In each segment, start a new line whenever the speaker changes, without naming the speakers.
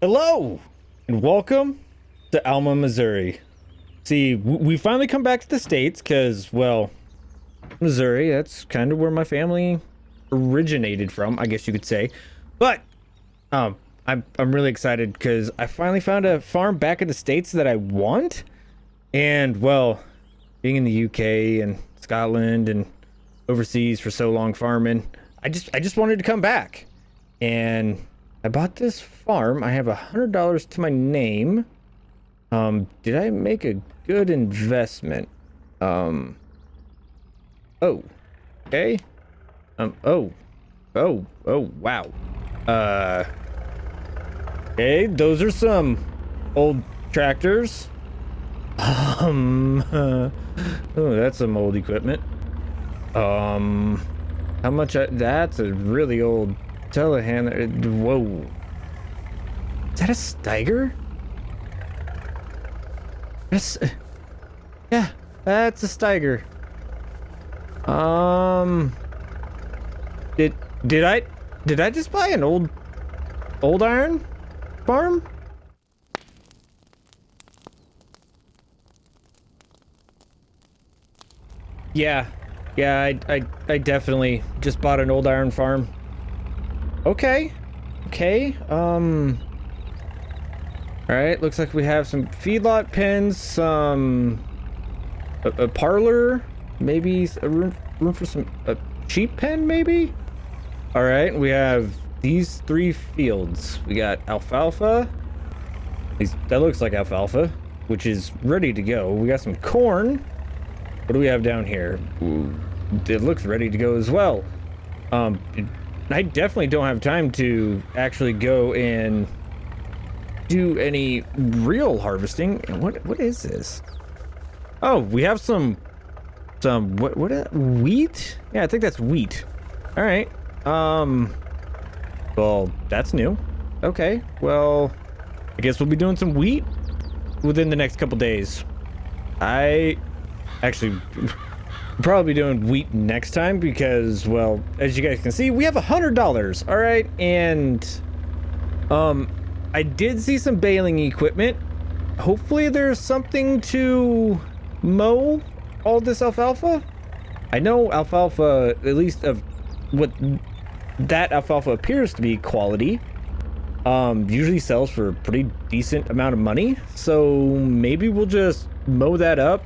Hello and welcome to Alma, Missouri. See, we finally come back to the States because, well, Missouri, that's kind of where my family originated from, I guess you could say. But I'm really excited because I finally found a farm back in the States that I want. And, well, being in the UK and Scotland and overseas for so long farming, I just wanted to come back. And I bought this farm. I have $100 to my name. Did I make a good investment? Oh, okay. Oh, wow. Okay, those are some old tractors. Oh, that's some old equipment. How much? That's a really old telehandler. Whoa. Is that a Steiger? Yeah, that's a Steiger. Did I just buy an old iron farm? Yeah, I definitely just bought an old iron farm. Okay. All right, looks like we have some feedlot pens, some a parlor, maybe a room for some sheep pen, maybe. All right, we have these 3 fields. We got alfalfa. That looks like alfalfa, which is ready to go. We got some corn. What do we have down here? Ooh, it looks ready to go as well. I definitely don't have time to actually go and do any real harvesting. What is this? Oh, we have some what wheat? Yeah, I think that's wheat. All right. Well, that's new. Okay. Well, I guess we'll be doing some wheat within the next couple days. I actually probably be doing wheat next time because, well, as you guys can see, we have $100. All right, and I did see some baling equipment. Hopefully there's something to mow all this alfalfa. I know alfalfa, at least of what that alfalfa appears to be, quality, usually sells for a pretty decent amount of money. So maybe we'll just mow that up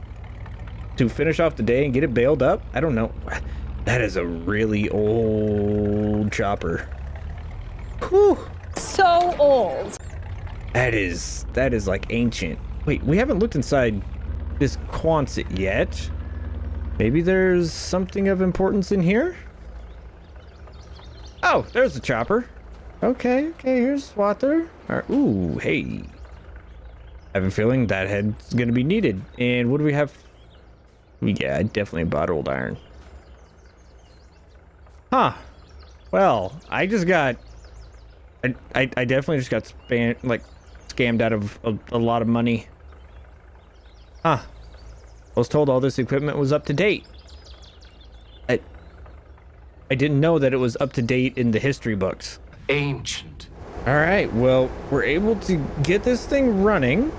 to finish off the day and get it baled up. I don't know. That is a really old chopper. Whew.
So old.
That is like ancient. Wait, we haven't looked inside this Quonset yet. Maybe there's something of importance in here? Oh, there's the chopper. Okay, here's water. All right. Ooh, hey. I have a feeling that head's gonna be needed. And what do we have? Yeah, I definitely bought old iron. Huh. Well, I definitely just got scammed out of a lot of money. Huh. I was told all this equipment was up to date. I didn't know that it was up to date in the history books.
Ancient.
All right, well, we're able to get this thing running,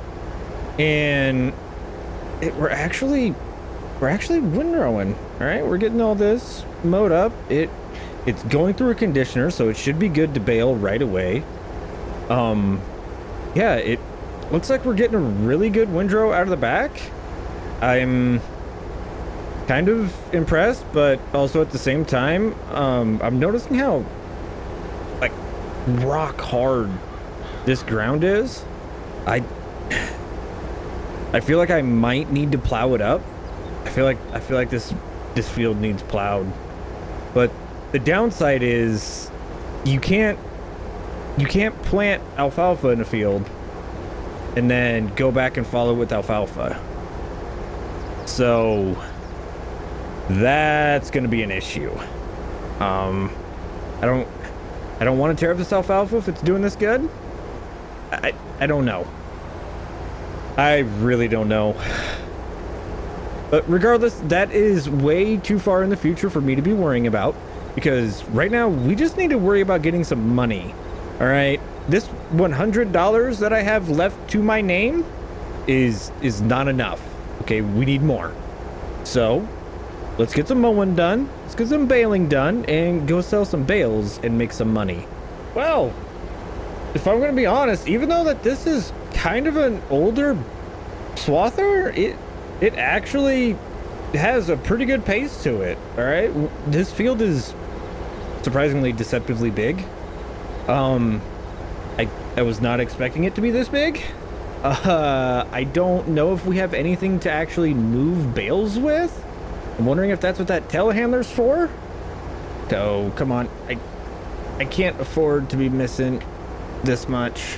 and we're actually windrowing. All right, we're getting all this mowed up. It's going through a conditioner, so it should be good to bale right away. Yeah, it looks like we're getting a really good windrow out of the back. I'm kind of impressed, but also at the same time, I'm noticing how like rock hard this ground is. I feel like I might need to plow it up. I feel like this field needs plowed. But the downside is you can't plant alfalfa in a field and then go back and follow with alfalfa. So that's gonna be an issue. I don't want to tear up this alfalfa if it's doing this good. I don't know. I really don't know. But regardless, that is way too far in the future for me to be worrying about, because right now we just need to worry about getting some money. All right, this $100 that I have left to my name is not enough. Okay, we need more. So let's get some mowing done. Let's get some baling done and go sell some bales and make some money. Well, if I'm gonna be honest, even though that this is kind of an older swather, it actually has a pretty good pace to it. All right, this field is surprisingly deceptively big. I was not expecting it to be this big. I don't know if we have anything to actually move bales with. I'm wondering if that's what that telehandler's for. So come on, I can't afford to be missing this much.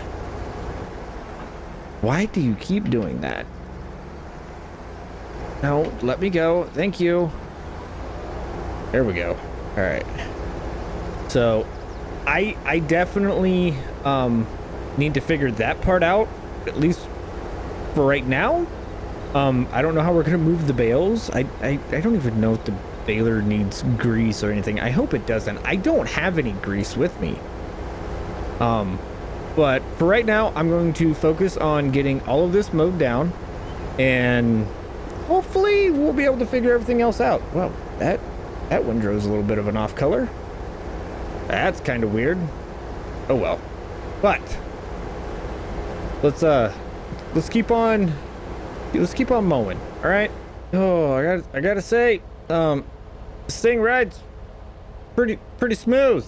Why do you keep doing that? No, let me go. Thank you. There we go. All right. So I definitely need to figure that part out, at least for right now. I don't know how we're gonna move the bales. I don't even know if the baler needs grease or anything. I hope it doesn't. I don't have any grease with me. But for right now, I'm going to focus on getting all of this mowed down, and hopefully we'll be able to figure everything else out. Well, that windrow's a little bit of an off color. That's kind of weird. Oh well. But let's keep on mowing. All right. Oh, I gotta say, this thing rides pretty smooth.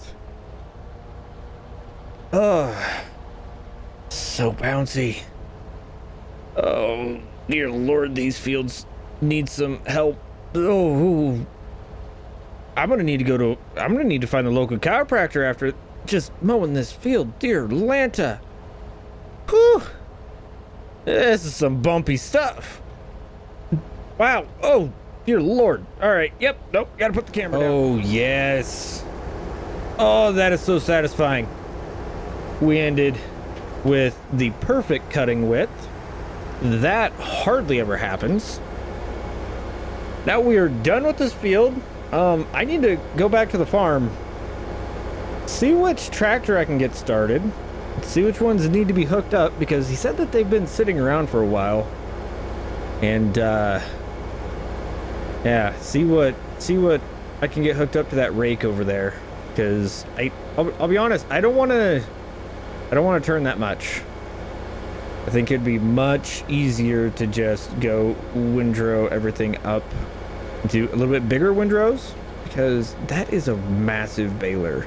Oh, so bouncy. Oh dear Lord, these fields need some help. Oh, I'm gonna need to find the local chiropractor after just mowing this field. Dear Lanta. Whew. This is some bumpy stuff. Wow. Oh, dear Lord. All right. Yep. Nope. Gotta put the camera down. Oh, yes. Oh, that is so satisfying. We ended with the perfect cutting width. That hardly ever happens. Now we are done with this field. I need to go back to the farm, see which tractor I can get started, see which ones need to be hooked up, because he said that they've been sitting around for a while. And yeah, see what I can get hooked up to that rake over there, because I'll be honest, I don't want to turn that much. I think it'd be much easier to just go windrow everything up into a little bit bigger windrows, because that is a massive baler.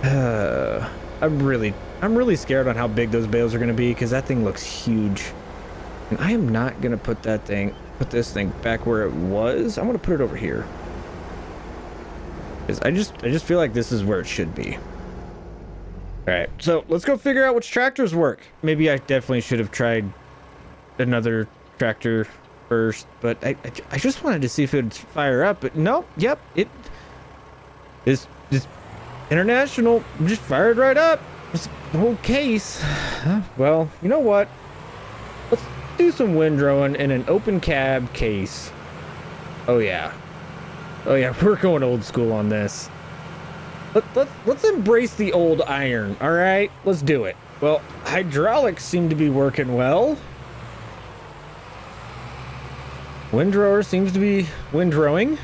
I'm really scared on how big those bales are going to be, because that thing looks huge. And I am not going to put this thing back where it was. I'm going to put it over here, because I just feel like this is where it should be. All right, so let's go figure out which tractors work. Maybe I definitely should have tried another tractor first, but I just wanted to see if it would fire up. But no, yep, it is this international just fired right up. It's the whole case. Well, you know what? Let's do some windrowing in an open cab case. Oh yeah, we're going old school on this. Let's embrace the old iron. All right, let's do it. Well, hydraulics seem to be working well. Windrower seems to be windrowing.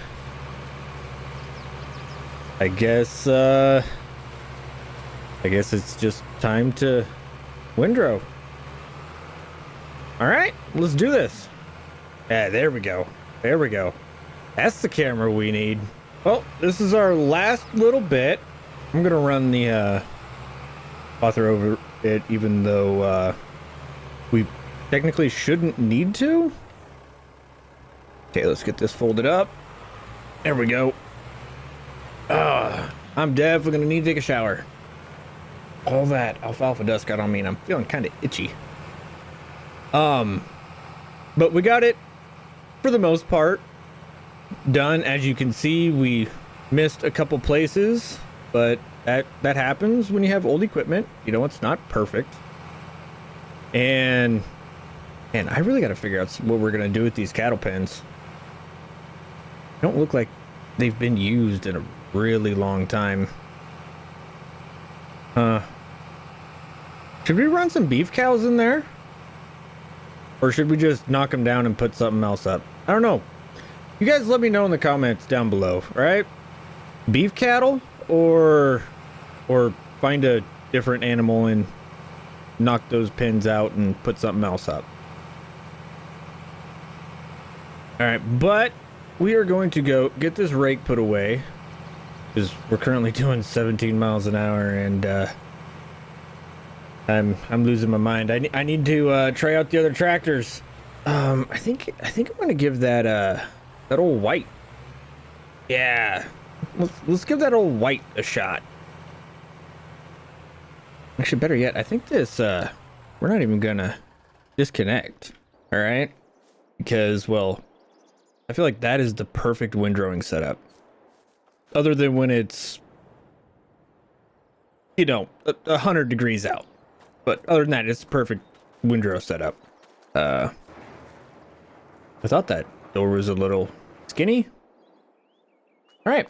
I guess it's just time to windrow. All right, let's do this. Yeah, there we go. There we go. That's the camera we need. Well, this is our last little bit. I'm gonna run the author over it, even though we technically shouldn't need to. Okay, let's get this folded up. There we go. I'm definitely gonna need to take a shower. All that alfalfa dust got on me, and I'm feeling kind of itchy. But we got it, for the most part, done. As you can see, we missed a couple places, but that happens when you have old equipment. You know, it's not perfect. And I really got to figure out what we're gonna do with these cattle pens. They don't look like they've been used in a really long time. Should we run some beef cows in there? Or should we just knock them down and put something else up? I don't know. You guys let me know in the comments down below, right? Beef cattle or find a different animal and knock those pins out and put something else up. All right, but we are going to go get this rake put away because we're currently doing 17 miles an hour and I'm losing my mind. I need to try out the other tractors. I think I'm gonna give that that old white. Yeah, let's give that old white a shot. Actually, better yet, I think this we're not even gonna disconnect. All right, because well, I feel like that is the perfect windrowing setup. Other than when it's, you know, 100 degrees out. But other than that, it's the perfect windrow setup. I thought that door was a little skinny. All right.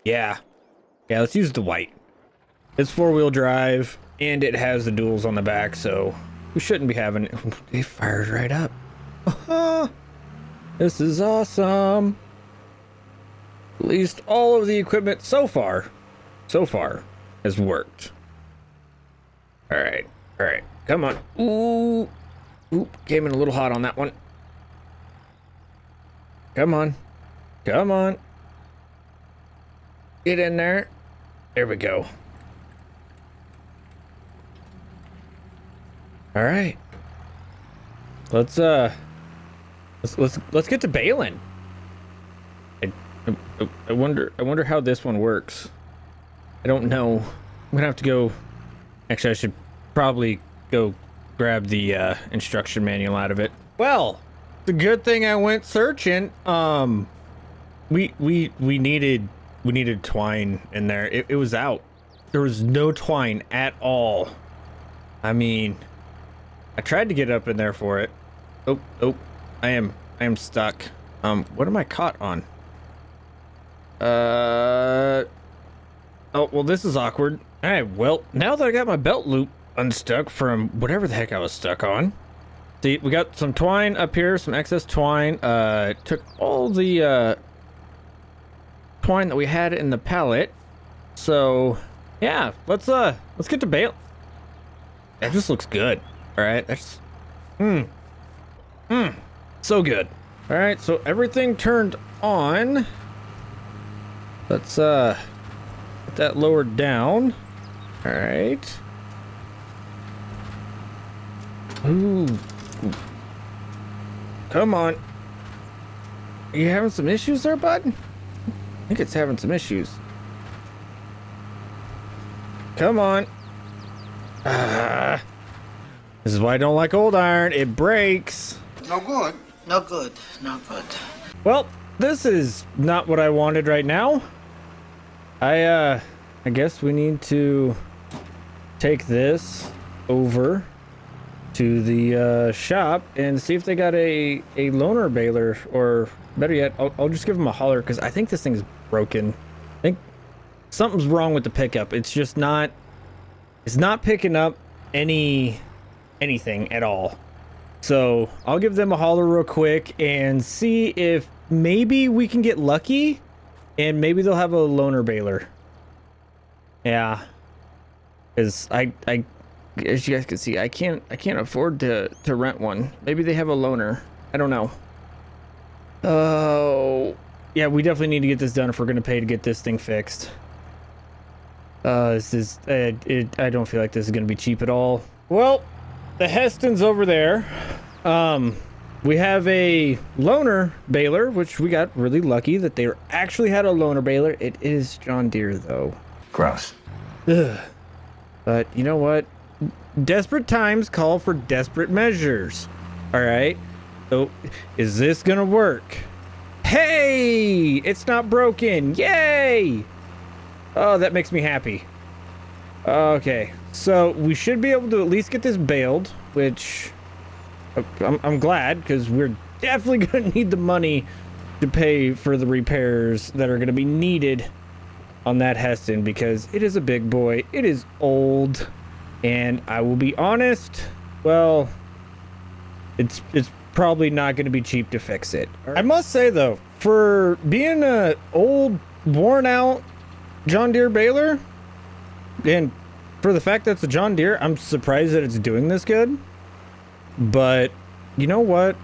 Yeah, let's use the white. It's 4-wheel drive and it has the duals on the back, so we shouldn't be having it. It fires right up. This is awesome. At least all of the equipment so far has worked. All right, come on. Ooh, came in a little hot on that one. Come on. Get in there. There we go. All right. Let's get to baling. I wonder how this one works. I don't know. I'm gonna have to go. Actually, I should probably go grab the instruction manual out of it. Well, it's a good thing I went searching. We needed twine in there. It was out. There was no twine at all. I mean, I tried to get up in there for it. Oh, I am stuck. What am I caught on? Oh, well, this is awkward. All right, well, now that I got my belt loop unstuck from whatever the heck I was stuck on. See, we got some twine up here, some excess twine. Took all the twine that we had in the pallet. So, yeah, let's get to bail. That just looks good. All right, that's so good. All right, so everything turned on. Let's get that lowered down. All right. Ooh. Come on. Are you having some issues there, bud? I think it's having some issues. Come on. This is why I don't like old iron. It breaks.
No good. No good. No good.
Well, this is not what I wanted right now. I guess we need to take this over to the shop and see if they got a loaner baler, or better yet, I'll just give them a holler because I think this thing's broken. I think something's wrong with the pickup. It's just not. It's not picking up anything at all. So I'll give them a holler real quick and see if maybe we can get lucky and maybe they'll have a loaner baler. Yeah, because I as you guys can see, I can't afford to rent one. Maybe they have a loaner. I don't know. Oh, yeah, we definitely need to get this done if we're gonna pay to get this thing fixed. This is I don't feel like this is gonna be cheap at all. Well, the Heston's over there. We have a loaner baler, which we got really lucky that they actually had a loaner baler. It is John Deere though.
Gross.
Ugh. But you know what? Desperate times call for desperate measures. All right. So is this gonna work? Hey, it's not broken. Yay. Oh, that makes me happy. Okay, so we should be able to at least get this baled, which I'm glad, because we're definitely going to need the money to pay for the repairs that are going to be needed. on that Heston because it is a big boy. It is old, and I will be honest, well, it's probably not going to be cheap to fix it. I must say though, for being a old, worn out John Deere baler, and for the fact that it's a John Deere, I'm surprised that it's doing this good. But you know what?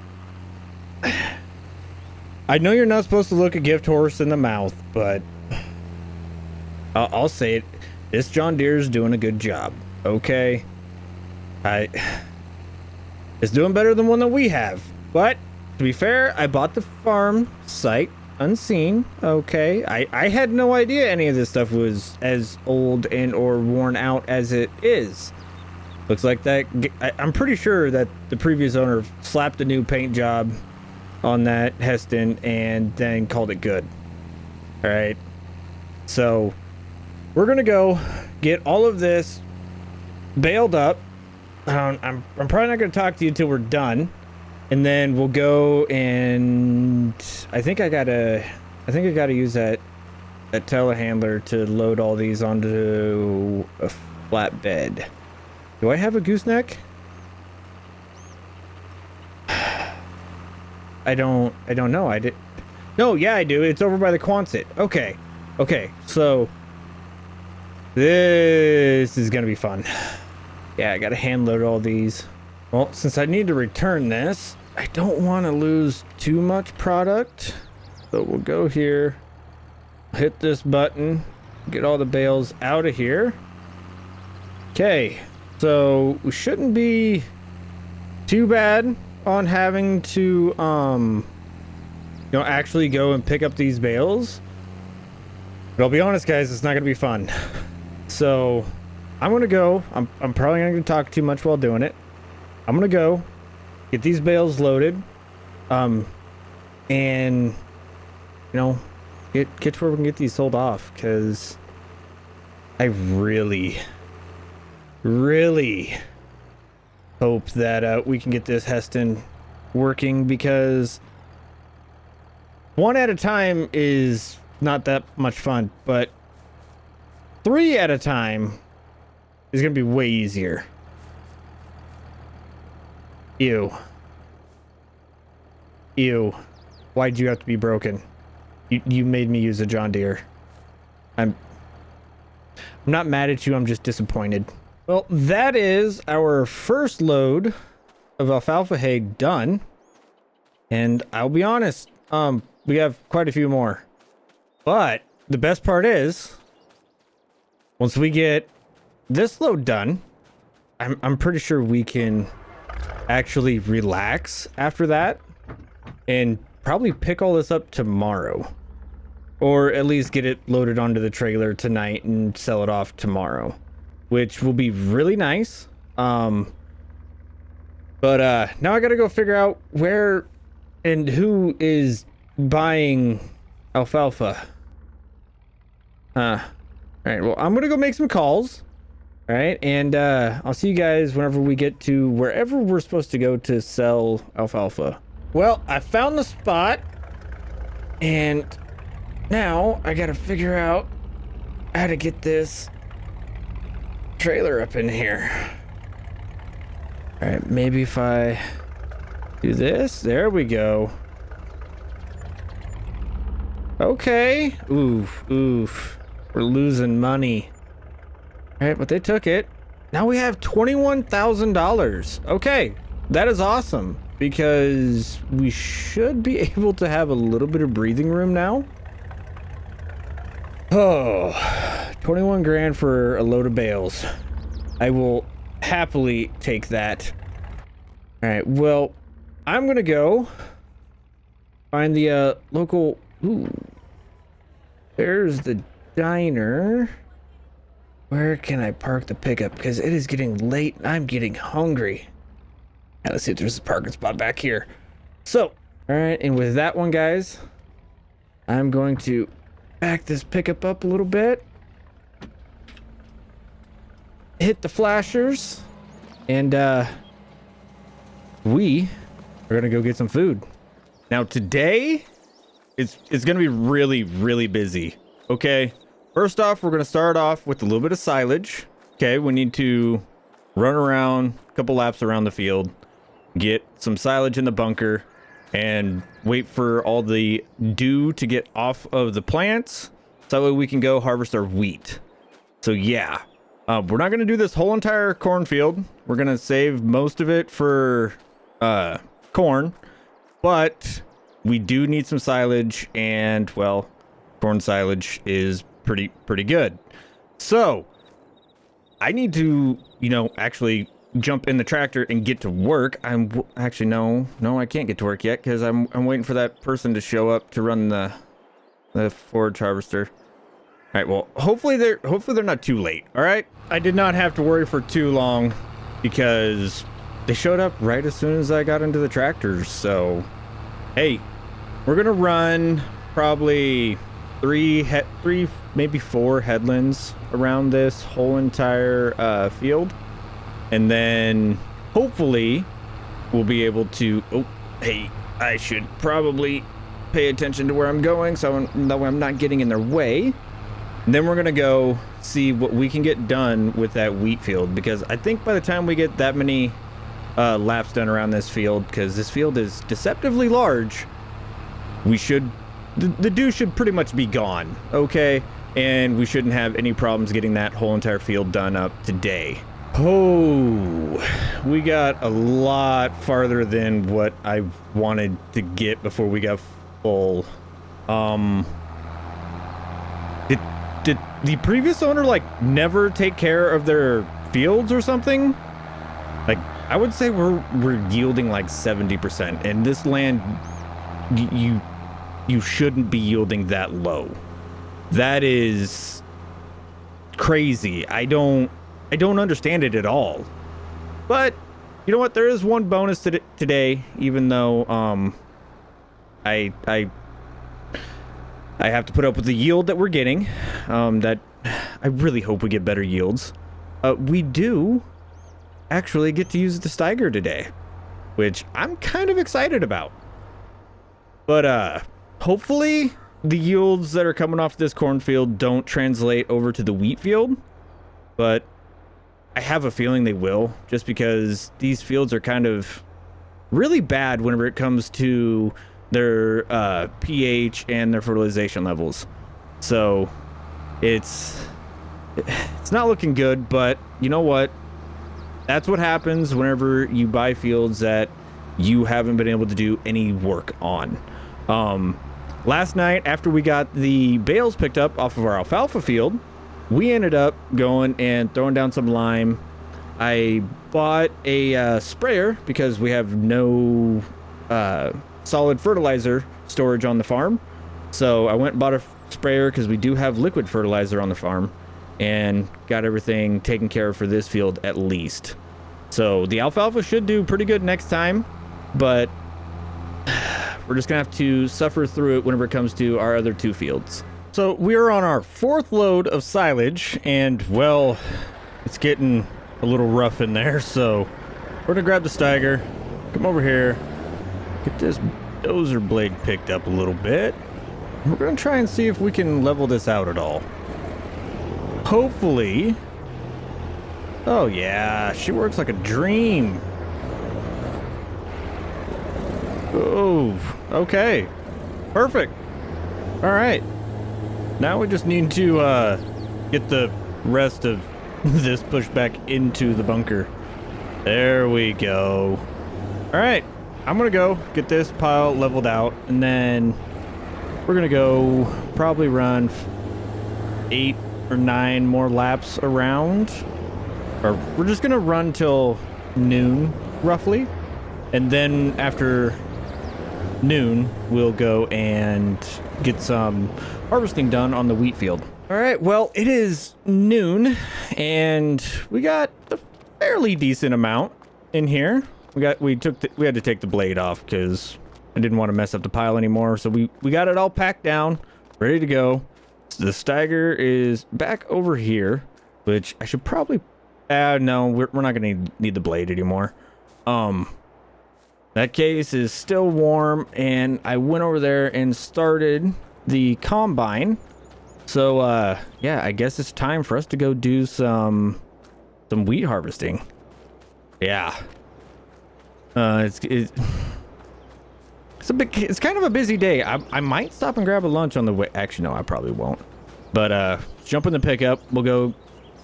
I know you're not supposed to look a gift horse in the mouth, but I'll say it. This John Deere is doing a good job. Okay. It's doing better than one that we have. But to be fair, I bought the farm sight unseen. Okay. I had no idea any of this stuff was as old and or worn out as it is. Looks like that. I'm pretty sure that the previous owner slapped a new paint job on that Heston and then called it good. All right. So we're going to go get all of this baled up. I'm probably not going to talk to you until we're done. And then we'll go and I think I gotta use that telehandler to load all these onto a flatbed. Do I have a gooseneck? I don't know. I did. No, yeah, I do. It's over by the Quonset. Okay. Okay. So this is going to be fun. Yeah, I got to hand load all these. Well, since I need to return this, I don't want to lose too much product. So we'll go here, hit this button, get all the bales out of here. Okay. So we shouldn't be too bad on having to, actually go and pick up these bales. But I'll be honest, guys, it's not going to be fun. So I'm going to go. I'm probably not going to talk too much while doing it. I'm going to go get these bales loaded. And, get to where we can get these sold off. Because I really hope that we can get this Heston working, because one at a time is not that much fun, but 3 at a time is gonna be way easier. Ew. Why'd you have to be broken? You made me use a John Deere. I'm not mad at you, I'm just disappointed. Well, that is our first load of alfalfa hay done. And I'll be honest, we have quite a few more. But the best part is, once we get this load done, I'm pretty sure we can actually relax after that and probably pick all this up tomorrow. Or at least get it loaded onto the trailer tonight and sell it off tomorrow, which will be really nice. But now I gotta go figure out where and who is buying alfalfa. All right, well, I'm gonna go make some calls. All right, and I'll see you guys whenever we get to wherever we're supposed to go to sell alfalfa. Well, I found the spot, and now I gotta figure out how to get this trailer up in here. All right, maybe if I do this, there we go. Okay. Oof. We're losing money. All right, but they took it. Now we have $21,000. Okay, that is awesome, because we should be able to have a little bit of breathing room now. Oh, 21 grand for a load of bales. I will happily take that. All right, well, I'm gonna go find the local. Ooh, there's the diner. Where can I park the pickup? Because it is getting late and I'm getting hungry. Now, let's see if there's a parking spot back here. So, all right, and with that one, guys, I'm going to back this pickup up a little bit. Hit the flashers. And we are gonna go get some food. Now today, it's gonna be really, really busy. Okay, first off, we're going to start off with a little bit of silage. Okay, we need to run around a couple laps around the field, get some silage in the bunker, and wait for all the dew to get off of the plants so that way we can go harvest our wheat. So yeah, we're not going to do this whole entire cornfield. We're going to save most of it for corn, but we do need some silage, and well, corn silage is pretty good. So I need to, you know, actually jump in the tractor and get to work. Actually, no, I can't get to work yet because I'm waiting for that person to show up to run the forage harvester. All right, well, hopefully they're not too late. All right, I did not have to worry for too long because they showed up right as soon as I got into the tractors. So hey, we're gonna run probably three, maybe 4 headlands around this whole entire field, and then hopefully we'll be able to. Oh, hey, I should probably pay attention to where I'm going so that way I'm not getting in their way. And then we're gonna go see what we can get done with that wheat field, because I think by the time we get that many laps done around this field, because this field is deceptively large, we should, the dew should pretty much be gone, okay? And we shouldn't have any problems getting that whole entire field done up today. Oh, we got a lot farther than what I wanted to get before we got full. Did the previous owner like never take care of their fields or something? Like, I would say we're yielding like 70%, and this land, you shouldn't be yielding that low. That is crazy. I don't understand it at all. But you know what? There is one bonus today, even though I have to put up with the yield that we're getting. That I really hope we get better yields. We do actually get to use the Steiger today, which I'm kind of excited about. But hopefully the yields that are coming off this cornfield don't translate over to the wheat field, but I have a feeling they will, just because these fields are kind of really bad whenever it comes to their pH and their fertilization levels. So it's not looking good, but you know what? That's what happens whenever you buy fields that you haven't been able to do any work on. Last night, after we got the bales picked up off of our alfalfa field, we ended up going and throwing down some lime. I bought a sprayer because we have no solid fertilizer storage on the farm. So I went and bought a sprayer because we do have liquid fertilizer on the farm, and got everything taken care of for this field at least. So the alfalfa should do pretty good next time, but we're just gonna have to suffer through it whenever it comes to our other 2 fields. So we're on our 4th load of silage, and well, it's getting a little rough in there, so we're gonna grab the Steiger, come over here, get this dozer blade picked up a little bit. We're gonna try and see if we can level this out at all. Hopefully. Oh yeah, she works like a dream. Oh, okay. Perfect. All right. Now we just need to get the rest of this pushed back into the bunker. There we go. All right. I'm going to go get this pile leveled out, and then we're going to go probably run 8 or 9 more laps around. Or we're just going to run till noon, roughly. And then after noon, we'll go and get some harvesting done on the wheat field. All right, well, it is noon, and we got a fairly decent amount in here. We had to take the blade off because I didn't want to mess up the pile anymore. So we got it all packed down, ready to go. So the Steiger is back over here, which I should probably. No, we're not gonna need the blade anymore. That case is still warm, and I went over there and started the combine. So, yeah, I guess it's time for us to go do some wheat harvesting. Yeah. It's kind of a busy day. I might stop and grab a lunch on the way. Actually, no, I probably won't. But, jump in the pickup. We'll go,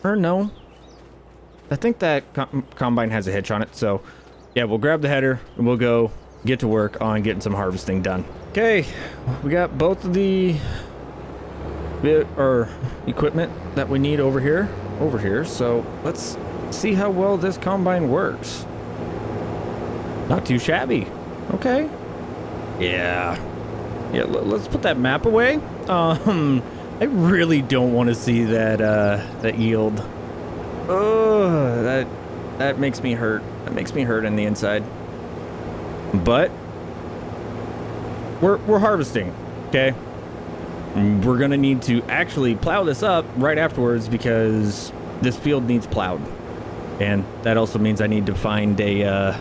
or no. I think that combine has a hitch on it. So, yeah, we'll grab the header and we'll go get to work on getting some harvesting done. Okay, we got both of the equipment that we need over here. So let's see how well this combine works. Not too shabby. Okay. Yeah. Let's put that map away. I really don't want to see that yield. Oh, that makes me hurt. That makes me hurt on the inside. But we're harvesting, okay? We're gonna need to actually plow this up right afterwards because this field needs plowed, and that also means I need to find a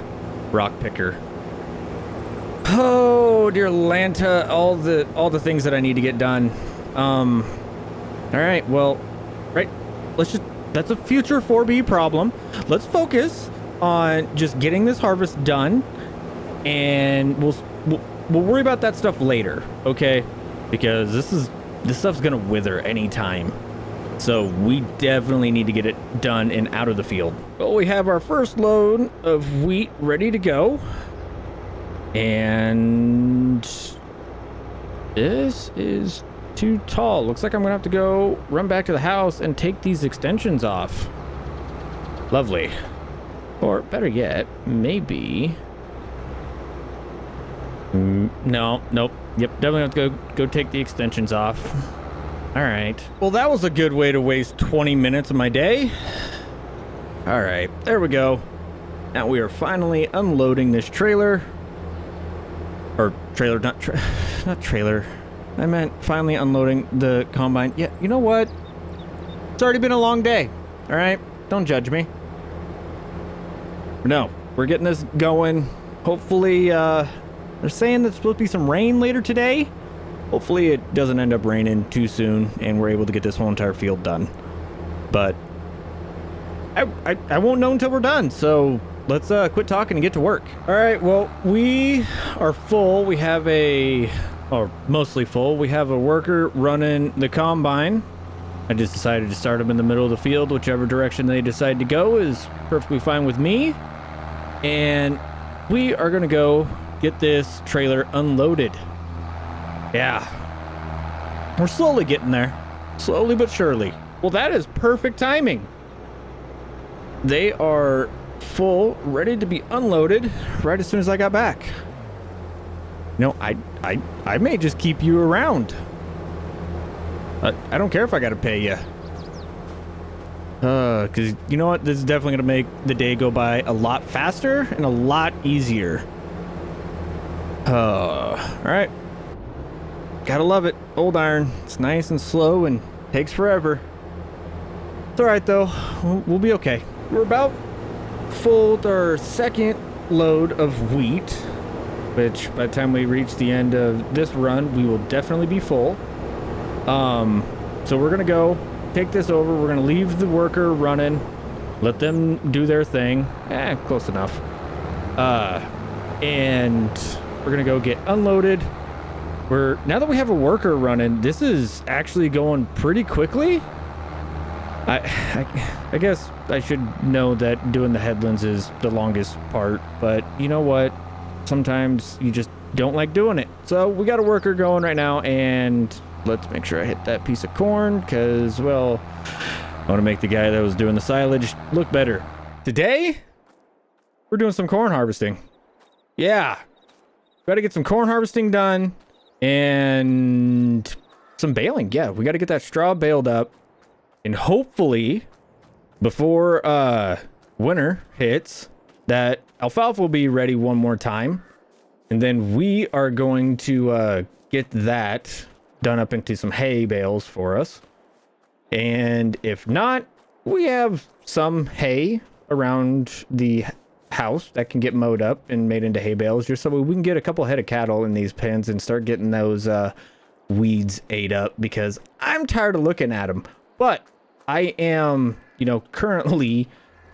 rock picker. Oh dear Lanta, all the things that I need to get done. All right, well, right, that's a future 4B problem. Let's focus on just getting this harvest done, and we'll worry about that stuff later, okay? Because this stuff's gonna wither anytime. So we definitely need to get it done and out of the field. Well, we have our first load of wheat ready to go. And this is too tall. Looks like I'm gonna have to go run back to the house and take these extensions off. Lovely. Or better yet, maybe... No, nope. Yep, definitely have to go take the extensions off. All right. Well, that was a good way to waste 20 minutes of my day. All right, there we go. Now we are finally unloading this trailer. Or trailer, not trailer. I meant finally unloading the combine. Yeah, you know what? It's already been a long day. All right, don't judge me. No, we're getting this going. Hopefully, they're saying there's supposed to be some rain later today. Hopefully it doesn't end up raining too soon and we're able to get this whole entire field done. But I won't know until we're done. So let's quit talking and get to work. All right, well, we are full. We have mostly full. We have a worker running the combine. I just decided to start them in the middle of the field. Whichever direction they decide to go is perfectly fine with me. And we are gonna go get this trailer unloaded. Yeah. We're slowly getting there. Slowly but surely. Well, that is perfect timing. They are full, ready to be unloaded right as soon as I got back. No, I may just keep you around. I don't care if I gotta pay you. Because you know what? This is definitely gonna make the day go by a lot faster and a lot easier. All right. Gotta love it. Old iron. It's nice and slow and takes forever. It's all right though. We'll be okay. We're about full with our second load of wheat, which by the time we reach the end of this run, we will definitely be full. So we're gonna go take this over. We're gonna leave the worker running, let them do their thing. Close enough. And we're gonna go get unloaded. Now that we have a worker running, this is actually going pretty quickly. I guess I should know that doing the headlands is the longest part, but you know what? Sometimes you just don't like doing it. So we got a worker going right now, and let's make sure I hit that piece of corn because, well, I want to make the guy that was doing the silage look better. Today, we're doing some corn harvesting. Yeah. Got to get some corn harvesting done and some baling. Yeah, we got to get that straw baled up. And hopefully, before winter hits, that alfalfa will be ready one more time. And then we are going to get that done up into some hay bales for us. And if not, we have some hay around the house that can get mowed up and made into hay bales just so we can get a couple head of cattle in these pens and start getting those weeds ate up because I'm tired of looking at them. But I am, you know, currently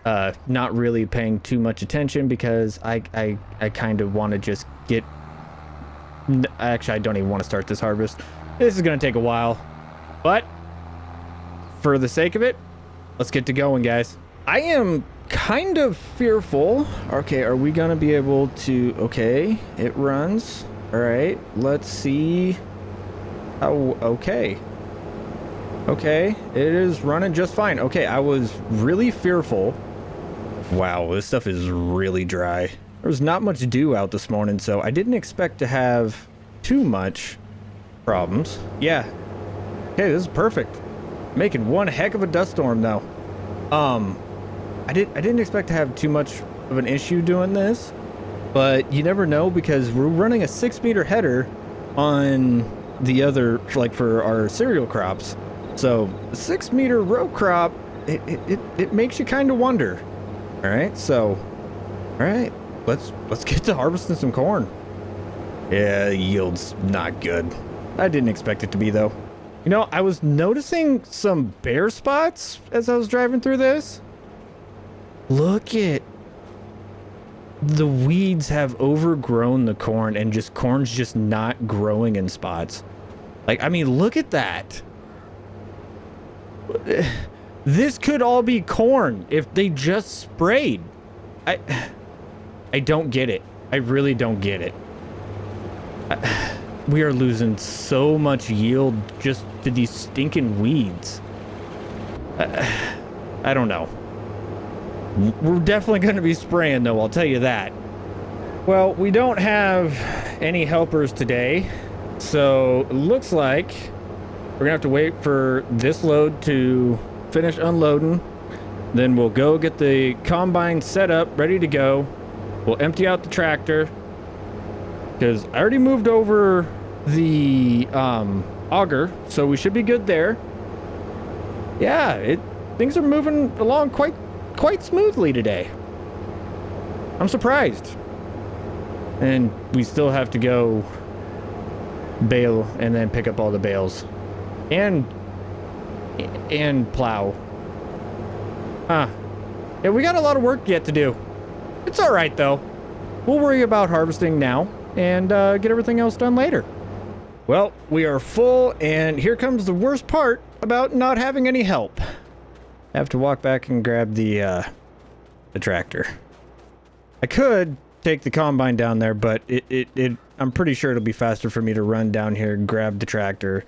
not really paying too much attention because I kind of want to just get... Actually, I don't even want to start this harvest. This is going to take a while. But for the sake of it, let's get to going, guys. I am kind of fearful. Okay, are we going to be able to... Okay, it runs. All right, let's see. Oh, okay. Okay, it is running just fine. Okay, I was really fearful. Wow, this stuff is really dry. There was not much dew out this morning, so I didn't expect to have too much problems. Yeah. Okay, this is perfect. Making one heck of a dust storm, though. I didn't expect to have too much of an issue doing this, but you never know because we're running a 6-meter header on the other, like for our cereal crops. So the 6-meter row crop, it makes you kind of wonder. All right, so, all right, let's get to harvesting some corn. Yeah, the yield's not good. I didn't expect it to be though. You know, I was noticing some bare spots as I was driving through this. Look at the weeds have overgrown the corn and just corn's just not growing in spots. Like, I mean, look at that. This could all be corn if they just sprayed. I don't get it. I really don't get it. We are losing so much yield just to these stinking weeds. I don't know. We're definitely going to be spraying, though, I'll tell you that. Well, we don't have any helpers today, so it looks like we're going to have to wait for this load to finish unloading. Then we'll go get the combine set up, ready to go. We'll empty out the tractor, because I already moved over the auger, so we should be good there. Yeah, things are moving along quite smoothly today. I'm surprised. And we still have to go bale and then pick up all the bales and plow. Yeah, we got a lot of work yet to do. It's all right though. We'll worry about harvesting now and get everything else done later. Well, we are full, and here comes the worst part about not having any help. I have to walk back and grab the tractor. I could take the combine down there, but I'm pretty sure it'll be faster for me to run down here, grab the tractor,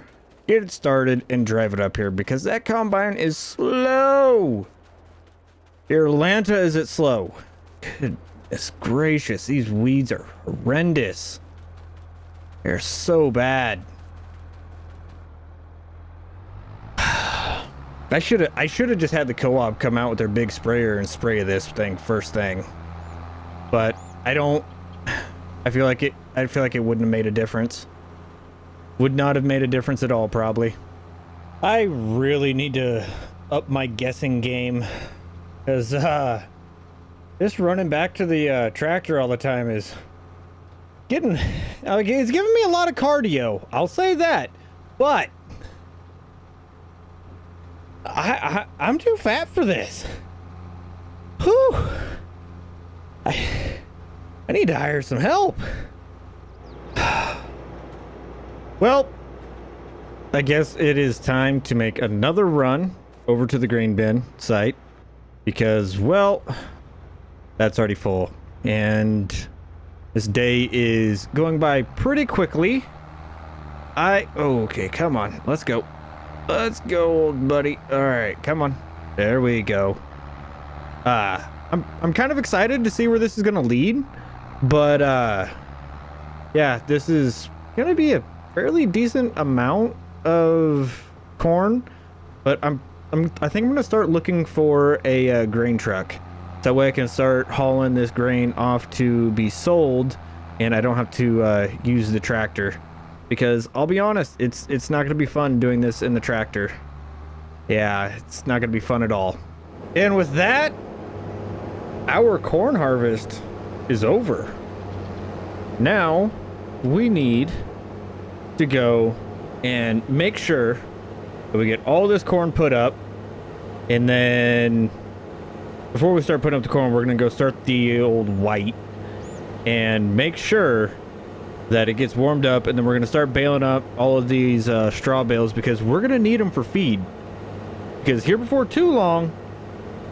get it started, and drive it up here because that combine is slow. Dear Atlanta, is it slow? Goodness gracious, these weeds are horrendous. They're so bad. I should have just had the co-op come out with their big sprayer and spray this thing first thing. But I feel like it wouldn't have made a difference. Would not have made a difference at all, probably. I really need to up my guessing game, because this running back to the tractor all the time is it's giving me a lot of cardio. I'll say that, but I'm too fat for this. Whew. I need to hire some help. Well, I guess it is time to make another run over to the grain bin site because, well, that's already full. And this day is going by pretty quickly. Okay, come on. Let's go. Let's go, old buddy. All right, come on. There we go. I'm kind of excited to see where this is going to lead, but yeah, this is going to be a fairly decent amount of corn, but I think I'm going to start looking for a grain truck. That way I can start hauling this grain off to be sold, and I don't have to use the tractor. Because I'll be honest, it's not going to be fun doing this in the tractor. Yeah, it's not going to be fun at all. And with that, our corn harvest is over. Now we need to go and make sure that we get all this corn put up. And then before we start putting up the corn, we're going to go start the old white and make sure that it gets warmed up. And then we're going to start baling up all of these straw bales because we're going to need them for feed. Because here before too long,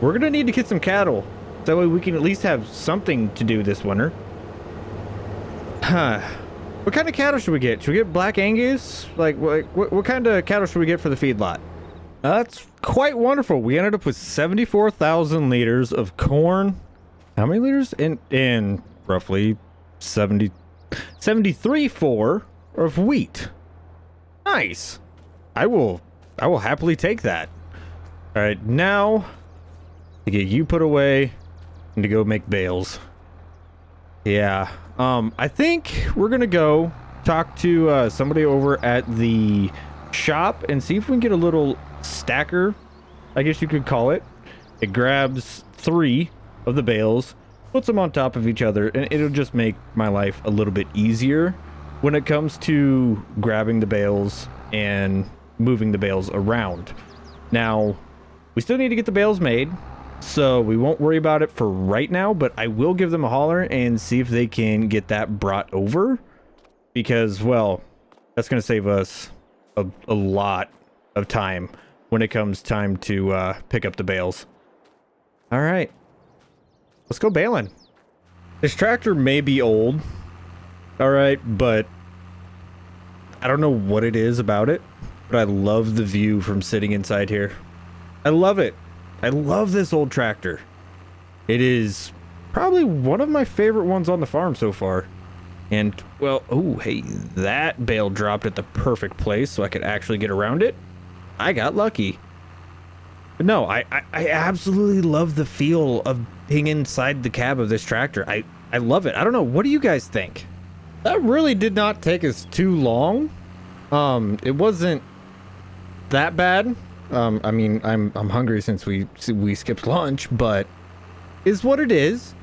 we're going to need to get some cattle. That way we can at least have something to do this winter. Huh. What kind of cattle should we get? Should we get Black Angus? Like what kind of cattle should we get for the feedlot? That's quite wonderful. We ended up with 74,000 liters of corn. How many liters? In roughly 73.4 of wheat. Nice. I will happily take that. All right, now to get you put away and to go make bales. Yeah. I think we're gonna go talk to somebody over at the shop and see if we can get a little stacker, I guess you could call it. It grabs 3 of the bales, puts them on top of each other, and it'll just make my life a little bit easier when it comes to grabbing the bales and moving the bales around. Now, we still need to get the bales made, so we won't worry about it for right now, but I will give them a holler and see if they can get that brought over, because, well, that's going to save us a lot of time when it comes time to pick up the bales. All right, let's go baling. This tractor may be old, all right, but I don't know what it is about it, but I love the view from sitting inside here. I love it. I love this old tractor. It is probably one of my favorite ones on the farm so far. And, well, oh, hey, that bale dropped at the perfect place so I could actually get around it. I got lucky. But no, I absolutely love the feel of being inside the cab of this tractor. I love it. I don't know. What do you guys think? That really did not take us too long. It wasn't that bad. I mean, I'm hungry since we skipped lunch, but is what it is.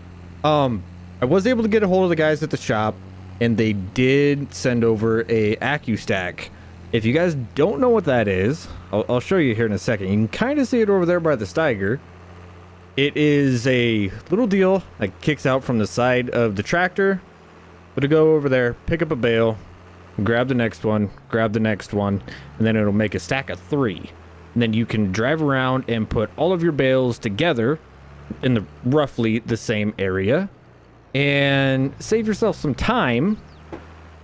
I was able to get a hold of the guys at the shop, and they did send over a AccuStack. If you guys don't know what that is, I'll show you here in a second. You can kind of see it over there by the Steiger. It is a little deal that kicks out from the side of the tractor. But to go over there, pick up a bale, grab the next one, grab the next one, and then it'll make a stack of 3. And then you can drive around and put all of your bales together in the roughly the same area and save yourself some time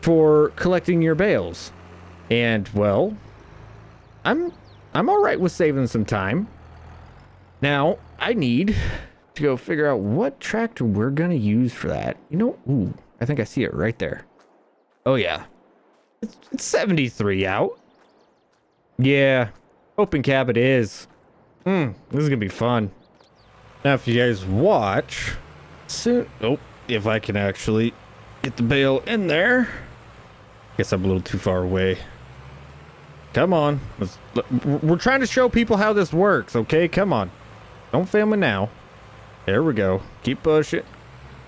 for collecting your bales. And, well, I'm all right with saving some time. Now, I need to go figure out what tractor we're going to use for that. You know, ooh, I think I see it right there. Oh, yeah. It's 73 out. Yeah, open cab it is. This is going to be fun. Now, if you guys watch, soon... Oh, if I can actually get the bale in there. Guess I'm a little too far away. Come on. We're trying to show people how this works, okay? Come on. Don't fail me now. There we go. Keep pushing.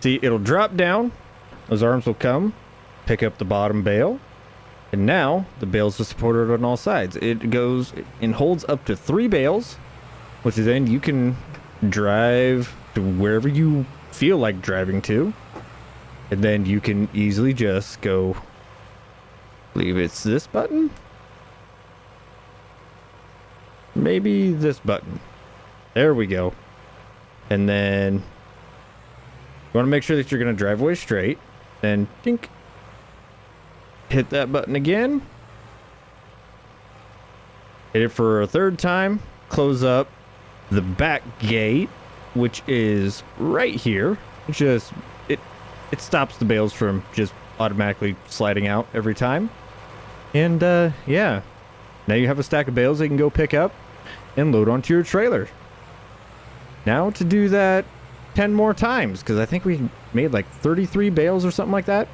See, it'll drop down. Those arms will come. Pick up the bottom bale. And now, the bales are supported on all sides. It goes and holds up to 3 bales, which is then you can drive to wherever you feel like driving to. And then you can easily just go... I believe it's this button? Maybe this button. There we go. And then you want to make sure that you're going to drive away straight. Then dink. Hit that button again. Hit it for a 3rd time. Close up the back gate, which is right here. Just it stops the bales from just automatically sliding out every time. And yeah. Now you have a stack of bales that you can go pick up and load onto your trailer. Now to do that 10 more times, because I think we made like 33 bales or something like that.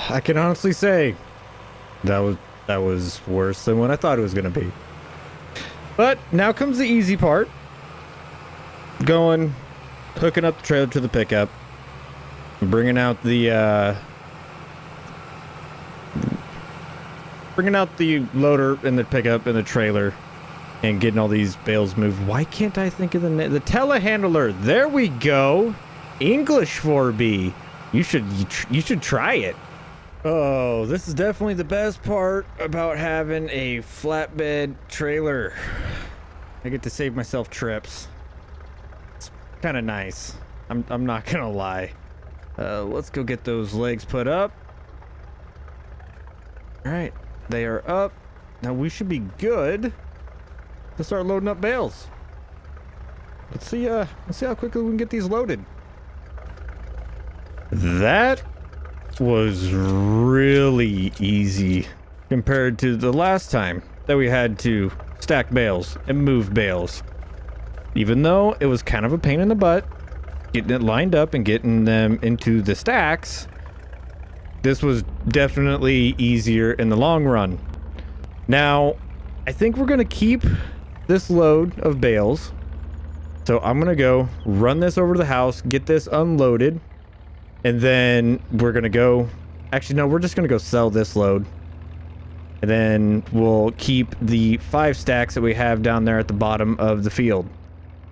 I can honestly say that was worse than what I thought it was going to be. But now comes the easy part. Hooking up the trailer to the pickup, bringing out the bringing out the loader and the pickup and the trailer and getting all these bales moved. Why can't I think of the telehandler? There we go. English 4B. You should try it. Oh, this is definitely the best part about having a flatbed trailer. I get to save myself trips. It's kind of nice. I'm not gonna lie. Let's go get those legs put up. All right, they are up. Now we should be good to start loading up bales. Let's see how quickly we can get these loaded. That was really easy compared to the last time that we had to stack bales and move bales. Even though it was kind of a pain in the butt getting it lined up and getting them into the stacks, this was definitely easier in the long run. Now, I think we're gonna keep this load of bales. So I'm gonna go run this over to the house, get this unloaded, and then we're gonna go, actually no, we're just gonna go sell this load. And then we'll keep the 5 stacks that we have down there at the bottom of the field.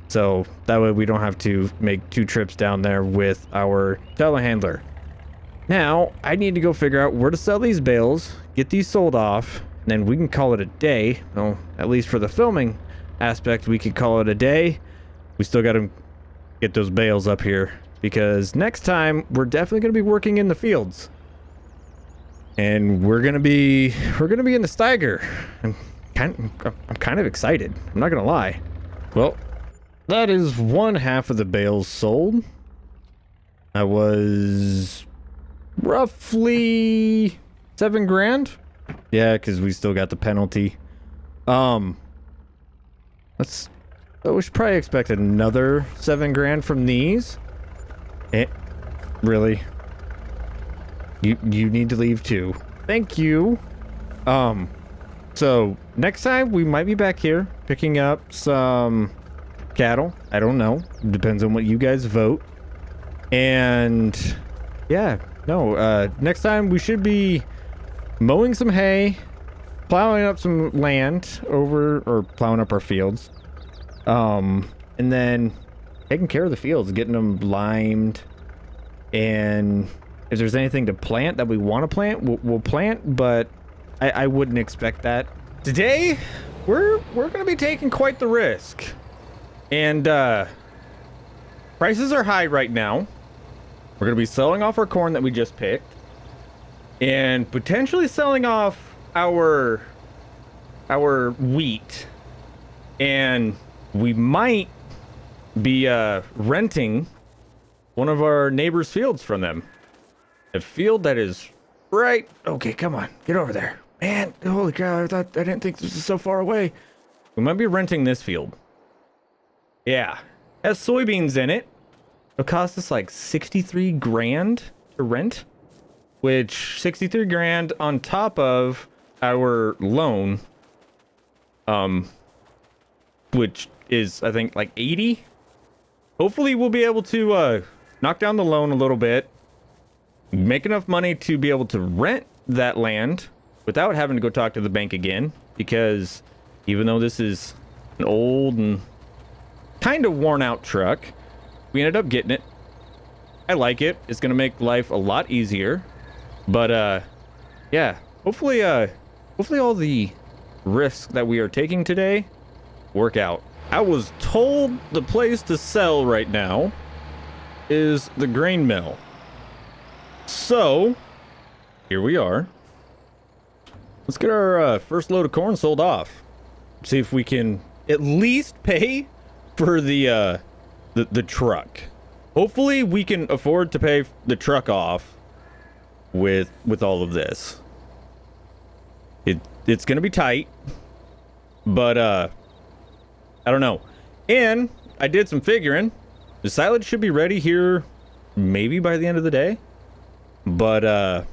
So that way we don't have to make 2 trips down there with our telehandler. Now, I need to go figure out where to sell these bales, get these sold off, and then we can call it a day. Well, at least for the filming aspect, we could call it a day. We still got to get those bales up here, because next time we're definitely going to be working in the fields. And we're going to be in the Steiger. I'm kind of excited. I'm not going to lie. Well, that is one half of the bales sold. That was roughly 7 grand. Yeah, because we still got the penalty. We should probably expect another 7 grand from these. Really? You need to leave too. Thank you. So next time we might be back here picking up some cattle. I don't know. Depends on what you guys vote. And yeah, no, next time we should be mowing some hay, plowing up some land or plowing up our fields. And then taking care of the fields, getting them limed, and if there's anything to plant that we want to plant, we'll plant, but I wouldn't expect that. Today, we're going to be taking quite the risk. And prices are high right now. We're going to be selling off our corn that we just picked and potentially selling off our wheat. And we might be renting one of our neighbors' fields from them. A field that is right... Okay, come on. Get over there. Man, holy cow, I didn't think this was so far away. We might be renting this field. Yeah. It has soybeans in it. It'll cost us like 63 grand to rent. Which, 63 grand on top of our loan. Which is, I think, like 80. Hopefully we'll be able to knock down the loan a little bit. Make enough money to be able to rent that land without having to go talk to the bank again. Because even though this is an old and kind of worn out truck, we ended up getting it. I like it. It's going to make life a lot easier. But yeah, hopefully all the risks that we are taking today work out. I was told the place to sell right now is the grain mill. So, here we are. Let's get our first load of corn sold off. See if we can at least pay for the truck. Hopefully we can afford to pay the truck off with all of this. It's gonna be tight, but I don't know. And I did some figuring. The silage should be ready here maybe by the end of the day. But I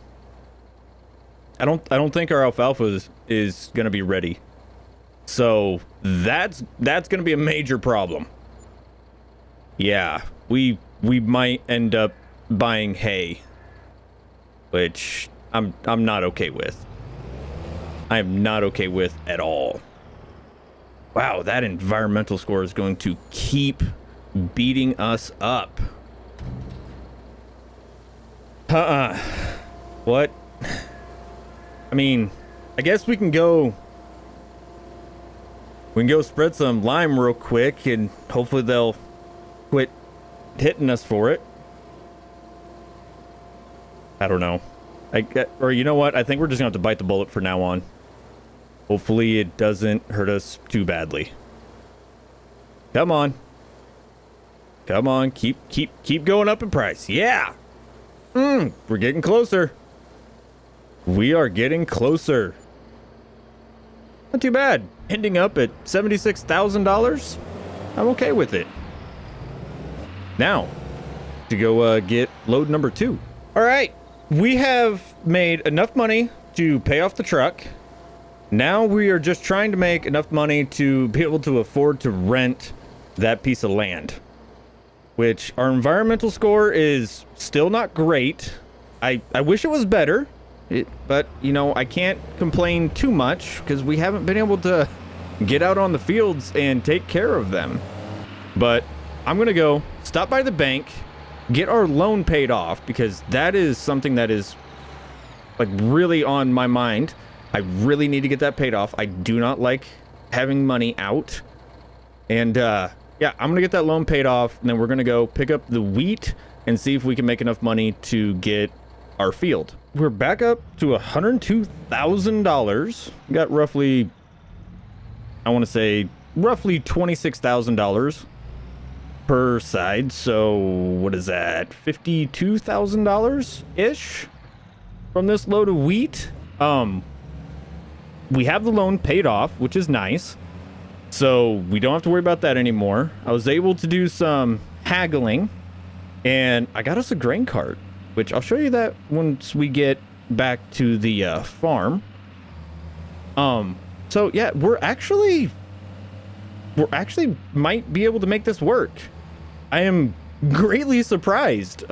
don't think our alfalfa is gonna be ready. So that's gonna be a major problem. Yeah, we might end up buying hay, which I'm not okay with. I am not okay with at all. Wow, that environmental score is going to keep beating us up. What? I mean, I guess we can go spread some lime real quick and hopefully they'll quit hitting us for it. I don't know. Or you know what? I think we're just gonna have to bite the bullet for now on. Hopefully it doesn't hurt us too badly. Come on. Come on, keep going up in price. Yeah. We're getting closer. We are getting closer. Not too bad. Ending up at $76,000. I'm okay with it. Now, to go get load number 2. All right, we have made enough money to pay off the truck. Now we are just trying to make enough money to be able to afford to rent that piece of land, which our environmental score is still not great. I wish it was better, but you know, I can't complain too much because we haven't been able to get out on the fields and take care of them. But I'm gonna go stop by the bank, get our loan paid off, because that is something that is like really on my mind. I really need to get that paid off. I do not like having money out. And yeah, I'm gonna get that loan paid off, and then we're gonna go pick up the wheat and see if we can make enough money to get our field. We're back up to $102,000. Got roughly, I want to say roughly $26,000 per side. So what is that? $52,000 ish from this load of wheat. We have the loan paid off, which is nice. So we don't have to worry about that anymore. I was able to do some haggling and I got us a grain cart, which I'll show you that once we get back to the farm. So yeah, we're actually might be able to make this work. I am greatly surprised.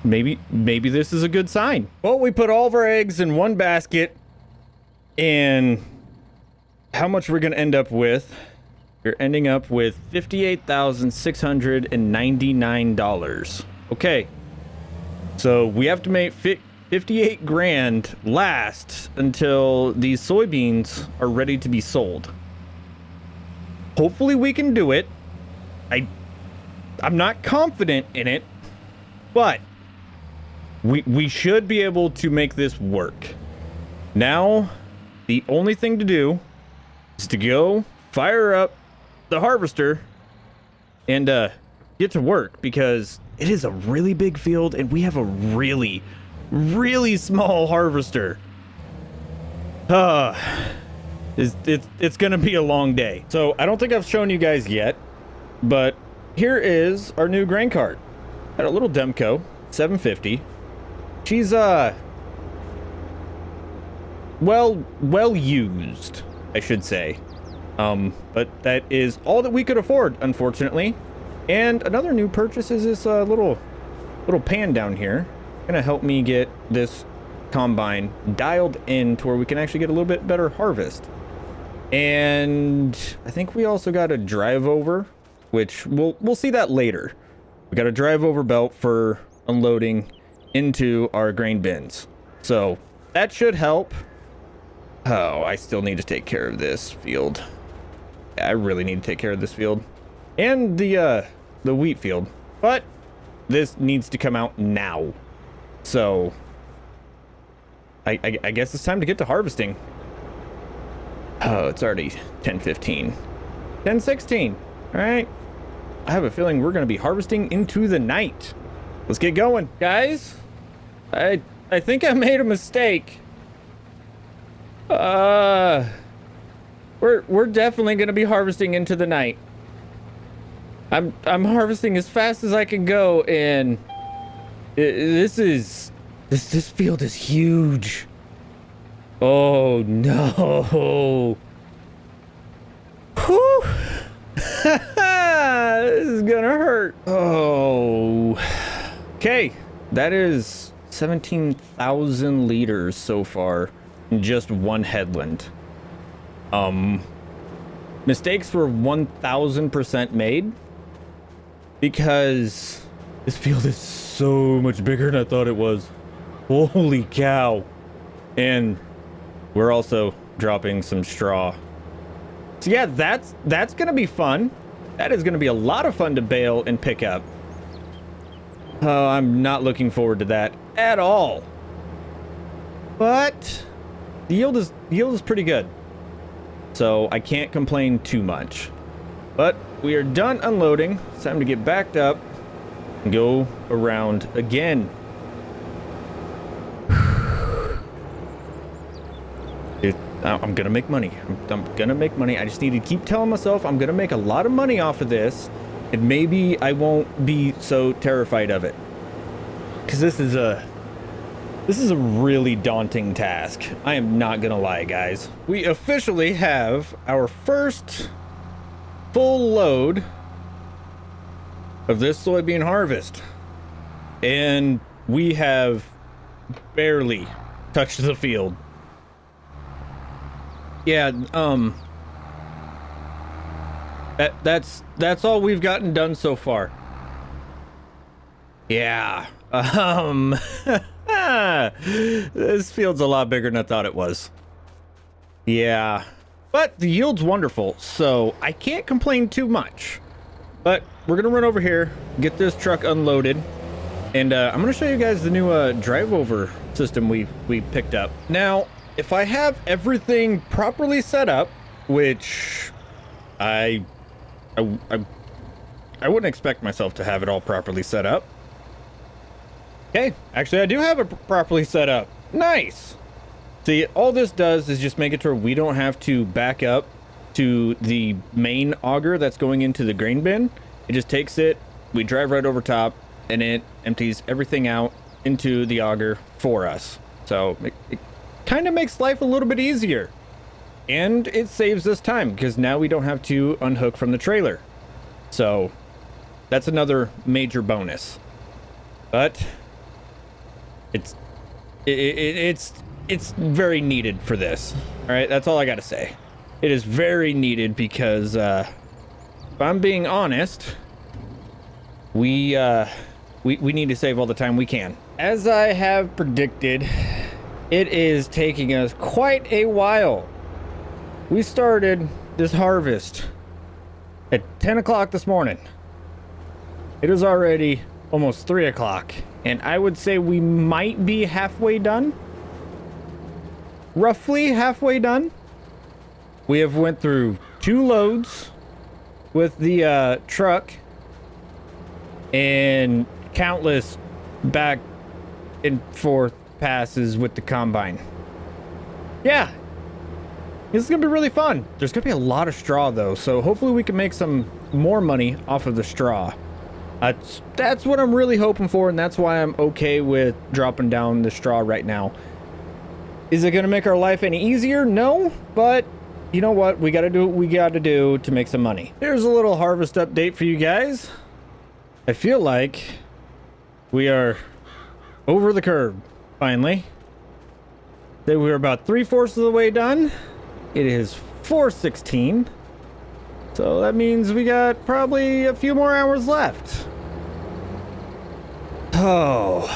Maybe this is a good sign. Well, we put all of our eggs in one basket, and how much we're gonna end up with? We're ending up with $58,699. Okay, so we have to make 58 grand last until these soybeans are ready to be sold. Hopefully we can do it. I'm not confident in it, but we should be able to make this work. Now, the only thing to do is to go fire up the harvester and get to work, because it is a really big field and we have a really small harvester. It's gonna be a long day. So I don't think I've shown you guys yet, but here is our new grain cart. Had a little Demco 750. She's well used, I should say. But that is all that we could afford, unfortunately. And another new purchase is this little pan down here. Gonna help me get this combine dialed in to where we can actually get a little bit better harvest. And I think we also got a drive over, which we'll see that later. We got a drive over belt for unloading into our grain bins, so that should help. Oh, I still need to take care of this field. I really need to take care of this field and the wheat field, but this needs to come out now. So I guess it's time to get to harvesting. Oh, it's already 10:15, 10:16. All right, I have a feeling we're going to be harvesting into the night. Let's get going, guys. I think I made a mistake. We're definitely gonna be harvesting into the night. I'm harvesting as fast as I can go, and this field is huge. Oh no. Whew. This is gonna hurt. Oh. Okay, that is 17,000 liters so far. in just one headland. Mistakes were 1000% made because this field is so much bigger than I thought it was. Holy cow. And we're also dropping some straw. So yeah, that's gonna be fun. That is gonna be a lot of fun to bale and pick up. Oh, I'm not looking forward to that at all. But the yield is pretty good. So I can't complain too much. But we are done unloading. It's time to get backed up and go around again. I'm gonna make money. I'm gonna make money. I just need to keep telling myself I'm gonna make a lot of money off of this, and maybe I won't be so terrified of it. Because this is a really daunting task. I am not gonna lie, guys. We officially have our first full load of this soybean harvest, and we have barely touched the field. Yeah, that's all we've gotten done so far. Yeah, this field's a lot bigger than I thought it was. Yeah, but the yield's wonderful, so I can't complain too much. But we're gonna run over here, get this truck unloaded, and I'm gonna show you guys the new drive-over system we picked up. Now, if I have everything properly set up, which I wouldn't expect myself to have it all properly set up. Okay, actually I do have it properly set up. Nice. See, all this does is just make it to where we don't have to back up to the main auger that's going into the grain bin. It just takes it, we drive right over top, and it empties everything out into the auger for us. So it kind of makes life a little bit easier, and it saves us time because now we don't have to unhook from the trailer. So that's another major bonus. But it's very needed for this. All right, that's all I gotta say. It is very needed because if I'm being honest, we need to save all the time we can. As I have predicted, it is taking us quite a while. We started this harvest at 10 o'clock this morning. It is already almost 3 o'clock, and I would say we might be halfway done. Roughly halfway done. We have went through 2 loads with the truck and countless back and forth passes with the combine. Yeah, this is gonna be really fun. There's gonna be a lot of straw though, so hopefully we can make some more money off of the straw. That's what I'm really hoping for, and that's why I'm okay with dropping down the straw right now. Is it gonna make our life any easier? No, but you know what? We gotta do what we gotta do to make some money. Here's a little harvest update for you guys. I feel like we are over the curb. Finally, we were about 3/4 of the way done. It is 4:16, so that means we got probably a few more hours left. Oh,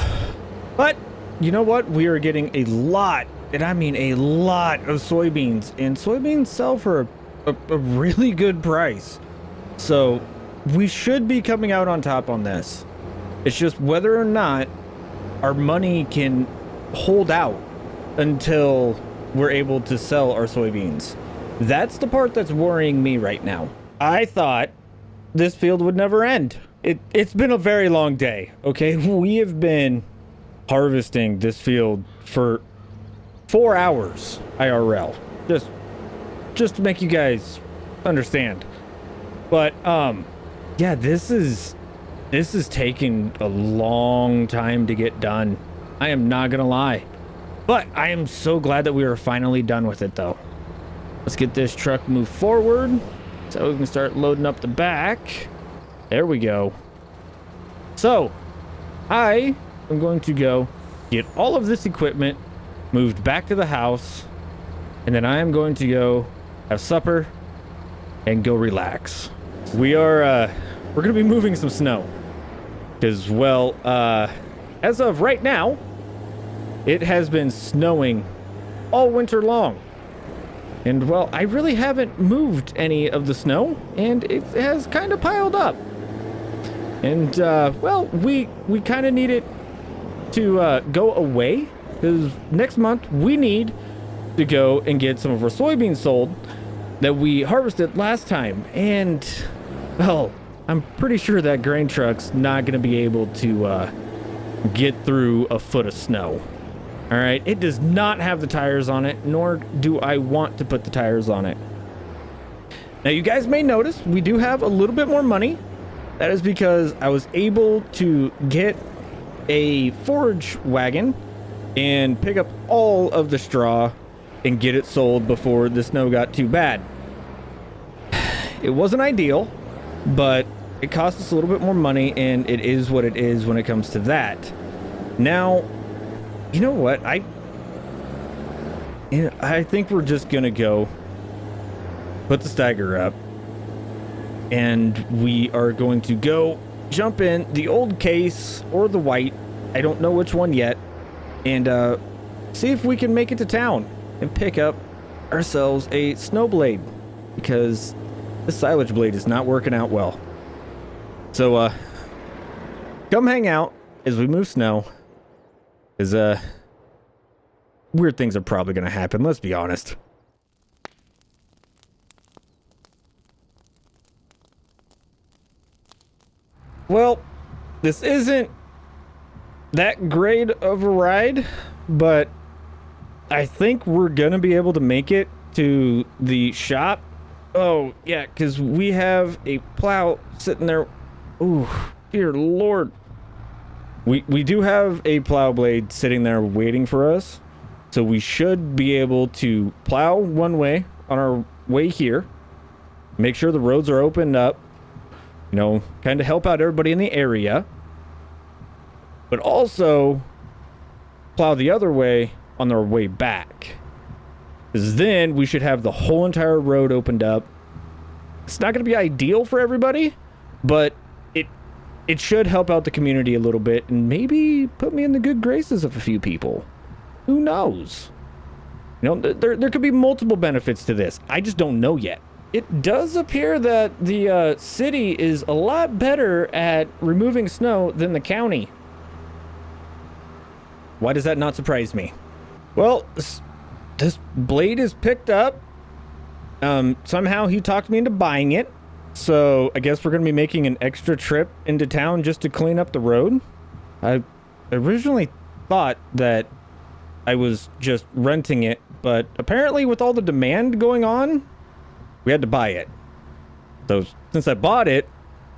but you know what? We are getting a lot, and I mean a lot of soybeans, and soybeans sell for a really good price. So we should be coming out on top on this. It's just whether or not our money can hold out until we're able to sell our soybeans. That's the part that's worrying me right now. I thought this field would never end. It's been a very long day, okay? We have been harvesting this field for 4 hours IRL. Just to make you guys understand. But yeah, this is taking a long time to get done. I am not gonna lie, but I am so glad that we are finally done with it though. Let's get this truck moved forward so we can start loading up the back. There we go. So I am going to go get all of this equipment moved back to the house, and then I am going to go have supper and go relax. We're gonna be moving some snow because, well, as of right now, it has been snowing all winter long. And, well, I really haven't moved any of the snow, and it has kind of piled up. And, well, we kind of need it to go away, because next month we need to go and get some of our soybeans sold that we harvested last time. And, well, I'm pretty sure that grain truck's not going to be able to get through a foot of snow. All right, it does not have the tires on it, nor do I want to put the tires on it. Now, you guys may notice we do have a little bit more money. That is because I was able to get a forage wagon and pick up all of the straw and get it sold before the snow got too bad. It wasn't ideal, but it cost us a little bit more money, and it is what it is when it comes to that. Now, you know what? I think we're just gonna go put the stagger up, and we are going to go jump in the old case or the white. I don't know which one yet, and see if we can make it to town and pick up ourselves a snow blade, because the silage blade is not working out well. So come hang out as we move snow, because weird things are probably gonna happen, let's be honest. Well, this isn't that great of a ride, but I think we're gonna be able to make it to the shop. Oh yeah, because we have a plow sitting there. Ooh, dear Lord. We do have a plow blade sitting there waiting for us, so we should be able to plow one way on our way here, make sure the roads are opened up, you know, kind of help out everybody in the area, but also plow the other way on our way back, because then we should have the whole entire road opened up. It's not going to be ideal for everybody, but it should help out the community a little bit and maybe put me in the good graces of a few people. Who knows? You know, there could be multiple benefits to this. I just don't know yet. It does appear that the city is a lot better at removing snow than the county. Why does that not surprise me? Well, this blade is picked up. Somehow he talked me into buying it. So I guess we're going to be making an extra trip into town just to clean up the road. I originally thought that I was just renting it, but apparently with all the demand going on, we had to buy it. So since I bought it,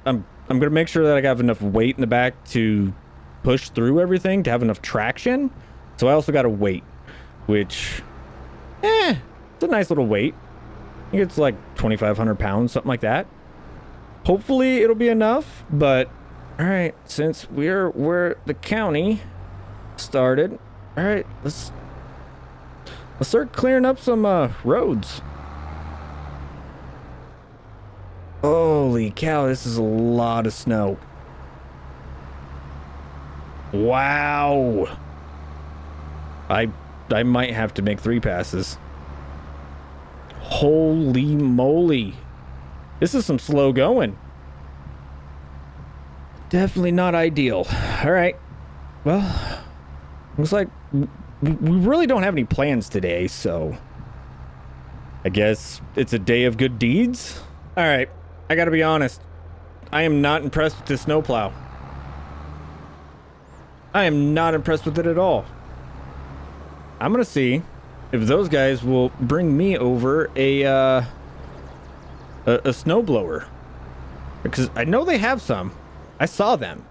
I'm going to make sure that I have enough weight in the back to push through everything, to have enough traction. So I also got a weight, which, it's a nice little weight. I think it's like 2,500 pounds, something like that. Hopefully it'll be enough, but all right, since we're where the county started, all right, let's start clearing up some roads. Holy cow, this is a lot of snow. Wow. I might have to make 3 passes. Holy moly. This is some slow going. Definitely not ideal. All right. Well, looks like we really don't have any plans today, so I guess it's a day of good deeds. All right. I gotta be honest. I am not impressed with this snowplow. I am not impressed with it at all. I'm gonna see if those guys will bring me over a snowblower, because I know they have some. I saw them,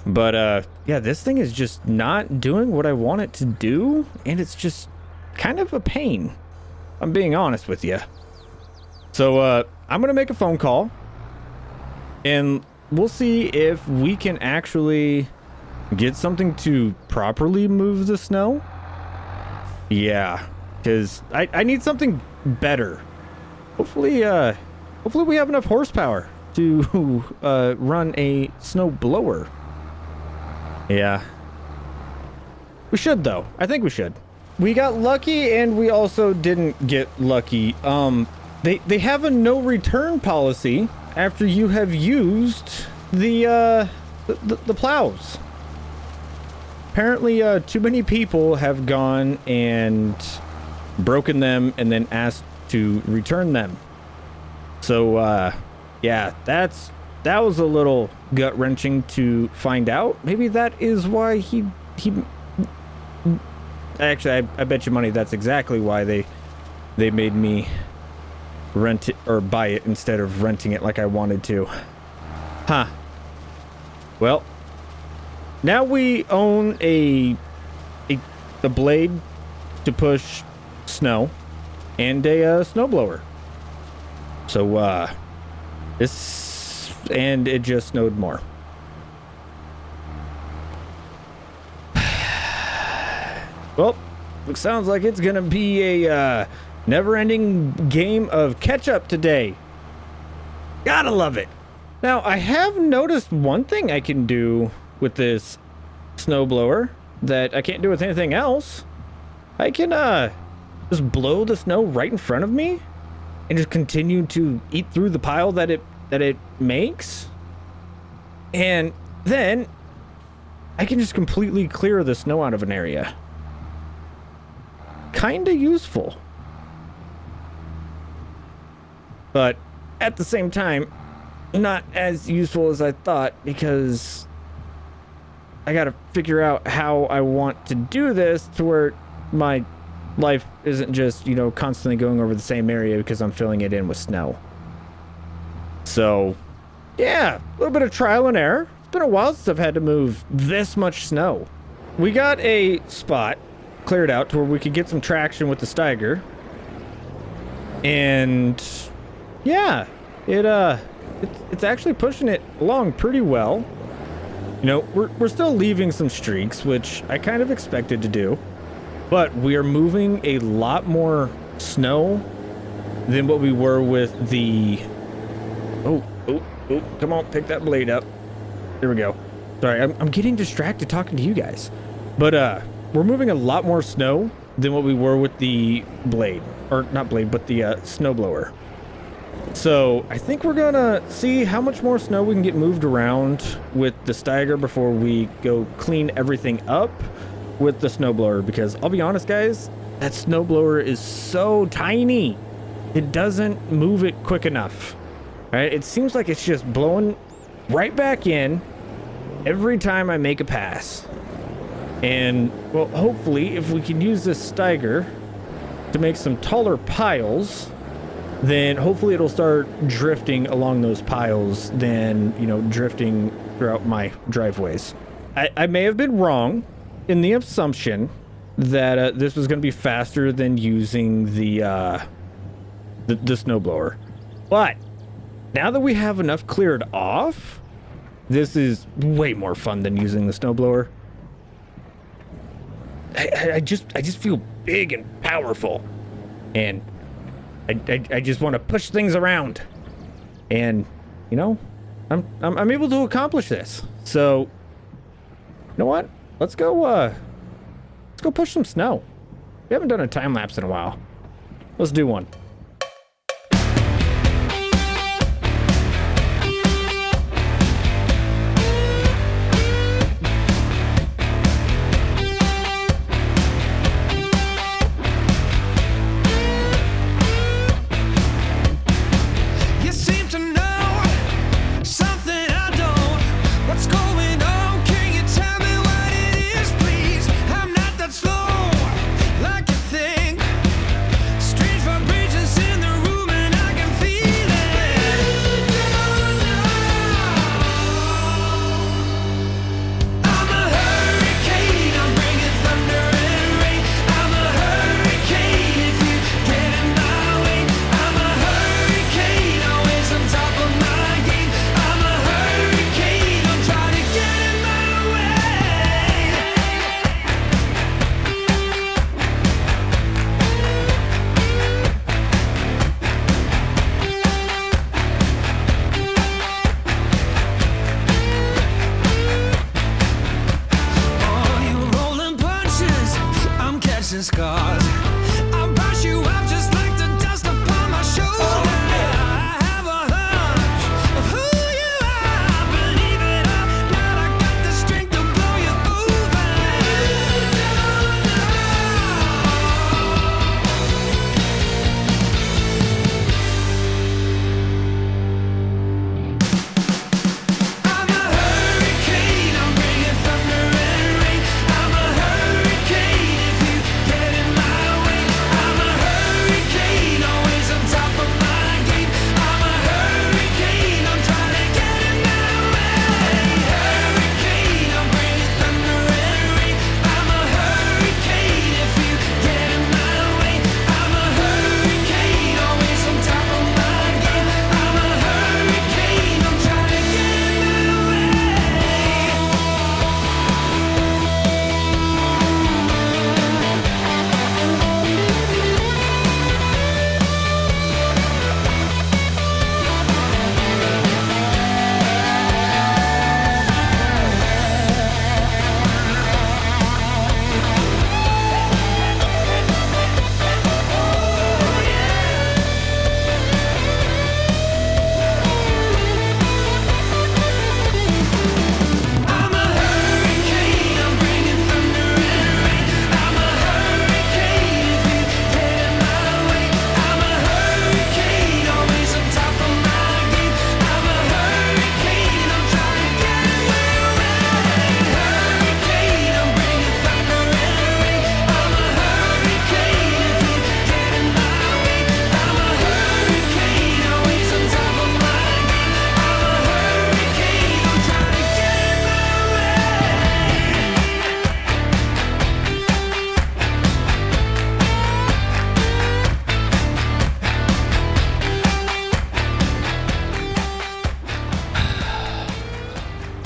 but yeah, this thing is just not doing what I want it to do, and it's just kind of a pain. I'm being honest with you. So I'm gonna make a phone call, and we'll see if we can actually get something to properly move the snow. Yeah, because I need something better. Hopefully we have enough horsepower to run a snow blower. Yeah. We should, though. I think we should. We got lucky, and we also didn't get lucky. They have a no return policy after you have used the plows. Apparently, too many people have gone and broken them and then asked to return them. So, yeah, that was a little gut-wrenching to find out. Maybe that is why he actually, I bet you money that's exactly why they made me rent it or buy it instead of renting it like I wanted to. Huh. Well, now we own a blade to push snow and a snowblower. So, and it just snowed more. Well, it sounds like it's gonna be a never-ending game of catch-up today. Gotta love it. Now, I have noticed one thing I can do with this snowblower that I can't do with anything else. I can just blow the snow right in front of me and just continue to eat through the pile that it makes. And then I can just completely clear the snow out of an area. Kinda useful. But at the same time, not as useful as I thought, because I gotta figure out how I want to do this to where my life isn't just, you know, constantly going over the same area because I'm filling it in with snow. So, yeah, a little bit of trial and error. It's been a while since I've had to move this much snow. We got a spot cleared out to where we could get some traction with the Steiger. And yeah, it's actually pushing it along pretty well. You know, we're still leaving some streaks, which I kind of expected to do, but we are moving a lot more snow than what we were with the oh, come on, pick that blade up. There we go. Sorry, I'm getting distracted talking to you guys. But we're moving a lot more snow than what we were with the blade, or not blade, but the snowblower. So I think we're gonna see how much more snow we can get moved around with the Steiger before we go clean everything up with the snowblower, because I'll be honest, guys, that snowblower is so tiny. It doesn't move it quick enough. Right? It seems like it's just blowing right back in every time I make a pass. And, well, hopefully, if we can use this Steiger to make some taller piles, then hopefully it'll start drifting along those piles than, you know, drifting throughout my driveways. I may have been wrong in the assumption that this was going to be faster than using the snowblower. But now that we have enough cleared off, this is way more fun than using the snowblower. I just feel big and powerful, and I just want to push things around, and you know, I'm able to accomplish this. So, you know what? Let's go push some snow. We haven't done a time lapse in a while. Let's do one.
Strange vibrations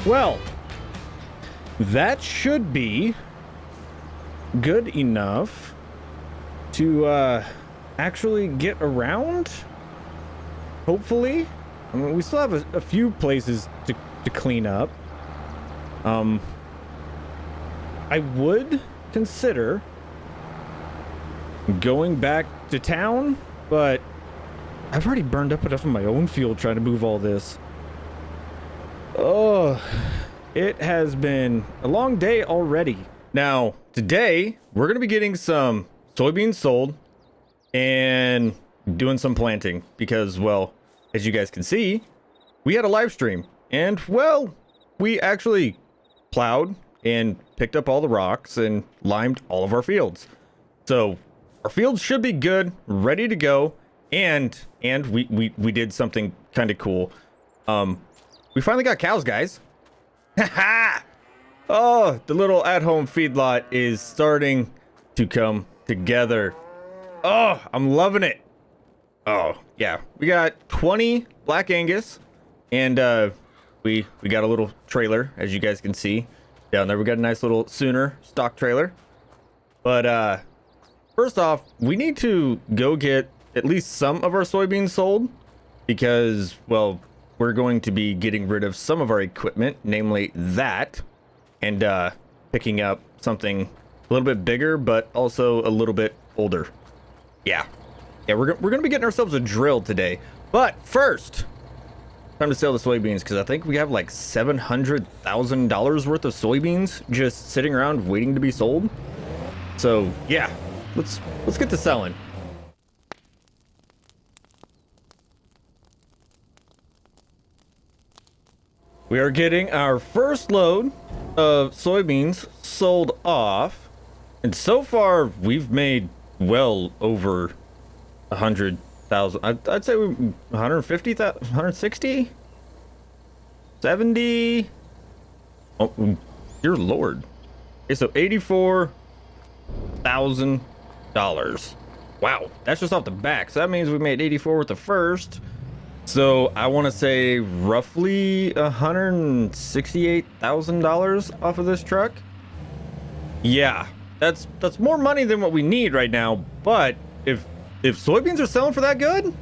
Well, that should be good enough to actually get around. Hopefully. I mean, we still have a few places to clean up. I would consider going back to town, but I've already burned up enough of my own fuel trying to move all this. Oh, it has been a long day already. Now, today, we're going to be getting some soybeans sold and doing some planting because, well, as you guys can see, we had a live stream and, well, we actually plowed and picked up all the rocks and limed all of our fields. So our fields should be good, ready to go. And we did something kind of cool. We finally got cows, guys. Haha! Oh, the little at-home feedlot is starting to come together. Oh, I'm loving it. Oh, yeah. We got 20 Black Angus, and we got a little trailer, as you guys can see. Down there, we got a nice little Sooner stock trailer. But first off, we need to go get at least some of our soybeans sold because, well, we're going to be getting rid of some of our equipment, namely that, and picking up something a little bit bigger, but also a little bit older. Yeah, we're gonna be getting ourselves a drill today. But first, time to sell the soybeans because I think we have like $700,000 worth of soybeans just sitting around waiting to be sold. So yeah, let's get to selling. We are getting our first load of soybeans sold off, and so far we've made well over 100,000. I'd say 150,000, 160, 70. Oh, dear Lord. Okay, so $84,000. Wow, that's just off the back. So that means we made 84 with the first. So I want to say roughly $168,000 off of this truck. Yeah, that's more money than what we need right now. But if soybeans are selling for that good,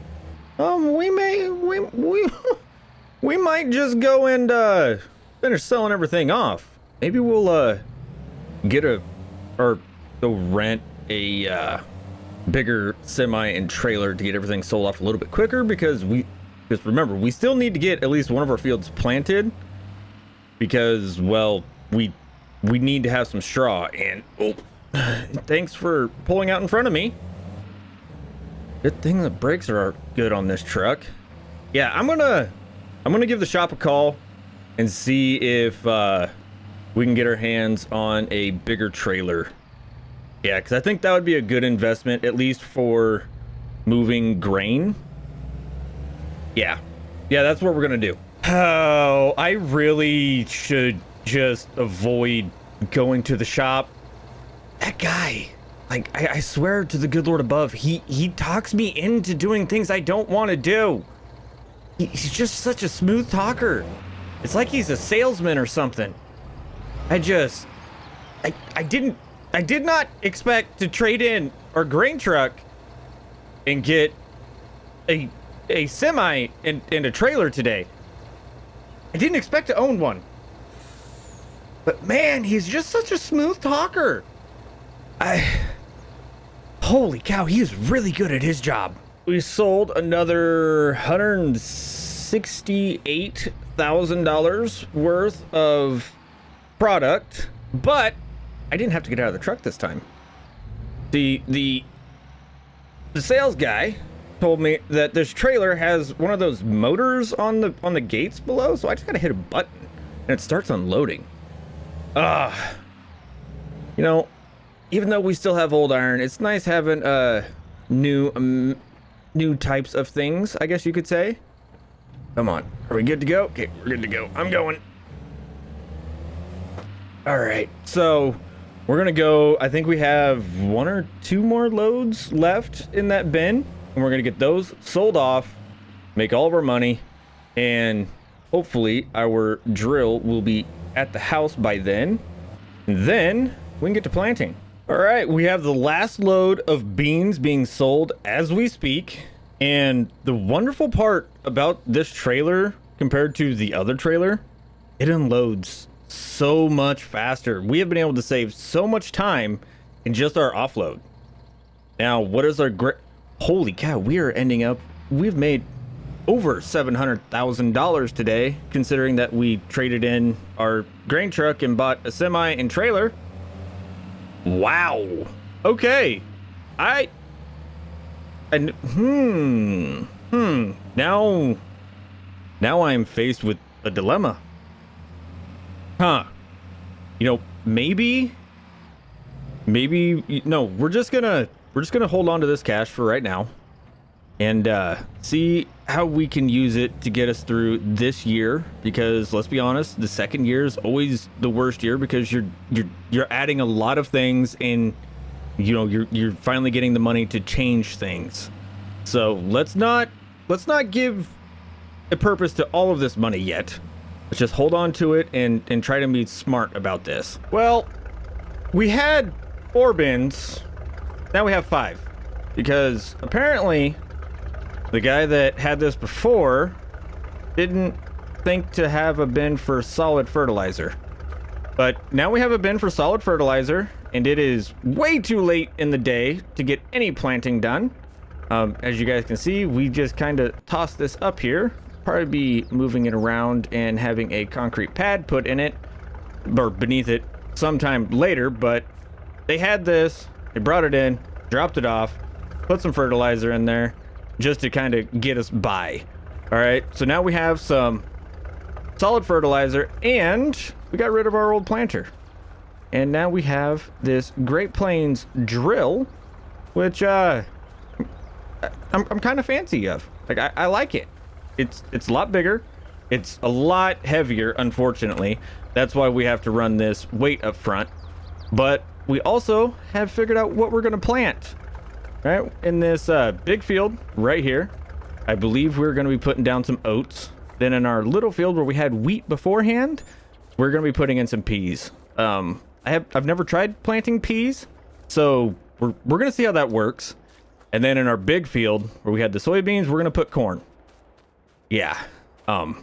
we might just go and finish selling everything off. Maybe we'll get go rent a bigger semi and trailer to get everything sold off a little bit quicker because remember, we still need to get at least one of our fields planted because, well, we need to have some straw. And oh, thanks for pulling out in front of me. Good thing the brakes are good on this truck. Yeah, I'm gonna give the shop a call and see if we can get our hands on a bigger trailer. Yeah, because I think that would be a good investment, at least for moving grain. Yeah, that's what we're gonna do. Oh, I really should just avoid going to the shop. That guy, like, I swear to the good Lord above, he talks me into doing things I don't want to do. He's just such a smooth talker. It's like he's a salesman or something. I did not expect to trade in our grain truck and get a semi and a trailer today. I didn't expect to own one. But man, he's just such a smooth talker. Holy cow, he is really good at his job. We sold another $168,000 worth of product, but I didn't have to get out of the truck this time. The sales guy told me that this trailer has one of those motors on the gates below, so I just gotta hit a button and it starts unloading. You know, even though we still have old iron, it's nice having new types of things, I guess you could say. Come on, are we good to go? Okay, we're good to go. I'm going. All right, so we're gonna go. I think we have 1 or 2 more loads left in that bin, and we're gonna get those sold off, make all of our money, and hopefully our drill will be at the house by then. And then we can get to planting. All right, we have the last load of beans being sold as we speak. And the wonderful part about this trailer compared to the other trailer, it unloads so much faster. We have been able to save so much time in just our offload. Now, what is our holy cow, we are ending up, we've made over $700,000 today, considering that we traded in our grain truck and bought a semi and trailer. Wow. Okay. Now I'm faced with a dilemma. Huh. You know, maybe no, we're just gonna hold on to this cash for right now and see how we can use it to get us through this year, because let's be honest, the second year is always the worst year because you're adding a lot of things and you know you're finally getting the money to change things. So let's not give a purpose to all of this money yet. Let's just hold on to it and try to be smart about this. Well, we had 4 bins, now we have 5, because apparently the guy that had this before didn't think to have a bin for solid fertilizer. But now we have a bin for solid fertilizer, and it is way too late in the day to get any planting done. As you guys can see, we just kind of tossed this up here. Probably be moving it around and having a concrete pad put in it, or beneath it sometime later, but they had this, they brought it in, dropped it off, put some fertilizer in there, just to kind of get us by. All right, so now we have some solid fertilizer and we got rid of our old planter. And now we have this Great Plains drill, which I'm kind of fancy of. Like I like it. It's a lot bigger. It's a lot heavier, unfortunately. That's why we have to run this weight up front. But we also have figured out what we're going to plant. Right in this big field right here, I believe we're going to be putting down some oats. Then in our little field where we had wheat beforehand, we're going to be putting in some peas. I've never tried planting peas, so we're going to see how that works. And then in our big field where we had the soybeans, we're going to put corn. Yeah. That's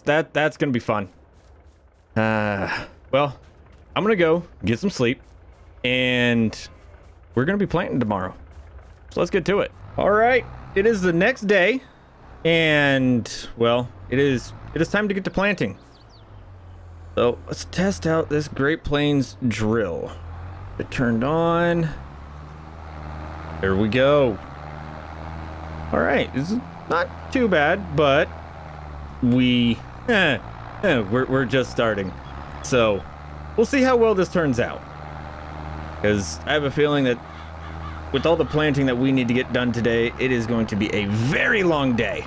going to be fun. Well, I'm going to go get some sleep. And we're going to be planting tomorrow. So let's get to it. All right. It is the next day. And, well, it is time to get to planting. So let's test out this Great Plains drill. It turned on. There we go. All right. This is not too bad, but we're just starting. So we'll see how well this turns out. Because I have a feeling that with all the planting that we need to get done today, it is going to be a very long day.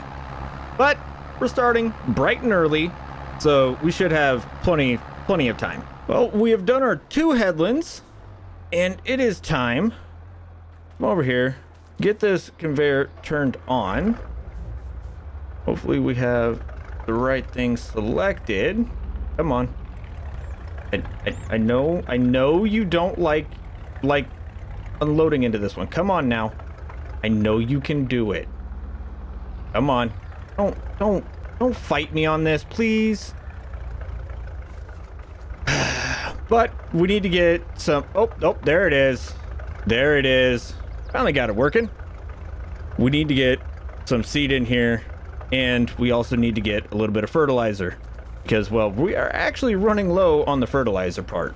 But we're starting bright and early, so we should have plenty of time. Well, we have done our 2 headlands, and it is time. Come over here, get this conveyor turned on. Hopefully we have the right thing selected. Come on. I know you don't like unloading into this one. Come on now. I know you can do it. Come on. Don't fight me on this, please. But we need to get some. Oh, there it is. There it is. Finally got it working. We need to get some seed in here, and we also need to get a little bit of fertilizer because, well, we are actually running low on the fertilizer part.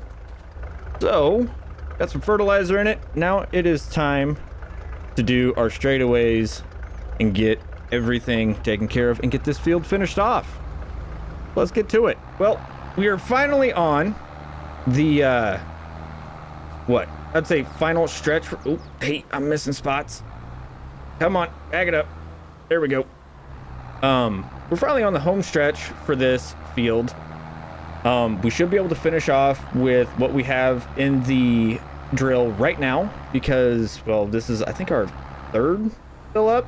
So got some fertilizer in it. Now it is time to do our straightaways and get everything taken care of and get this field finished off. Let's get to it. Well, we are finally on the what I'd say final stretch. Oh, hey, I'm missing spots. Come on, bag it up. There we go. We're finally on the home stretch for this field. We should be able to finish off with what we have in the drill right now because, well, this is, I think, our 3rd fill up.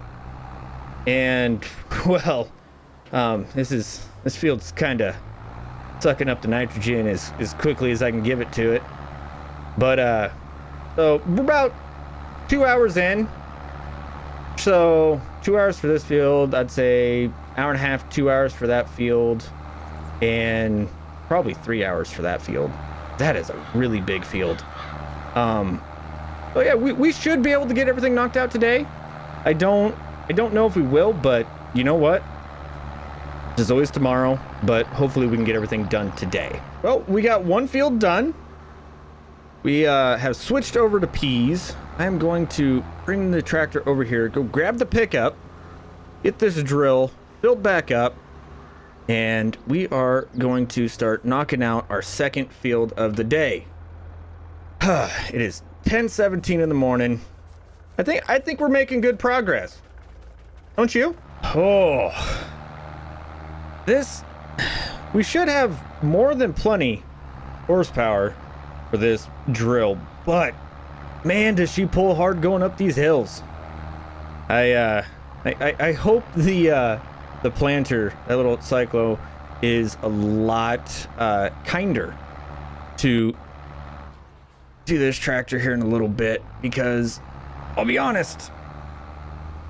And well, this field's kind of sucking up the nitrogen as quickly as I can give it to it. But so we're about 2 hours in. So 2 hours for this field, I'd say hour and a half, 2 hours for that field, and probably 3 hours for that field. That is a really big field. So yeah, we should be able to get everything knocked out today. I don't know if we will, but you know what? There's always tomorrow, but hopefully we can get everything done today. Well, we got one field done. We have switched over to peas. I am going to bring the tractor over here, go grab the pickup, get this drill filled back up, and we are going to start knocking out our second field of the day. It is 10:17 in the morning. I think we're making good progress. Don't you? Oh. We should have more than plenty horsepower for this drill, but man, does she pull hard going up these hills. I hope the planter, that little cyclo, is a lot kinder to this tractor here in a little bit, because I'll be honest,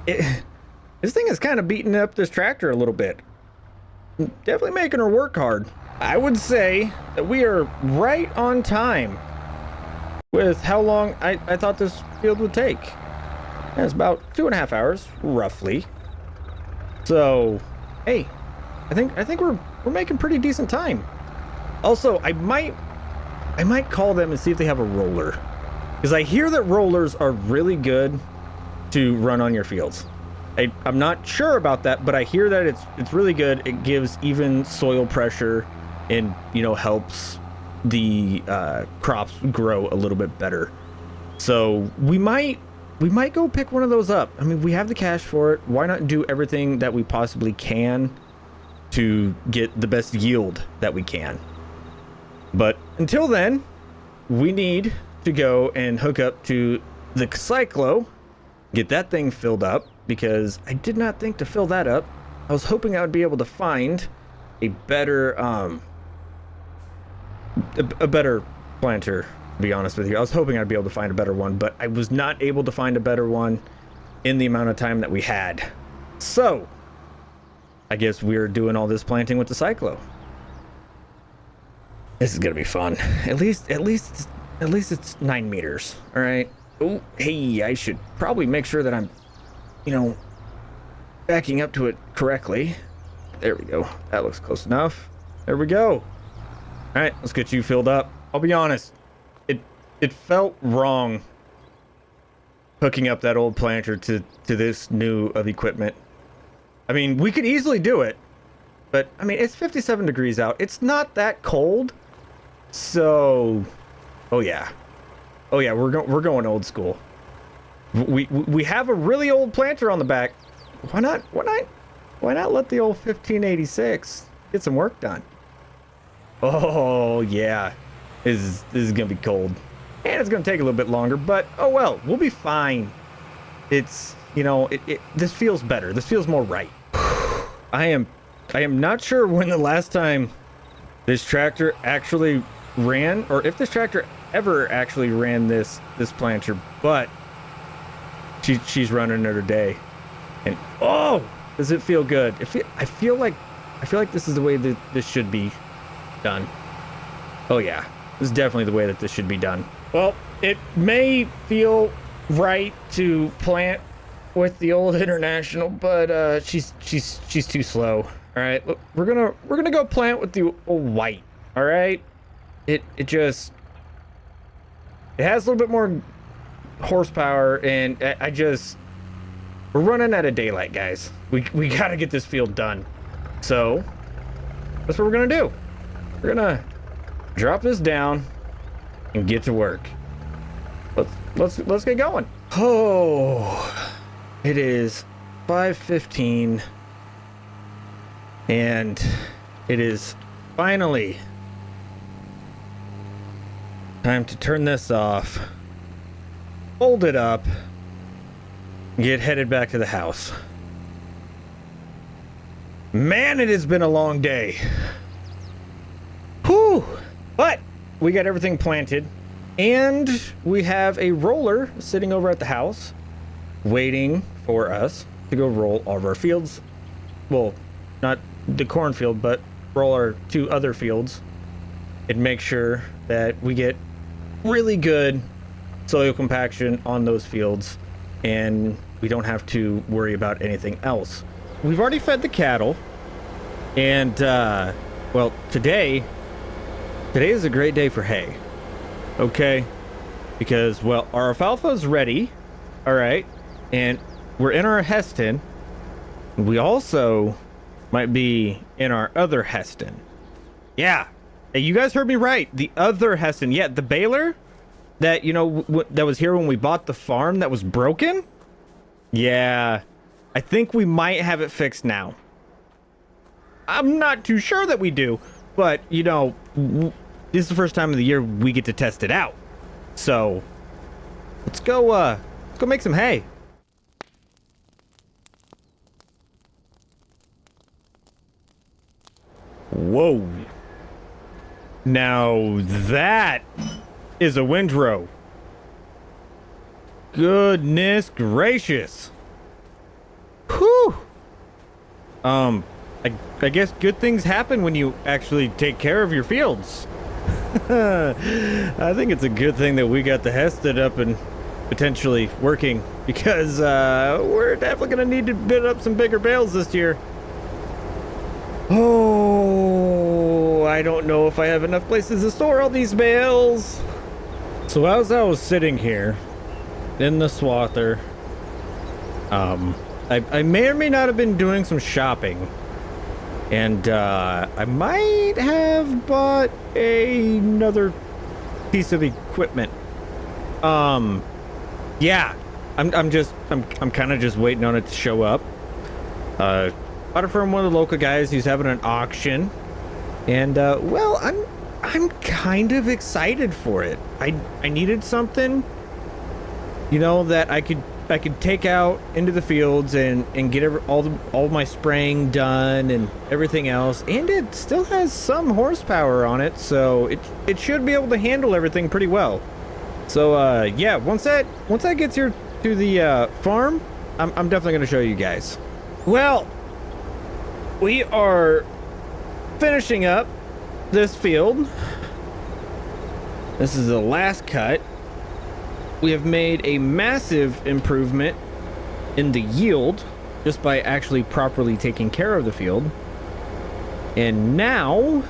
this thing is kind of beating up this tractor a little bit. Definitely making her work hard. I would say that we are right on time with how long I thought this field would take. It's about 2.5 hours, roughly. So, hey, I think we're making pretty decent time. Also, I might call them and see if they have a roller, because I hear that rollers are really good to run on your fields. I'm not sure about that, but I hear that it's really good. It gives even soil pressure and, you know, helps the crops grow a little bit better. So we might go pick one of those up. I mean, we have the cash for it. Why not do everything that we possibly can to get the best yield that we can? But until then, we need to go and hook up to the cyclo, get that thing filled up, because I did not think to fill that up. I was hoping I would be able to find a better a better planter, to be honest with you. I was hoping I'd be able to find a better one, but I was not able to find a better one in the amount of time that we had. So I guess we're doing all this planting with the cyclo. This is gonna be fun. At least it's 9 meters. All right. Oh, hey, I should probably make sure that I'm, you know, backing up to it correctly. There we go. That looks close enough. There we go. All right, let's get you filled up. I'll be honest, it felt wrong hooking up that old planter to this new of equipment. I mean, we could easily do it, but I mean, it's 57 degrees out. It's not that cold. So, oh yeah, we're going old school. We have a really old planter on the back. Why not let the old 1586 get some work done? Oh yeah, this is gonna be cold, and it's gonna take a little bit longer, but oh well, we'll be fine. It's, you know, this feels better. This feels more right. I am not sure when the last time this tractor actually ran, or if this tractor ever actually ran this planter, but she's running it today, and oh, does it feel good? I feel like this is the way that this should be done. Oh yeah, this is definitely the way that this should be done. Well, it may feel right to plant with the old International, but she's too slow. All right, look, we're gonna go plant with the old white. All right, it has a little bit more horsepower, and we're running out of daylight, guys. We gotta get this field done. So that's what we're gonna do. We're gonna drop this down and get to work. Let's get going. Oh, it is 5:15, and it is finally time to turn this off, fold it up, and get headed back to the house. Man, it has been a long day. Whew. But we got everything planted, and we have a roller sitting over at the house waiting for us to go roll all of our fields. Well, not the cornfield, but roll our 2 other fields and make sure that we get really good soil compaction on those fields and we don't have to worry about anything else. We've already fed the cattle, and well, today is a great day for hay, okay? Because, well, our alfalfa's ready, all right, and we're in our Heston. We also might be in our other Heston. Yeah, hey, you guys heard me right. The other Heston. Yeah, the baler that, you know, that was here when we bought the farm that was broken. Yeah, I think we might have it fixed now. I'm not too sure that we do, but, you know, this is the first time of the year we get to test it out. So, let's go make some hay. Whoa. Now that is a windrow. Goodness gracious. Whew. I guess good things happen when you actually take care of your fields. I think it's a good thing that we got the Heston up and potentially working, because we're definitely gonna need to build up some bigger bales this year. Oh, I don't know if I have enough places to store all these bales. So as I was sitting here in the swather, I may or may not have been doing some shopping, and I might have bought another piece of equipment. Yeah, I'm kind of just waiting on it to show up. Bought it from one of the local guys who's having an auction, and well, I'm kind of excited for it. I needed something, you know, that I could take out into the fields and get all my spraying done and everything else, and it still has some horsepower on it, so it should be able to handle everything pretty well. So yeah, once that gets here to the farm, I'm definitely gonna show you guys. Well, we are finishing up this field. This is the last cut. We have made a massive improvement in the yield just by actually properly taking care of the field. And now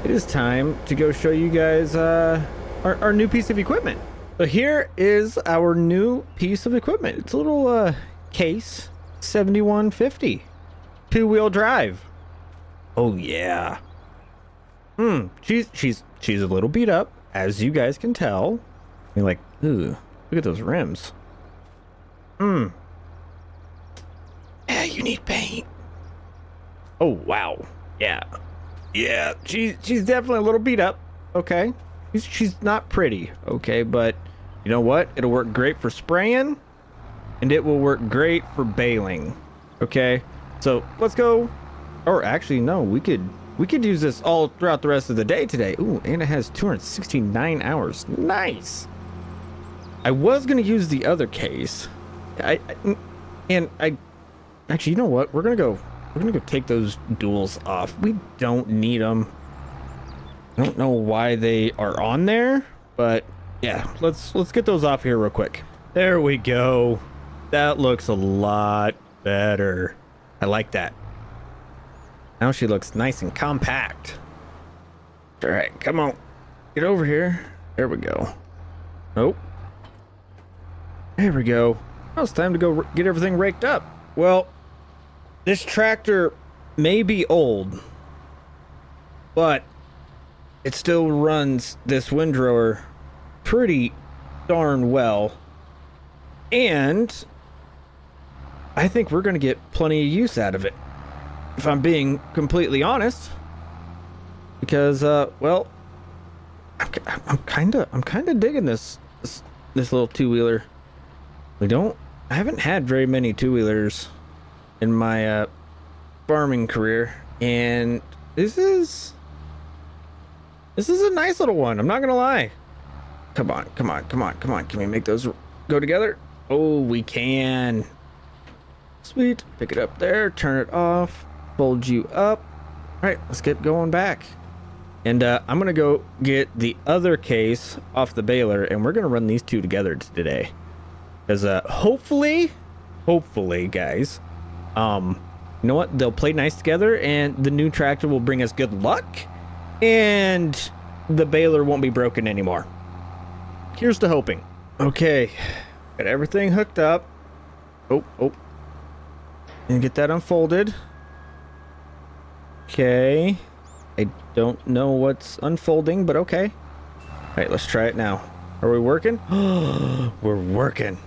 it is time to go show you guys our new piece of equipment. So here is our new piece of equipment. It's a little case 7150 2-wheel drive. Oh yeah. She's a little beat up, as you guys can tell. You're like, ooh, look at those rims. Yeah, you need paint. Oh wow. Yeah, she's definitely a little beat up. Okay, she's not pretty. Okay, but you know what? It'll work great for spraying, and it will work great for baling. Okay, so let's go. Or actually, no, we could use this all throughout the rest of the day today. Ooh, and it has 269 hours. Nice. I was gonna use the other case. Actually, you know what? We're gonna go take those duals off. We don't need them. I don't know why they are on there, but yeah, let's get those off here real quick. There we go. That looks a lot better. I like that. Now she looks nice and compact. All right, come on, get over here. There we go. Nope. There we go. Now it's time to go get everything raked up. Well, this tractor may be old, but it still runs this windrower pretty darn well. And I think we're going to get plenty of use out of it, if I'm being completely honest. Because, well, I'm kind of digging this little two-wheeler. I haven't had very many two-wheelers in my farming career, and this is a nice little one. I'm not gonna lie. Come on, come on, come on, come on. Can we make those go together? Oh, we can. Sweet. Pick it up there, turn it off, fold you up. All right, let's get going back. And I'm gonna go get the other case off the baler, and we're gonna run these two together today. Because hopefully, guys, you know what? They'll play nice together, and the new tractor will bring us good luck, and the baler won't be broken anymore. Here's to hoping. Okay, got everything hooked up. Oh, and get that unfolded. Okay, I don't know what's unfolding, but okay. All right, let's try it now. Are we working? We're working.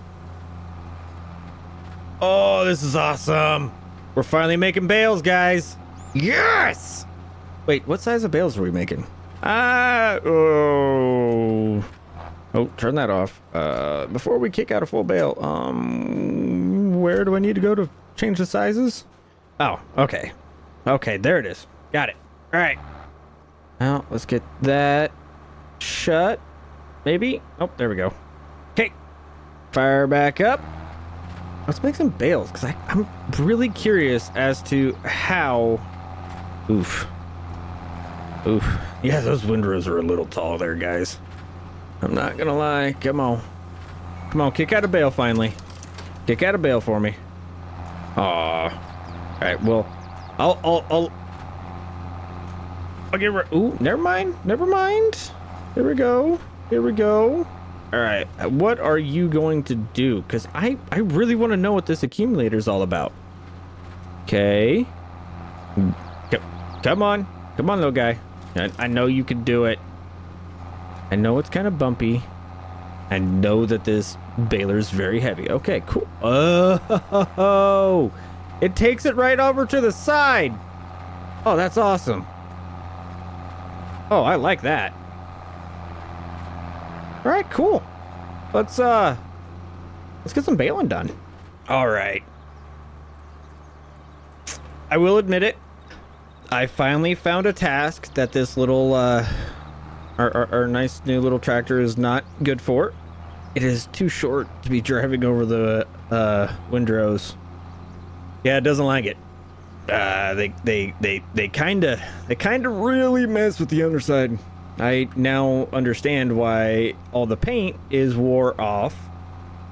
Oh, this is awesome. We're finally making bales, guys. Yes! Wait, what size of bales are we making? Oh, turn that off. Before we kick out a full bale, where do I need to go to change the sizes? Oh, okay. Okay, there it is. Got it. All right. Now, let's get that shut. Maybe? Oh, there we go. Okay. Fire back up. Let's make some bales, because I'm really curious as to how... Oof. Yeah, those windrows are a little tall there, guys. I'm not gonna lie. Come on. Come on, kick out a bale finally. Kick out a bale for me. Aw. Alright, well, I'll get rid... Ooh, never mind. Never mind. Here we go. Here we go. Alright, what are you going to do? Because I really want to know what this accumulator is all about. Okay. Come on. Come on, little guy. I know you can do it. I know it's kind of bumpy. I know that this baler's very heavy. Okay, cool. Oh, it takes it right over to the side. Oh, that's awesome. Oh, I like that. All right, cool. Let's get some baling done. All right. I will admit it. I finally found a task that this little our nice new little tractor is not good for. It is too short to be driving over the windrows. Yeah, it doesn't like it. They kind of really mess with the underside. I now understand why all the paint is wore off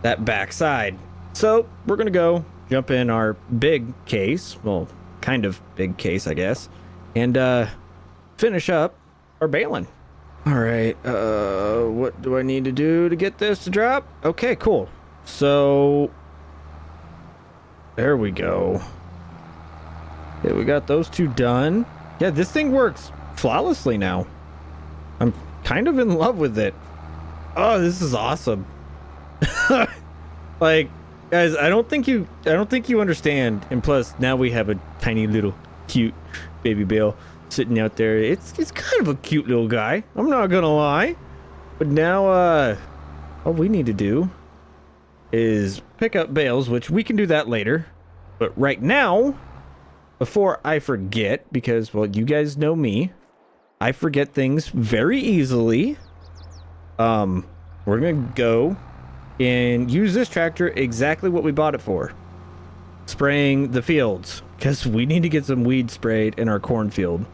that back side. So we're gonna go jump in our big case, well, kind of big case, I guess, and finish up our baling. All right, what do I need to do to get this to drop? Okay, cool. So there we go. Okay, we got those two done. Yeah, this thing works flawlessly now. I'm kind of in love with it. Oh, this is awesome. Like, guys, I don't think you understand. And plus, now we have a tiny little cute baby bale sitting out there. It's kind of a cute little guy. I'm not gonna lie. But now, all we need to do is pick up bales, which we can do that later. But right now, before I forget, because, well, you guys know me, I forget things very easily. We're gonna go and use this tractor exactly what we bought it for. Spraying the fields, because we need to get some weed sprayed in our cornfield.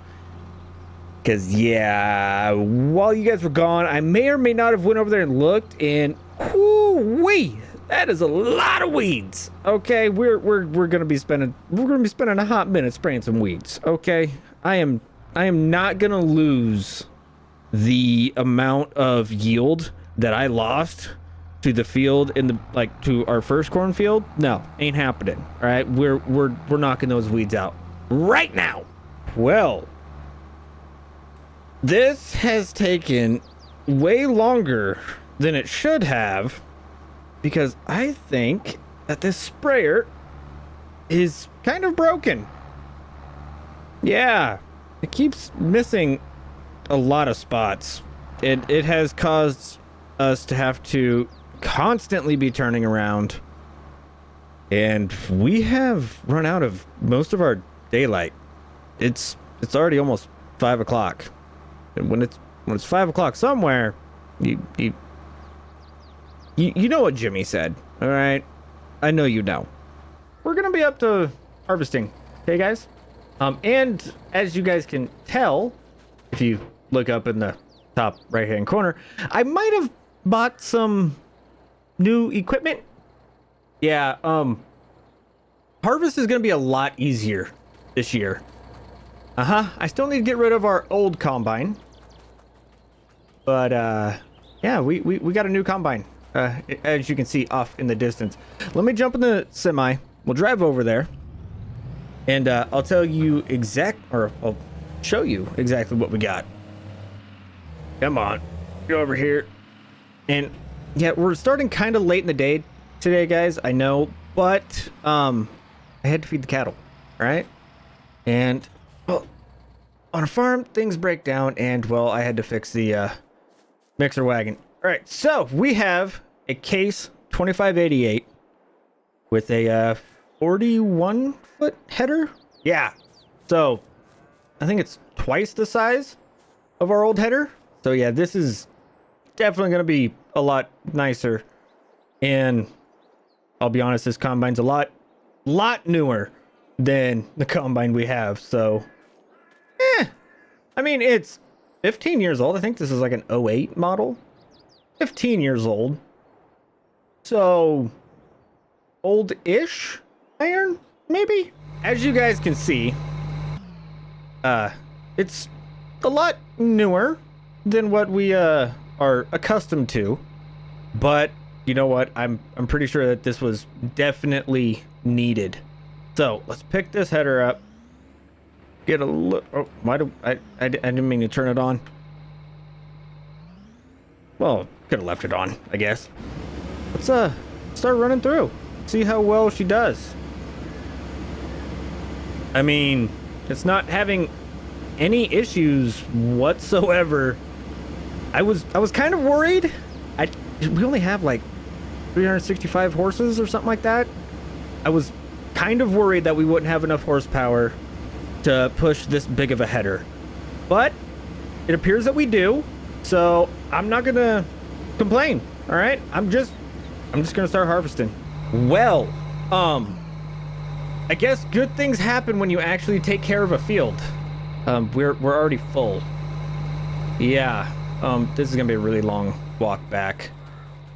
Because, yeah, while you guys were gone, I may or may not have went over there and looked, and whoo-wee, that is a lot of weeds. Okay, we're gonna be spending a hot minute spraying some weeds. Okay, I am not gonna lose the amount of yield that I lost to the field in the, like, to our first cornfield. No, ain't happening. All right, we're knocking those weeds out right now. Well, this has taken way longer than it should have, because I think that this sprayer is kind of broken. Yeah, it keeps missing a lot of spots. It has caused us to have to constantly be turning around, and we have run out of most of our daylight. It's already almost 5 o'clock. And when it's 5 o'clock somewhere, you know what Jimmy said, all right? I know you know. We're gonna be up to harvesting, okay, guys? And as you guys can tell, if you look up in the top right-hand corner, I might have bought some new equipment. Yeah, harvest is gonna be a lot easier this year. I still need to get rid of our old combine, but yeah, we got a new combine, as you can see off in the distance. Let me jump in the semi. We'll drive over there, and I'll tell you I'll show you exactly what we got. Come on, go over here. And yeah, we're starting kind of late in the day today, guys, I know, but I had to feed the cattle, right? And well, on a farm things break down, and well, I had to fix the mixer wagon. All right, so we have a case 2588 with a 41 foot header. Yeah, so I think it's twice the size of our old header. So yeah, this is definitely going to be a lot nicer, and I'll be honest, this combine's a lot newer than the combine we have. So I mean, it's 15 years old. I think this is like an 08 model. 15 years old. So old-ish iron, maybe? As you guys can see, it's a lot newer than what we are accustomed to. But you know what? I'm pretty sure that this was definitely needed. So let's pick this header up. Get a look. Oh, why do I didn't mean to turn it on. Well, could have left it on, I guess. Let's start running through. See how well she does. I mean, it's not having any issues whatsoever. I was kind of worried. We only have like 365 horses or something like that. I was kind of worried that we wouldn't have enough horsepower to push this big of a header, but it appears that we do. So I'm not gonna complain. All right, I'm just gonna start harvesting. Well, I guess good things happen when you actually take care of a field. We're already full. Yeah. This is gonna be a really long walk back.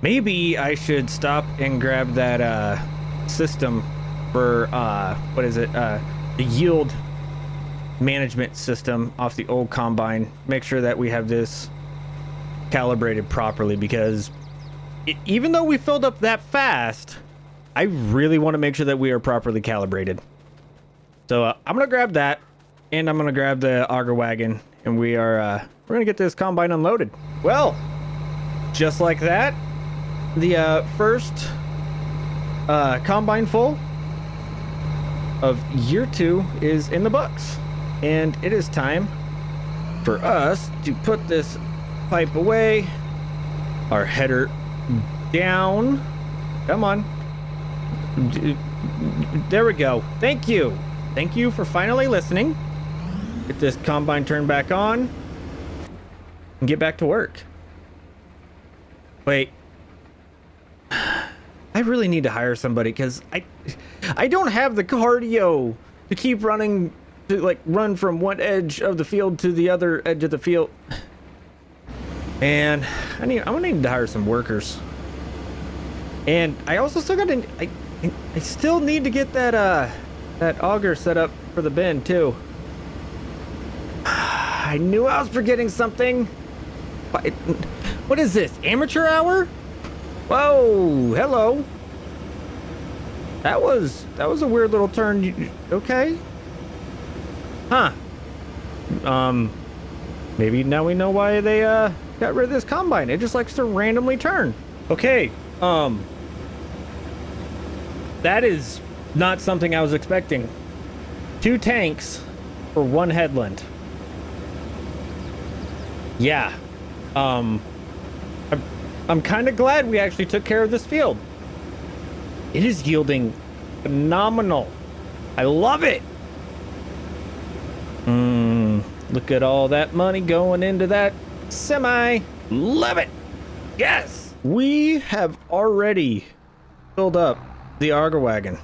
Maybe I should stop and grab that system for what is it? The yield management system off the old combine. Make sure that we have this calibrated properly, because even though we filled up that fast, I really want to make sure that we are properly calibrated. So I'm gonna grab that, and I'm gonna grab the auger wagon, and we're gonna get this combine unloaded. Well, just like that, the first combine full of year 2 is in the books, and it is time for us to put this pipe away, our header down. Come on. There we go. Thank you for finally listening. Get this combine turned back on and get back to work. Wait, I really need to hire somebody, because I don't have the cardio to keep running, to like run from one edge of the field to the other edge of the field. And I'm gonna need to hire some workers. And I also still got to I still need to get that that auger set up for the bin too. I knew I was forgetting something. What is this? Amateur hour? Whoa, hello. That was a weird little turn. Okay. Huh. Maybe now we know why they got rid of this combine. It just likes to randomly turn. Okay. That is not something I was expecting. 2 tanks for 1 headland. Yeah. I'm kind of glad we actually took care of this field. It is yielding phenomenal. I love it. Look at all that money going into that semi. Love it. Yes. We have already filled up the auger wagon.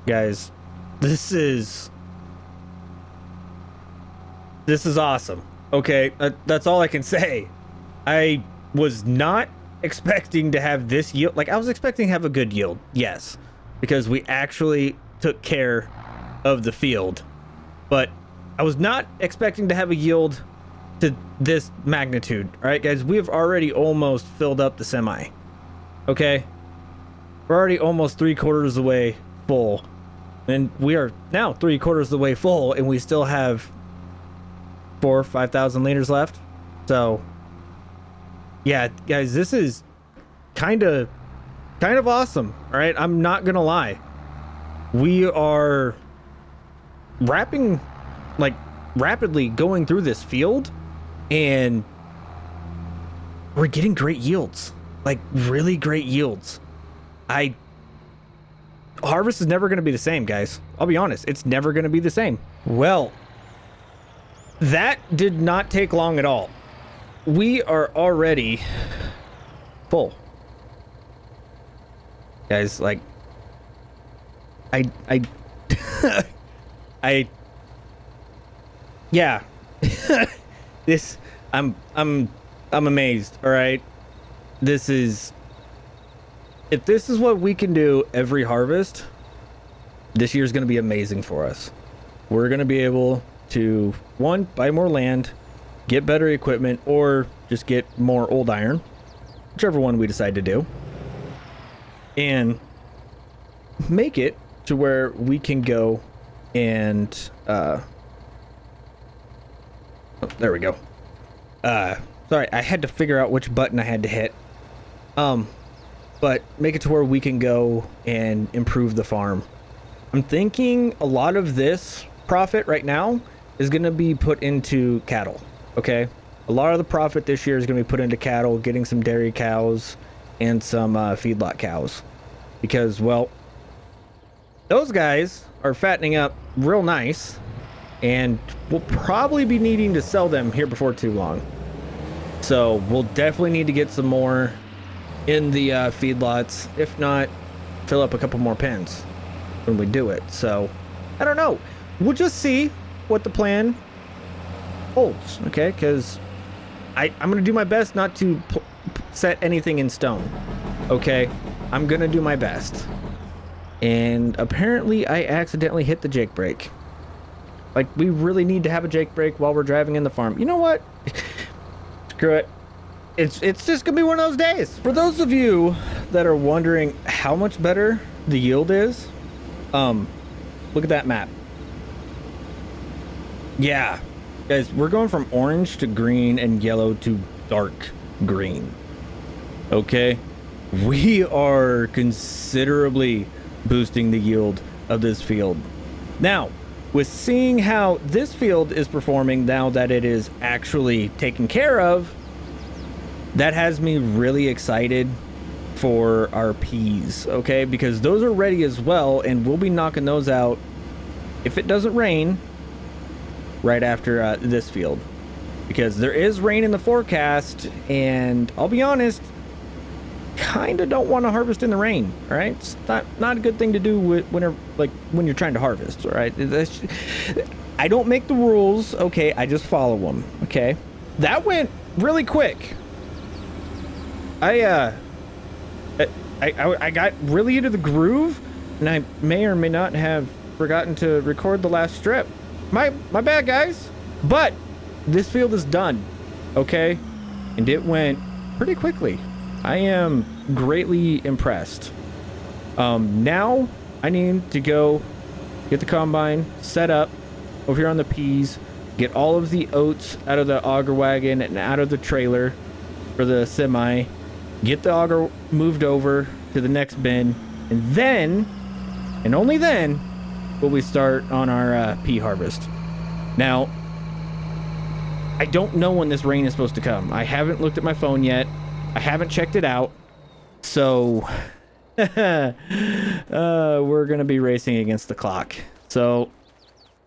Guys, this is awesome. Okay, that's all I can say. I was not expecting to have this yield. Like, I was expecting to have a good yield, yes, because we actually took care of the field. But I was not expecting to have a yield to this magnitude. All right, guys, we have already almost filled up the semi. Okay, we're already almost 3/4 of the way full, and we are now 3/4 of the way full, and we still have 4,000 or 5,000 liters left. So yeah, guys, this is kind of awesome. All right, I'm not gonna lie. We are rapidly going through this field, and we're getting great yields, like really great yields. Harvest is never going to be the same, guys. I'll be honest, it's never going to be the same. Well, that did not take long at all. We are already full, guys. Like, yeah. This, I'm amazed. All right, this is, if this is what we can do every harvest, this year's going to be amazing for us. We're going to be able to, one, buy more land, get better equipment, or just get more old iron, whichever one we decide to do, and make it to where we can go and oh, there we go. Sorry, I had to figure out which button I had to hit. But make it to where we can go and improve the farm. I'm thinking a lot of this profit right now is going to be put into cattle. Okay, a lot of the profit this year is going to be put into cattle, getting some dairy cows and some feedlot cows, because, well, those guys are fattening up real nice, and we'll probably be needing to sell them here before too long. So we'll definitely need to get some more in the feedlots. If not, fill up a couple more pens when we do it. So I don't know. We'll just see what the plan holds. Okay, because I'm gonna do my best not to set anything in stone. Okay, I'm gonna do my best. And apparently I accidentally hit the Jake brake. Like, we really need to have a Jake brake while we're driving in the farm. You know what? Screw it. It's just gonna be one of those days. For those of you that are wondering how much better the yield is, look at that map. Yeah, guys, we're going from orange to green and yellow to dark green. Okay, we are considerably boosting the yield of this field. Now, with seeing how this field is performing now that it is actually taken care of, that has me really excited for our peas, okay? Because those are ready as well, and we'll be knocking those out, if it doesn't rain, right after this field. Because there is rain in the forecast, and I'll be honest, kind of don't want to harvest in the rain. All right, it's not a good thing to do when you're trying to harvest. All right, I don't make the rules. Okay, I just follow them. Okay, that went really quick. I got really into the groove, and I may or may not have forgotten to record the last strip. My bad, guys. But this field is done. Okay, and it went pretty quickly. I am greatly impressed. Now I need to go get the combine set up over here on the peas, get all of the oats out of the auger wagon and out of the trailer for the semi, get the auger moved over to the next bin, and then, and only then, will we start on our pea harvest. Now, I don't know when this rain is supposed to come. I haven't looked at my phone yet. I haven't checked it out, so we're gonna be racing against the clock. So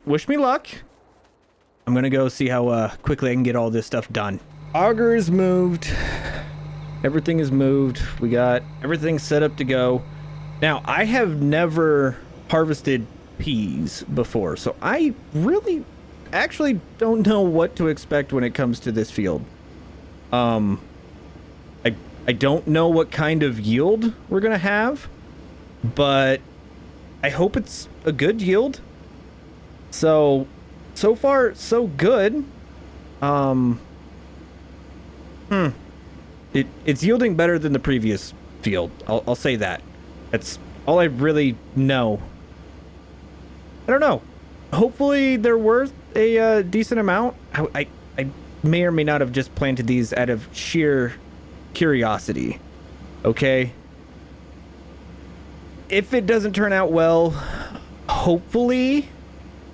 wish me luck. I'm gonna go see how quickly I can get all this stuff done. Auger is moved. Everything is moved. We got everything set up to go. Now, I have never harvested peas before, so I really actually don't know what to expect when it comes to this field. I don't know what kind of yield we're gonna have, but I hope it's a good yield. So far so good. It's yielding better than the previous field. I'll say that. That's all I really know. I don't know. Hopefully they're worth a decent amount. I may or may not have just planted these out of sheer curiosity. Okay? If it doesn't turn out well, hopefully,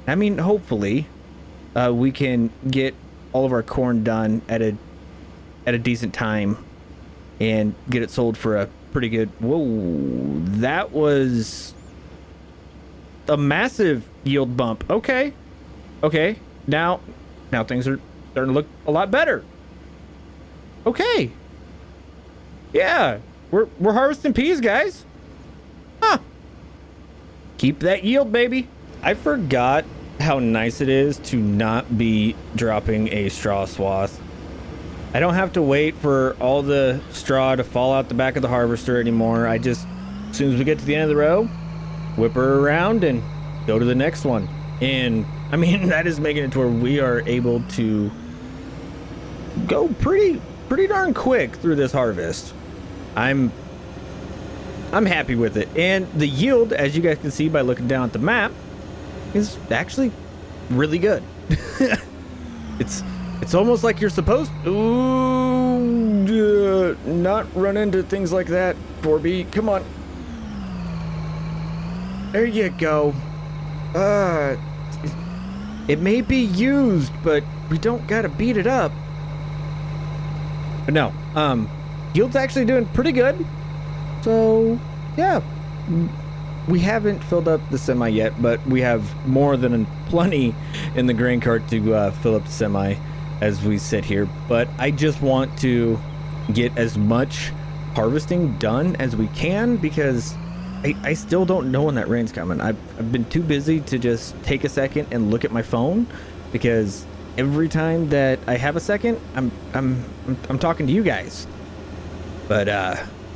we can get all of our corn done at a decent time and get it sold for a pretty good... Whoa, that was a massive yield bump. Okay, now things are starting to look a lot better. Okay, yeah, we're harvesting peas, guys. Huh. Keep that yield, baby. I forgot how nice it is to not be dropping a straw swath. I don't have to wait for all the straw to fall out the back of the harvester anymore. I just, as soon as we get to the end of the row, whip her around and go to the next one. And I mean, that is making it to where we are able to go pretty darn quick through this harvest. I'm happy with it. And the yield, as you guys can see by looking down at the map, is actually really good. It's almost like you're supposed to not run into things like that, 4B. Come on. There you go. It may be used, but we don't gotta beat it up. But no, yield's actually doing pretty good. So, yeah. We haven't filled up the semi yet, but we have more than plenty in the grain cart to fill up the semi as we sit here. But I just want to get as much harvesting done as we can, because I still don't know when that rain's coming. I've been too busy to just take a second and look at my phone, because every time that I have a second, I'm talking to you guys. But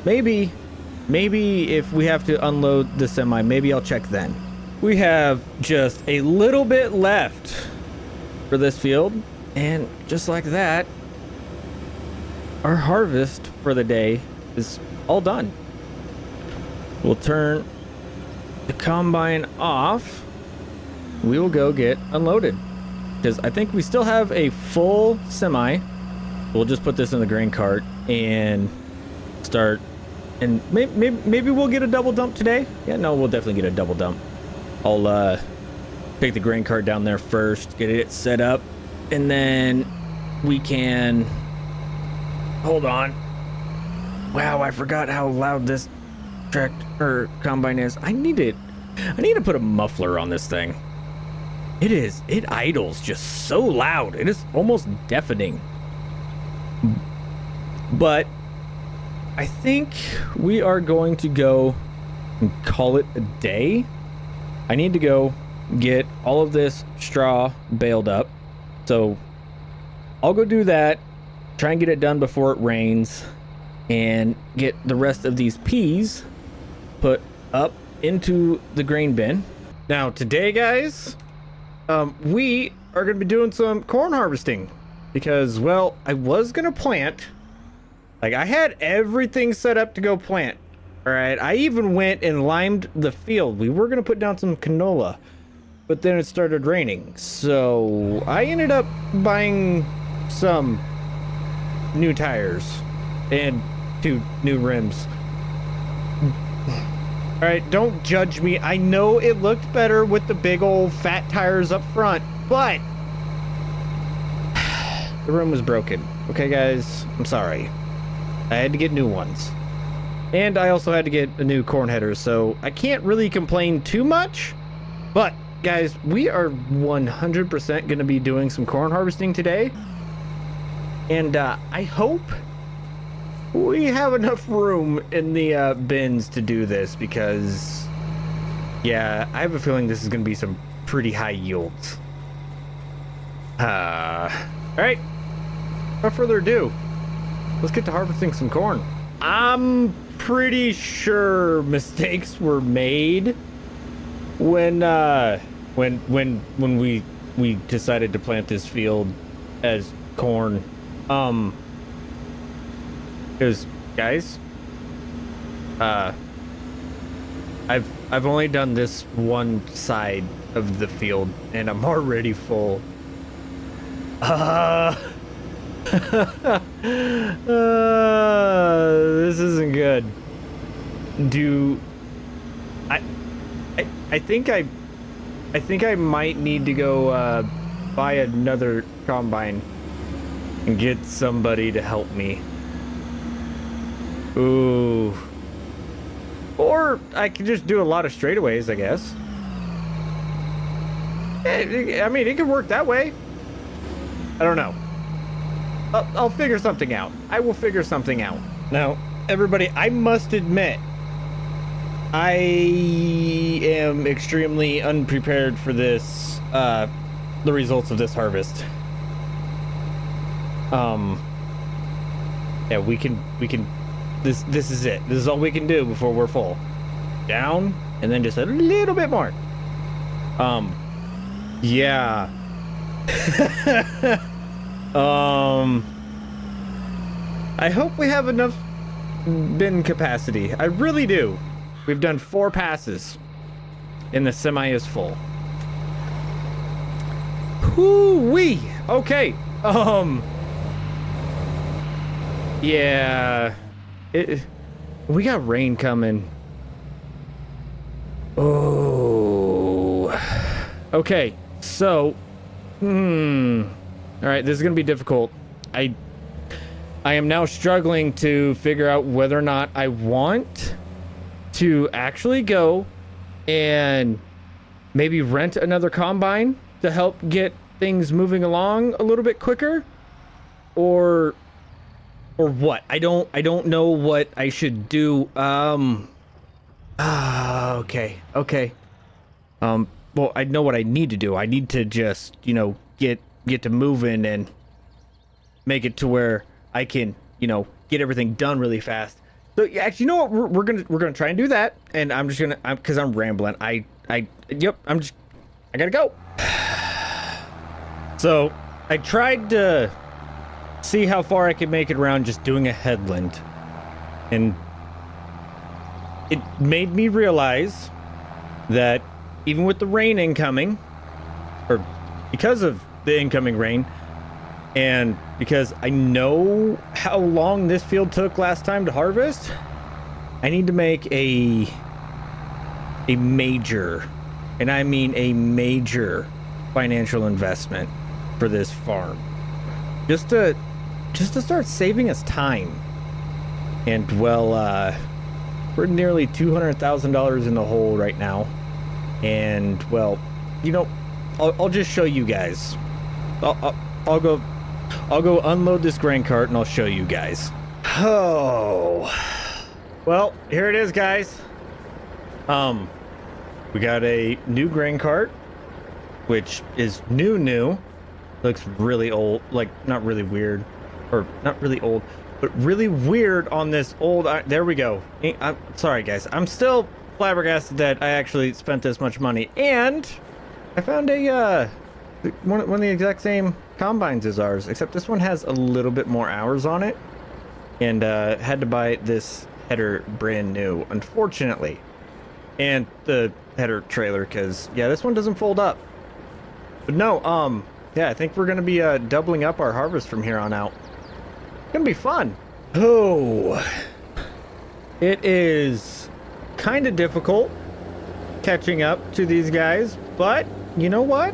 maybe if we have to unload the semi, maybe I'll check then. We have just a little bit left for this field, and just like that, our harvest for the day is all done. We'll turn the combine off. We will go get unloaded, because I think we still have a full semi. We'll just put this in the grain cart and start. And maybe we'll get a double dump today. Yeah, no, we'll definitely get a double dump. I'll take the grain cart down there first, get it set up, and then we can... Hold on. Wow, I forgot how loud this tractor combine is. I need to put a muffler on this thing. It idles just so loud. It is almost deafening. But I think we are going to go and call it a day. I need to go get all of this straw baled up. So I'll go do that, try and get it done before it rains, and get the rest of these peas put up into the grain bin. Now today, guys, we are going to be doing some corn harvesting, because, well, I was going to plant. Like, I had everything set up to go plant. All right, I even went and limed the field. We were gonna put down some canola, but then it started raining. So I ended up buying some new tires and 2 new rims. All right, don't judge me. I know it looked better with the big old fat tires up front, but the rim was broken. Okay, guys, I'm sorry. I had to get new ones. And I also had to get a new corn header, so I can't really complain too much, but guys, we are 100% going to be doing some corn harvesting today. And I hope we have enough room in the bins to do this because, yeah, I have a feeling this is going to be some pretty high yields. All right, without further ado, let's get to harvesting some corn. I'm pretty sure mistakes were made when we decided to plant this field as corn. Because guys, I've only done this one side of the field and I'm already full. This isn't good. I think I might need to go buy another combine and get somebody to help me. Ooh. Or I could just do a lot of straightaways, I guess. I mean, it could work that way. I don't know. I'll figure something out. I will figure something out. Now, everybody, I must admit, I am extremely unprepared for this, the results of this harvest. Yeah, we can, this is it. This is all we can do before we're full. Down, and then just a little bit more. Yeah. I hope we have enough bin capacity. I really do. We've done 4 passes, and the semi is full. Whoo-wee. Okay. Yeah. We got rain coming. Oh. Okay. So, all right, this is gonna be difficult. I am now struggling to figure out whether or not I want to actually go and maybe rent another combine to help get things moving along a little bit quicker, or what. I don't know what I should do. Okay. Well, I know what I need to do. I need to just, you know, get to moving and make it to where I can, you know, get everything done really fast. So yeah, actually, you know what? We're gonna try and do that. And I'm just gonna, because I'm rambling. I gotta go. So I tried to see how far I could make it around just doing a headland, and it made me realize that even with the rain incoming, or because of the incoming rain, and because I know how long this field took last time to harvest, I need to make a major, and I mean a major, financial investment for this farm, just to start saving us time. And well, we're nearly $200,000 in the hole right now, and well, you know, I'll just show you guys. I'll go unload this grain cart and I'll show you guys. Oh, well, here it is, guys. We got a new grain cart, which is new. Looks really old, like not really weird, or not really old, but really weird on this old. There we go. I'm sorry, guys. I'm still flabbergasted that I actually spent this much money, and I found a one of the exact same combines as ours, except this one has a little bit more hours on it, and had to buy this header brand new, unfortunately, and the header trailer, because yeah, this one doesn't fold up. But no, yeah, I think we're gonna be doubling up our harvest from here on out. It's gonna be fun. Oh, it is kind of difficult catching up to these guys, but you know what?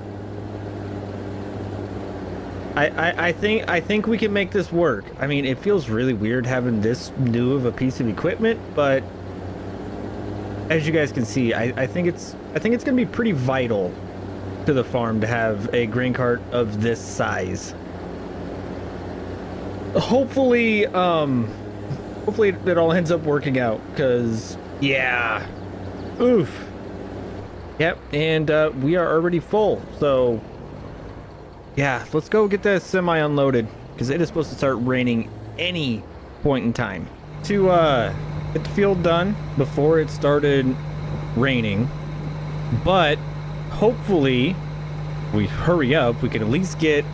I think we can make this work. I mean, it feels really weird having this new of a piece of equipment, but as you guys can see, I think it's gonna be pretty vital to the farm to have a grain cart of this size. Hopefully it all ends up working out, because yeah, oof. Yep, and we are already full, so yeah, let's go get that semi unloaded, because it is supposed to start raining any point in time. To get the field done before it started raining, but hopefully we hurry up, we can at least get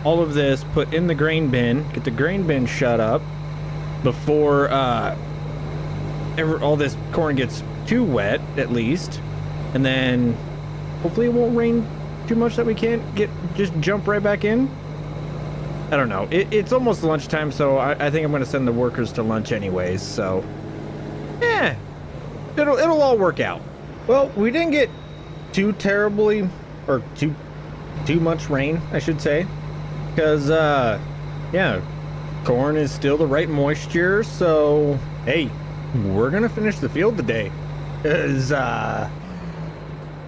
all of this put in the grain bin, get the grain bin shut up before all this corn gets too wet, at least. And then hopefully it won't rain too much that we can't just jump right back in. I don't know. It's almost lunchtime, so I think I'm going to send the workers to lunch anyways. So yeah, it'll all work out. Well, we didn't get too terribly, or too much rain, I should say, because yeah, corn is still the right moisture. So hey, we're gonna finish the field today, because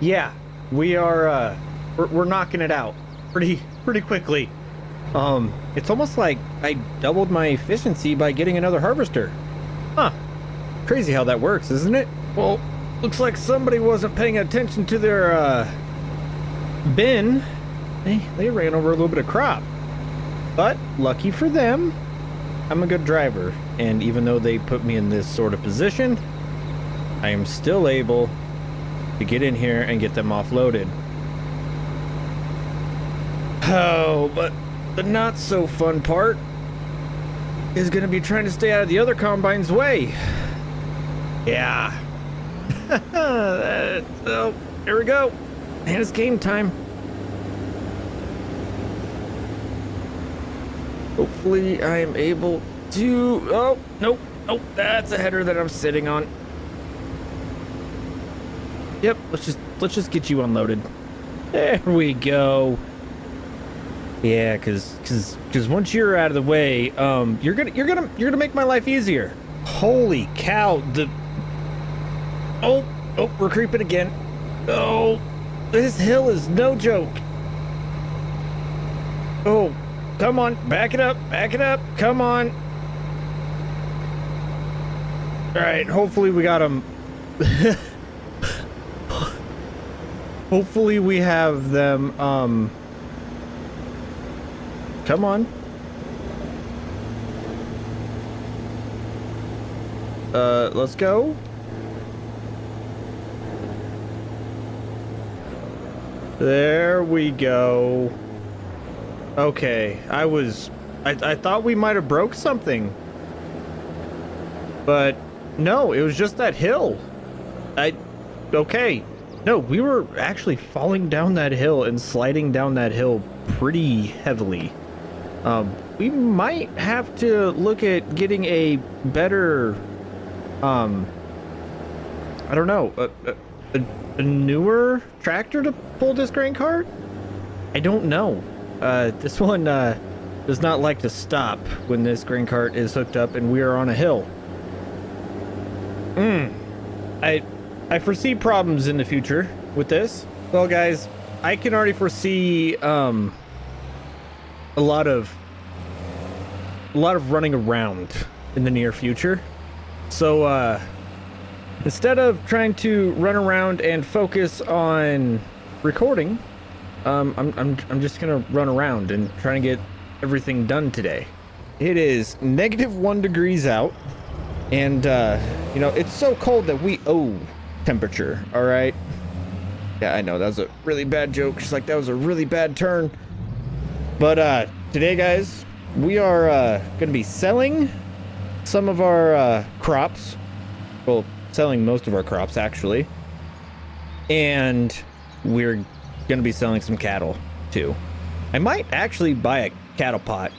yeah, we are we're knocking it out pretty quickly. It's almost like I doubled my efficiency by getting another harvester. Huh. Crazy how that works, isn't it? Well, looks like somebody wasn't paying attention to their bin. They ran over a little bit of crop. But lucky for them, I'm a good driver, and even though they put me in this sort of position, I am still able to get in here and get them offloaded. Oh, but the not so fun part is going to be trying to stay out of the other combine's way. Yeah. Oh, there we go. And it's game time. Hopefully I am able to... Oh, nope. Nope, that's a header that I'm sitting on. Yep, let's just get you unloaded. There we go. Yeah, cause once you're out of the way, you're gonna make my life easier. Holy cow! Oh, we're creeping again. Oh, this hill is no joke. Oh, come on, back it up, come on. All right, hopefully we got him. Hopefully we have them, come on. Let's go. There we go. Okay, I thought we might have broke something. But no, it was just that hill. Okay. No, we were actually falling down that hill and sliding down that hill pretty heavily. We might have to look at getting a better, I don't know, a newer tractor to pull this grain cart? I don't know. This one does not like to stop when this grain cart is hooked up and we are on a hill. I foresee problems in the future with this. Well, guys, I can already foresee a lot of running around in the near future. So instead of trying to run around and focus on recording, I'm just gonna run around and try to get everything done today. It is -1 degrees out, and you know, it's so cold that we owe temperature. All right. Yeah, I know that was a really bad joke. Just like that was a really bad turn. But today, guys, we are going to be selling some of our crops. Well, selling most of our crops, actually. And we're going to be selling some cattle, too. I might actually buy a cattle pot.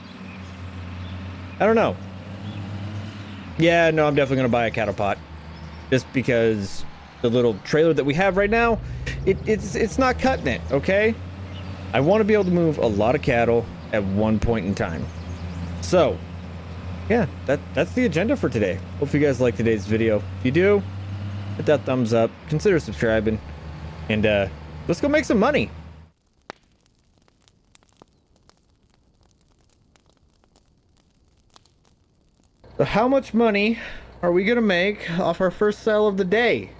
I don't know. Yeah, no, I'm definitely going to buy a cattle pot. Just because the little trailer that we have right now, it's not cutting it, okay? I want to be able to move a lot of cattle at one point in time. So, yeah, that's the agenda for today. Hope you guys like today's video. If you do, hit that thumbs up, consider subscribing, and let's go make some money. So how much money are we gonna make off our first sale of the day?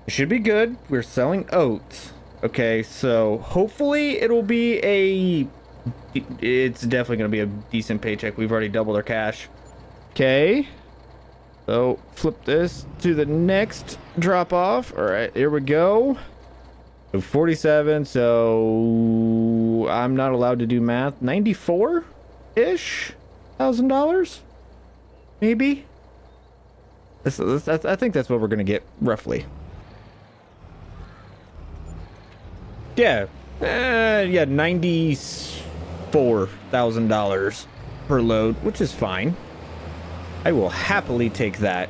It should be good. We're selling oats. Okay, so hopefully it'll be it's definitely gonna be a decent paycheck. We've already doubled our cash. Okay. So flip this to the next drop off. All right, here we go. So 47, so I'm not allowed to do math. 94-ish $1,000, maybe. I think that's what we're gonna get roughly. Yeah, yeah, $94,000 per load, which is fine. I will happily take that.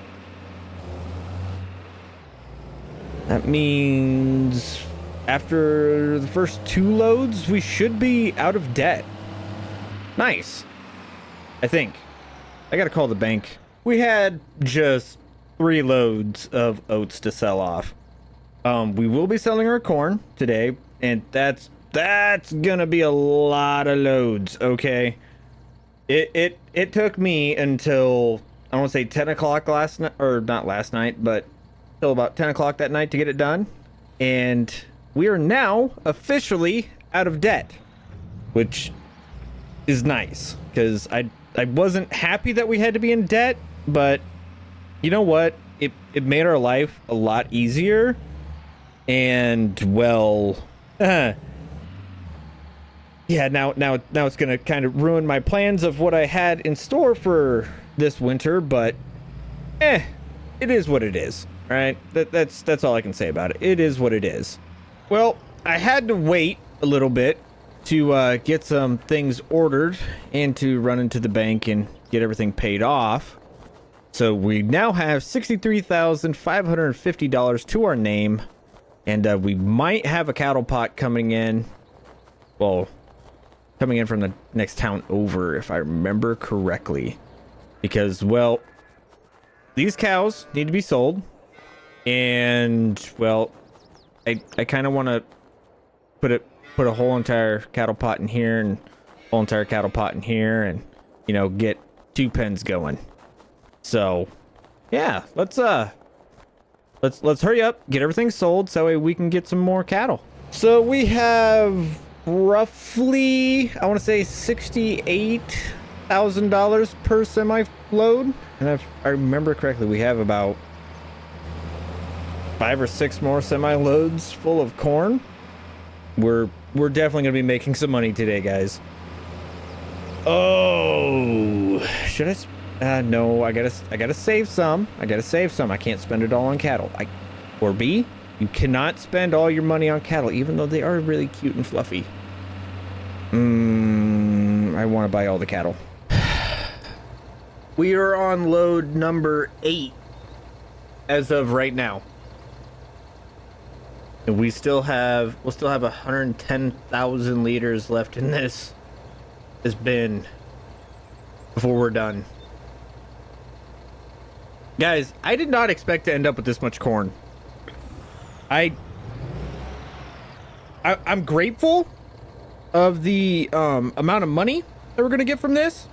That means after the first 2 loads, we should be out of debt. Nice. I think. I gotta call the bank. We had just 3 loads of oats to sell off. We will be selling our corn today, and that's gonna be a lot of loads, okay? It took me until, I want to say 10 o'clock last night, or not last night, but till about 10 o'clock that night to get it done. And we are now officially out of debt, which is nice, because I wasn't happy that we had to be in debt, but you know what? It made our life a lot easier, and well, yeah, now it's gonna kind of ruin my plans of what I had in store for this winter, but it is what it is. All right, that's all I can say about it. It is what it is. Well, I had to wait a little bit to get some things ordered and to run into the bank and get everything paid off. So we now have $63,550 to our name, and we might have a cattle pot coming in. Well, coming in from the next town over, if I remember correctly, because, well, these cows need to be sold, and, well, I kind of want to put a whole entire cattle pot in here and whole entire cattle pot in here, and, you know, get 2 pens going. So yeah, let's hurry up, get everything sold, so that way we can get some more cattle. So we have roughly, I want to say $68,000 per semi load, and if I remember correctly, we have about 5 or 6 more semi loads full of corn. We're definitely gonna be making some money today, guys. Oh, should I? No, I gotta save some. I can't spend it all on cattle. Or B, you cannot spend all your money on cattle, even though they are really cute and fluffy. I want to buy all the cattle. We are on load number 8 as of right now, and we'll still have 110,000 liters left in this bin before we're done. Guys, I did not expect to end up with this much corn. I'm grateful of the amount of money that we're gonna get from this,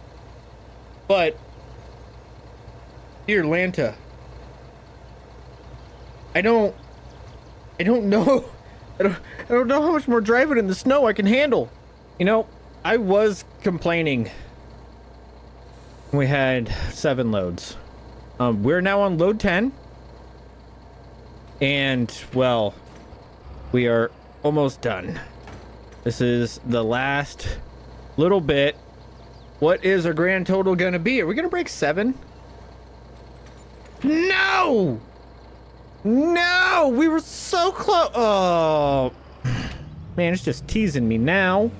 but dear Lanta, I don't know I don't know how much more driving in the snow I can handle. You know, I was complaining when we had 7 loads. We're now on load 10, and, well, we are almost done. This is the last little bit. What is our grand total gonna be? Are we gonna break 7? No! No! We were so close. Oh, man, it's just teasing me now.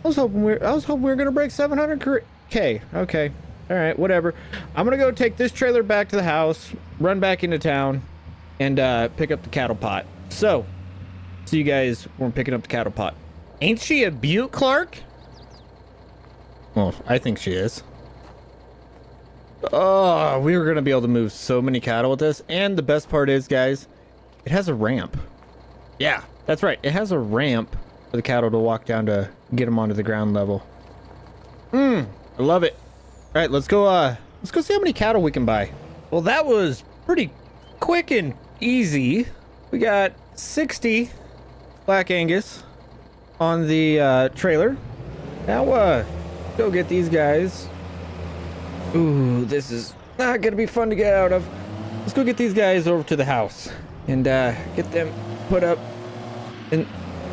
I was hoping we were gonna break 700K. Okay. All right, whatever. I'm gonna go take this trailer back to the house, run back into town, and pick up the cattle pot. So, see you guys when we're picking up the cattle pot. Ain't she a beaut, Clark? Well, I think she is. Oh, we were gonna be able to move so many cattle with this, and the best part is, guys, it has a ramp. Yeah, that's right. It has a ramp for the cattle to walk down to get them onto the ground level. I love it. All right, let's go see how many cattle we can buy. Well, that was pretty quick and easy. We got 60 Black Angus on the trailer. Now, go get these guys. Ooh, this is not gonna be fun to get out of. Let's go get these guys over to the house and get them put up. And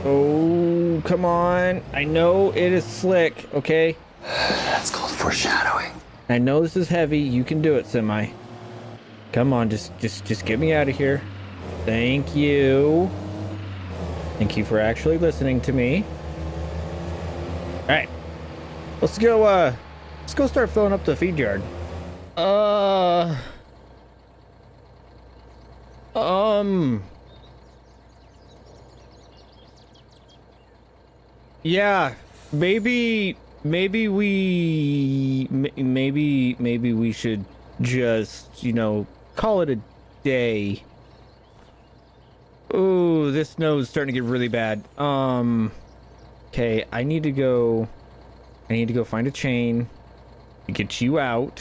oh, come on! I know it is slick. Okay.
That's called foreshadowing.
I know this is heavy. You can do it, Semi. Come on, just get me out of here. Thank you. Thank you for actually listening to me. All right, let's go start filling up the feed yard. Yeah, maybe we should just, you know, call it a day. Ooh, this snow's starting to get really bad. Okay, I need to go find a chain to get you out.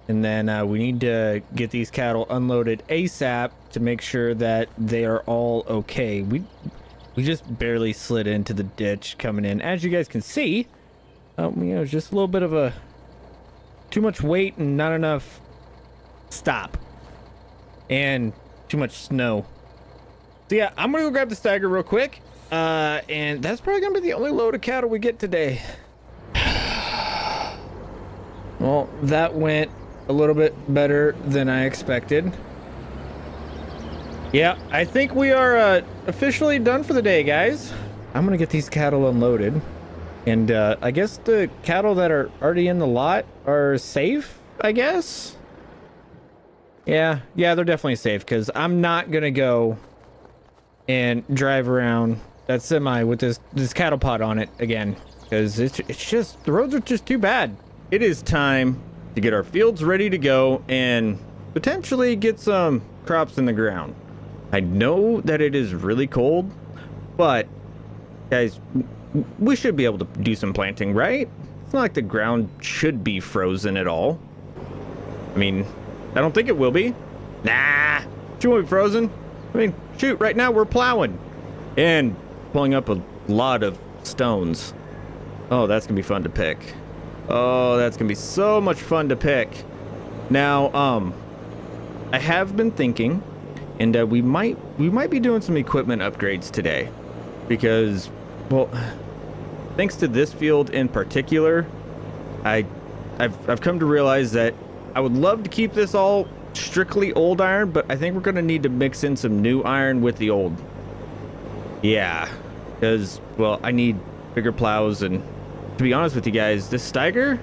And then we need to get these cattle unloaded ASAP to make sure that they are all okay. We just barely slid into the ditch coming in. As you guys can see, you know, just a little bit of too much weight and not enough stop. And too much snow. So yeah, I'm gonna go grab the Steiger real quick. And that's probably gonna be the only load of cattle we get today. Well, that went a little bit better than I expected. Yeah, I think we are officially done for the day, guys. I'm gonna get these cattle unloaded. And I guess the cattle that are already in the lot are safe, I guess? Yeah, they're definitely safe, because I'm not gonna go and drive around that semi with this cattle pod on it again, because it's just, the roads are just too bad. It is time to get our fields ready to go and potentially get some crops in the ground. I know that it is really cold, but guys, we should be able to do some planting, right? It's not like the ground should be frozen at all. I mean, I don't think it will be. Nah, it won't be frozen. I mean, shoot, right now we're plowing and pulling up a lot of stones. Oh, that's gonna be fun to pick. Oh, that's gonna be so much fun to pick. Now, I have been thinking, and we might be doing some equipment upgrades today, because, well, thanks to this field in particular, I've come to realize that I would love to keep this all strictly old iron, but I think we're gonna need to mix in some new iron with the old. Yeah, because, well, I need bigger plows, and to be honest with you guys, this Steiger,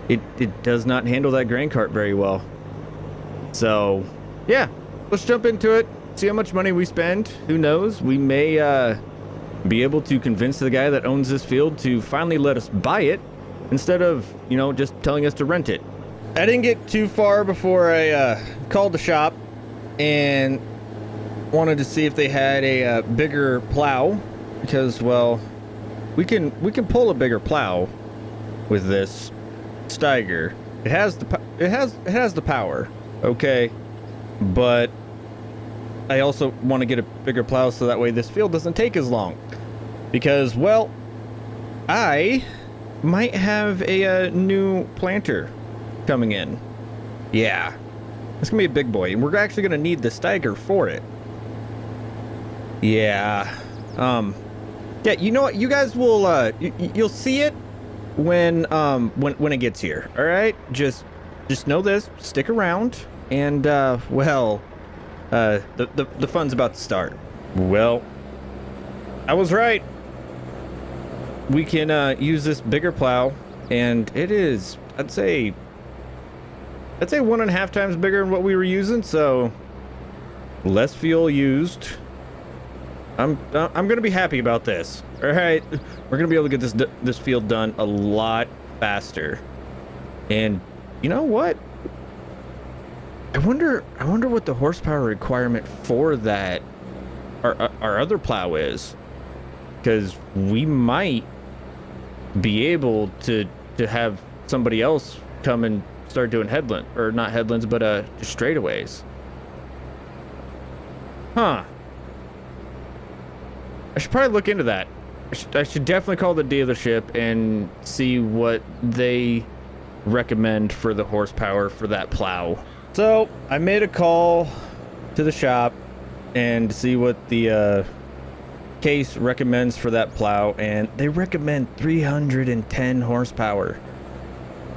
it does not handle that grain cart very well. So, yeah, let's jump into it, see how much money we spend. Who knows? We may be able to convince the guy that owns this field to finally let us buy it instead of, you know, just telling us to rent it. I didn't get too far before I called the shop and wanted to see if they had a bigger plow, because, well, we can pull a bigger plow with this Steiger. It has the power, okay, but I also want to get a bigger plow so that way this field doesn't take as long, because, well, I might have a new planter coming in. Yeah, it's gonna be a big boy, and we're actually gonna need the Steiger for it. Yeah, yeah, you know what? You guys will you'll see it when it gets here. All right, just know this. Stick around, and well, the fun's about to start. Well, I was right. We can use this bigger plow, and it is, I'd say 1.5 times bigger than what we were using, so less fuel used. I'm gonna be happy about this. All right, we're gonna be able to get this field done a lot faster. And you know what? I wonder what the horsepower requirement for that our other plow is, because we might be able to have somebody else come and start doing headland, or not headlands, but just straightaways. Huh. I should probably look into that. I should definitely call the dealership and see what they recommend for the horsepower for that plow. So I made a call to the shop and see what the case recommends for that plow, and they recommend 310 horsepower.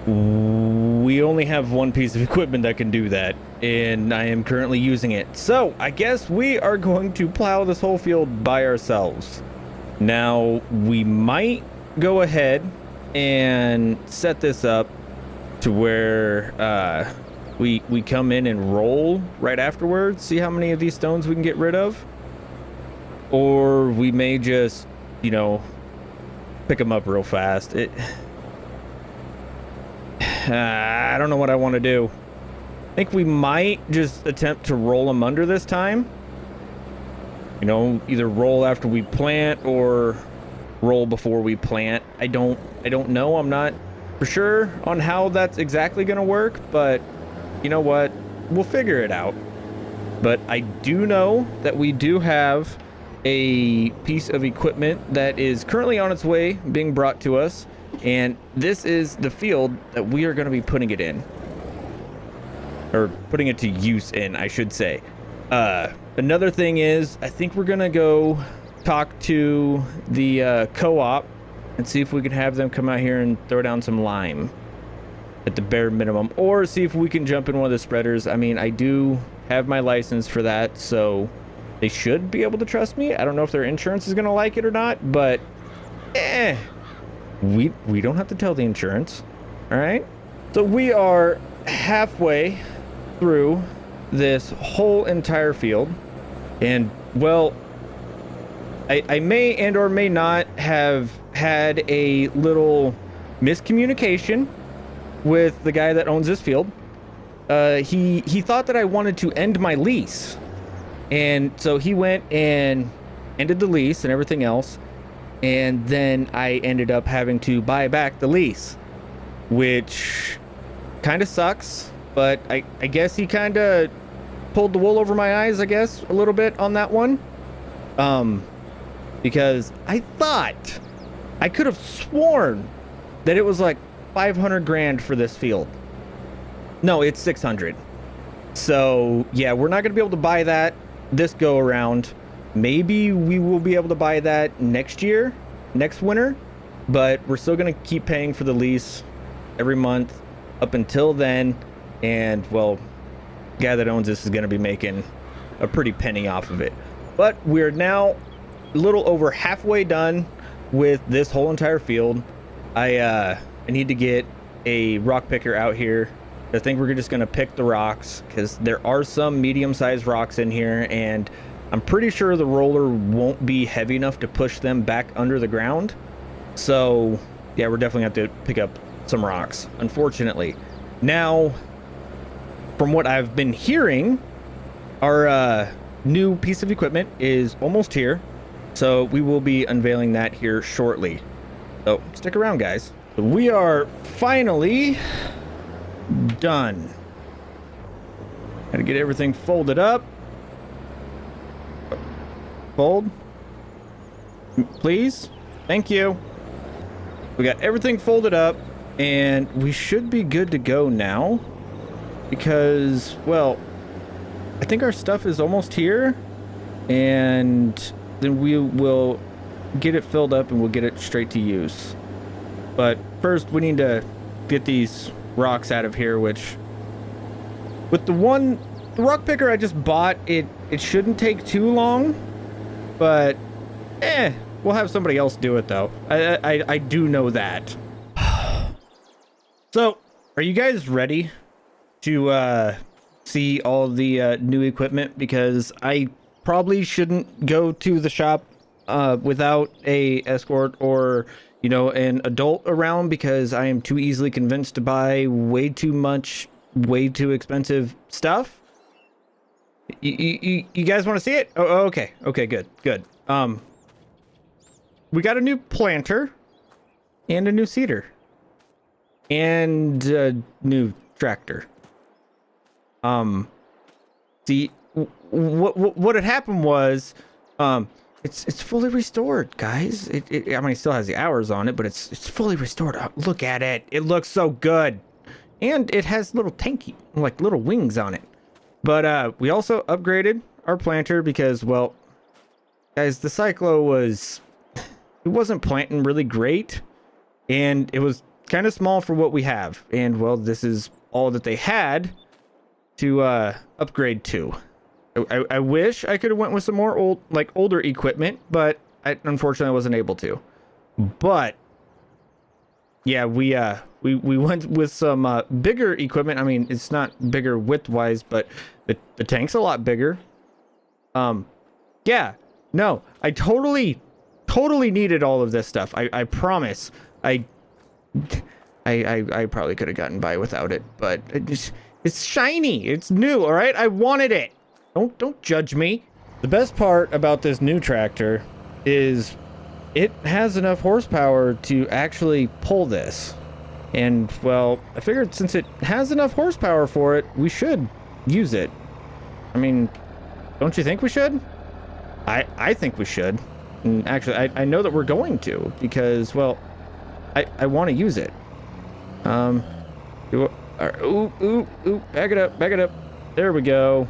We only have one piece of equipment that can do that, and I am currently using it. So I guess we are going to plow this whole field by ourselves. Now, we might go ahead and set this up to where we come in and roll right afterwards, see how many of these stones we can get rid of. Or we may just, you know, pick them up real fast. I don't know what I want to do. I think we might just attempt to roll them under this time. You know, either roll after we plant or roll before we plant. I don't know. I'm not for sure on how that's exactly going to work, but you know what? We'll figure it out. But I do know that we do have a piece of equipment that is currently on its way being brought to us, and this is the field that we are going to be putting it in, or putting it to use in, I should say. Another thing is, I think we're gonna go talk to the co-op and see if we can have them come out here and throw down some lime at the bare minimum, or see if we can jump in one of the spreaders. I mean, I do have my license for that, so they should be able to trust me. I don't know if their insurance is gonna like it or not, but we don't have to tell the insurance. All right, so we are halfway through this whole entire field, and well, I may and or may not have had a little miscommunication with the guy that owns this field. He thought that I wanted to end my lease, and so he went and ended the lease and everything else, and then I ended up having to buy back the lease, which kind of sucks. But I guess he kind of pulled the wool over my eyes, I guess, a little bit on that one. Because I thought, I could have sworn that it was like 500 grand for this field. No, it's 600. So yeah, we're not going to be able to buy that this go around. Maybe we will be able to buy that next year, next winter, but we're still going to keep paying for the lease every month up until then. And well, the guy that owns this is going to be making a pretty penny off of it. But we're now a little over halfway done with this whole entire field. I need to get a rock picker out here. I think we're just going to pick the rocks, because there are some medium-sized rocks in here, and I'm pretty sure the roller won't be heavy enough to push them back under the ground. So yeah, we're definitely going to have to pick up some rocks, unfortunately. Now, from what I've been hearing, our new piece of equipment is almost here, so we will be unveiling that here shortly. So stick around, guys. We are finally done. Gotta get everything folded up. Fold, please. Thank you. We got everything folded up, and we should be good to go now, because, well, I think our stuff is almost here, and then we will get it filled up and we'll get it straight to use. But first we need to get these rocks out of here, which with the rock picker I just bought, it shouldn't take too long, but we'll have somebody else do it though. I do know that. So are you guys ready to see all the new equipment? Because I probably shouldn't go to the shop without a escort or, you know, an adult around, because I am too easily convinced to buy way too much, way too expensive stuff. You guys want to see it? Oh, okay. Okay, good. We got a new planter and a new seeder. and a new tractor. See, what had happened was, it's fully restored, guys. I mean, it still has the hours on it, but it's fully restored. Look at it. It looks so good. And it has little little wings on it. But we also upgraded our planter because, well, guys, the Cyclo it wasn't planting really great, and it was kind of small for what we have. And, well, this is all that they had to upgrade to. I wish I could have went with some more older equipment, but unfortunately I wasn't able to. But yeah, we went with some bigger equipment. I mean, it's not bigger width-wise, but the tank's a lot bigger. Yeah, no, I totally needed all of this stuff. I promise. I probably could have gotten by without it, but it's shiny. It's new, all right? I wanted it. Don't judge me. The best part about this new tractor is it has enough horsepower to actually pull this. And, well, I figured since it has enough horsepower for it, we should use it. I mean, don't you think we should? I think we should. And actually, I know that we're going to because, well, I want to use it. Ooh, back it up. There we go.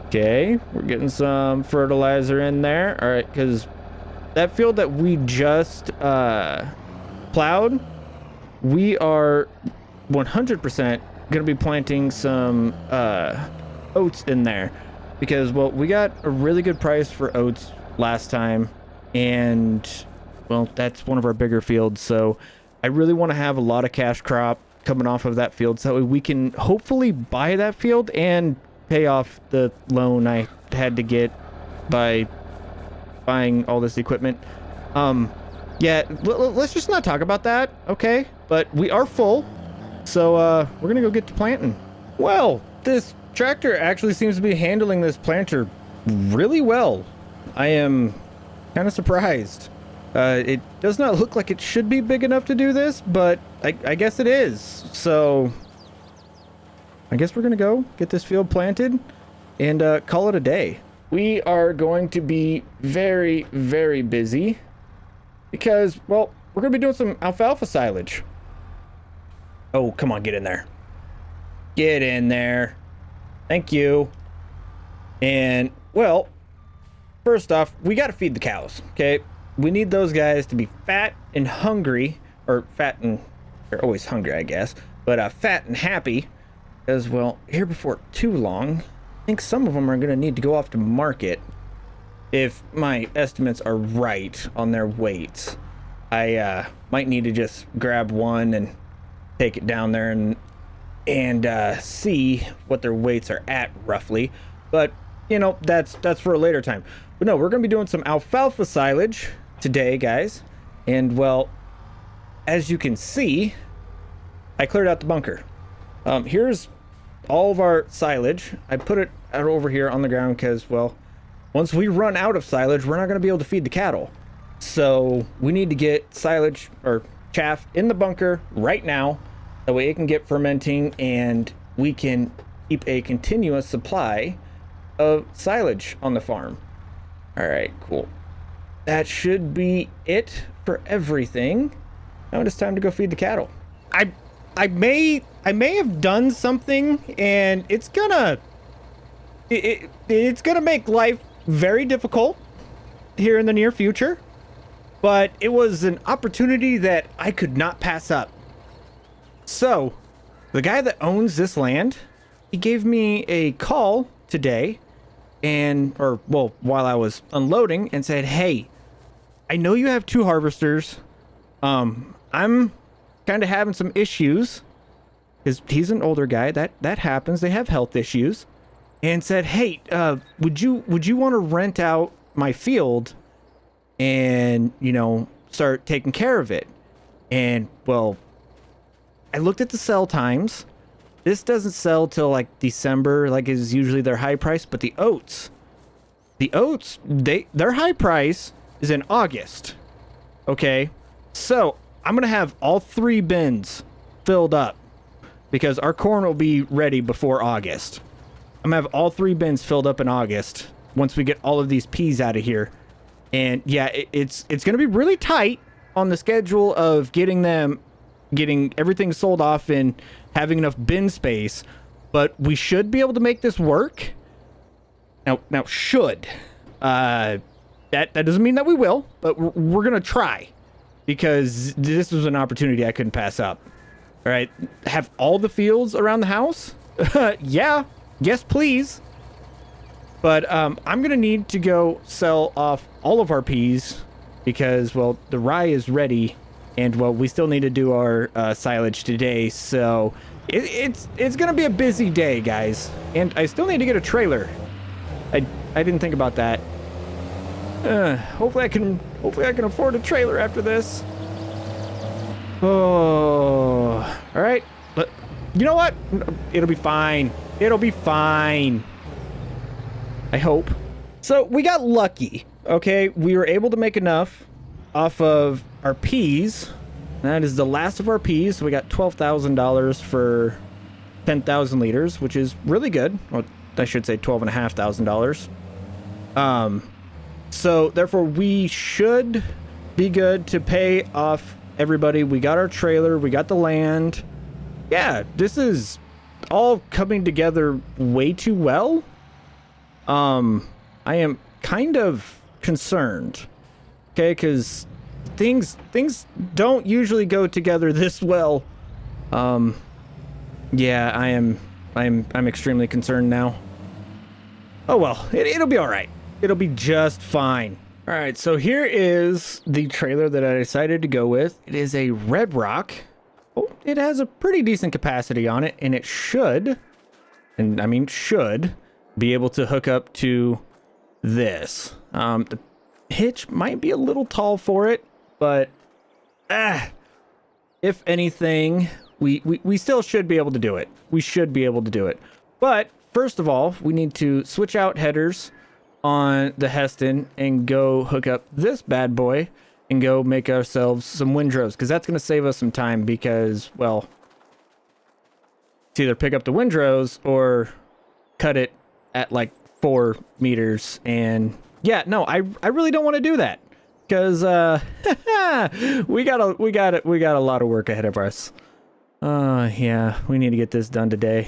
Okay, we're getting some fertilizer in there. All right, because that field that we just plowed, we are 100% going to be planting some oats in there because, well, we got a really good price for oats last time, and, well, that's one of our bigger fields, so I really want to have a lot of cash crop coming off of that field so that way we can hopefully buy that field and pay off the loan I had to get by buying all this equipment. Yeah, let's just not talk about that, okay? But we are full, so we're gonna go get to planting. Well, this tractor actually seems to be handling this planter really well. I am kind of surprised. It does not look like it should be big enough to do this, but I guess it is. So I guess we're gonna go get this field planted and call it a day. We are going to be very, very busy because, well, we're gonna be doing some alfalfa silage. Oh, come on, get in there. Get in there. Thank you. And, well, first off, we got to feed the cows, okay? We need those guys to be fat and hungry, or fat and, they're always hungry, I guess, but fat and happy, because, well, here before too long, I think some of them are going to need to go off to market if my estimates are right on their weights. I might need to just grab one and take it down there and see what their weights are at roughly, but you know, that's for a later time. But no, we're gonna be doing some alfalfa silage today, guys, and well, as you can see, I cleared out the bunker. Here's all of our silage. I put it out over here on the ground because, well, once we run out of silage, we're not gonna be able to feed the cattle, so we need to get silage or chaff in the bunker right now. That way it can get fermenting and we can keep a continuous supply of silage on the farm. All right, cool. That should be it for everything. Now it's time to go feed the cattle. I may have done something and it's gonna make life very difficult here in the near future, but it was an opportunity that I could not pass up. So, the guy that owns this land, he gave me a call today while I was unloading and said, hey, I know you have 2 harvesters. I'm kind of having some issues because he's an older guy. That happens. They have health issues. And said, hey, would you want to rent out my field and, you know, start taking care of it? And, well, I looked at the sell times. This doesn't sell till like December, like is usually their high price, but the oats, their high price is in August. Okay. So I'm gonna have all 3 bins filled up because our corn will be ready before August. I'm gonna have all 3 bins filled up in August once we get all of these peas out of here. And yeah, it's gonna be really tight on the schedule of getting everything sold off and having enough bin space, but we should be able to make this work. Now should. That doesn't mean that we will, but we're gonna try because this was an opportunity I couldn't pass up. All right, have all the fields around the house? Yeah, yes, please. But I'm gonna need to go sell off all of our peas because, well, the rye is ready, and well, we still need to do our silage today. So it's gonna be a busy day, guys, and I still need to get a trailer. I didn't think about that. Hopefully I can afford a trailer after this. Oh, all right. But you know what? It'll be fine. It'll be fine. I hope. So we got lucky. Okay, we were able to make enough off of our peas. That is the last of our peas. So we got $12,000 for 10,000 liters, which is really good. Well, I should say $12,500. So therefore we should be good to pay off everybody. We got our trailer, we got the land. Yeah, this is all coming together way too well. I am kind of concerned. Okay, because things don't usually go together this well. Yeah, I'm extremely concerned now. Oh well, it'll be all right. It'll be just fine. All right, so here is the trailer that I decided to go with. It is a Red Rock. Oh, it has a pretty decent capacity on it, and it should, and I mean should, be able to hook up to this. The hitch might be a little tall for it, but if anything, we still should be able to do it. We should be able to do it. But first of all, we need to switch out headers on the Heston and go hook up this bad boy and go make ourselves some windrows, because that's going to save us some time because, well, it's either pick up the windrows or cut it at like 4 meters. And yeah, no, I really don't want to do that because we got a lot of work ahead of us. Yeah, we need to get this done today.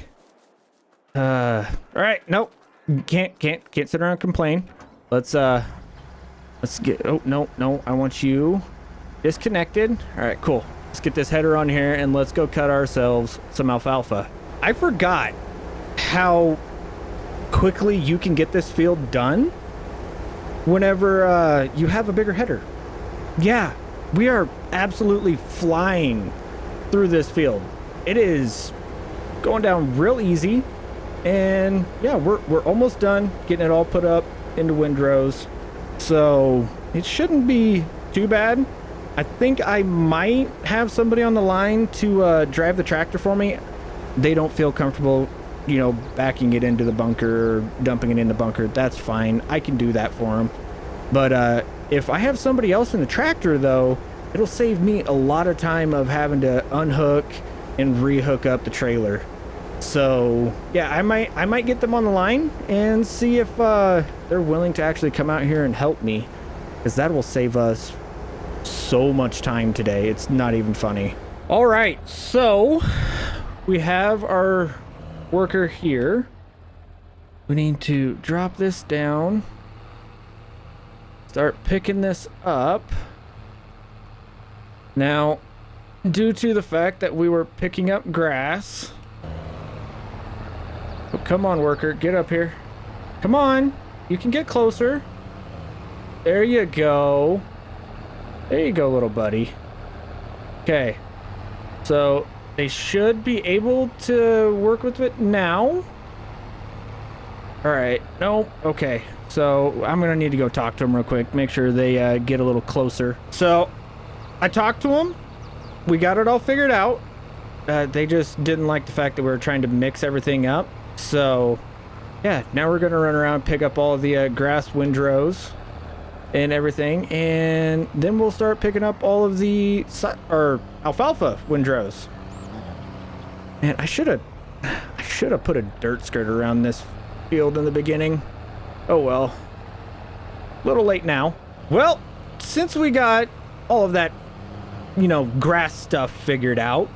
All right, nope. Can't sit around and complain. Let's get, oh, no, I want you disconnected. All right, cool. Let's get this header on here and let's go cut ourselves some alfalfa. I forgot how quickly you can get this field done whenever you have a bigger header. Yeah, we are absolutely flying through this field. It is going down real easy. And yeah, we're almost done getting it all put up into windrows. So it shouldn't be too bad. I think I might have somebody on the line to drive the tractor for me. They don't feel comfortable, you know, backing it into the bunker or dumping it in the bunker. That's fine. I can do that for them. But if I have somebody else in the tractor, though, it'll save me a lot of time of having to unhook and rehook up the trailer. So yeah, I might get them on the line and see if they're willing to actually come out here and help me, because that will save us so much time today. It's not even funny. All right, so we have our worker here. We need to drop this down, start picking this up. Now, due to the fact that we were picking up grass, oh, come on, worker, get up here. Come on, you can get closer. There you go. There you go, little buddy. Okay, so they should be able to work with it now. All right, no, okay. So I'm gonna need to go talk to them real quick, make sure they get a little closer. So I talked to them. We got it all figured out. They just didn't like the fact that we were trying to mix everything up. So yeah, now we're gonna run around and pick up all the grass windrows and everything, and then we'll start picking up all of the alfalfa windrows. Man, I should have put a dirt skirt around this field in the beginning. Oh well. A little late now. Well, since we got all of that, you know, grass stuff figured out,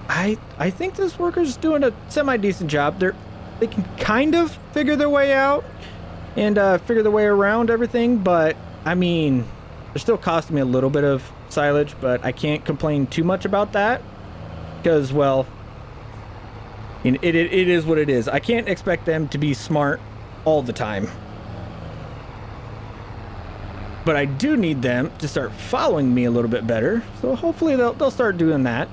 I think this worker's doing a semi-decent job. They can kind of figure their way out and figure their way around everything, but I mean, they're still costing me a little bit of silage, but I can't complain too much about that because, well, it is what it is. I can't expect them to be smart all the time. But I do need them to start following me a little bit better. So hopefully they'll start doing that.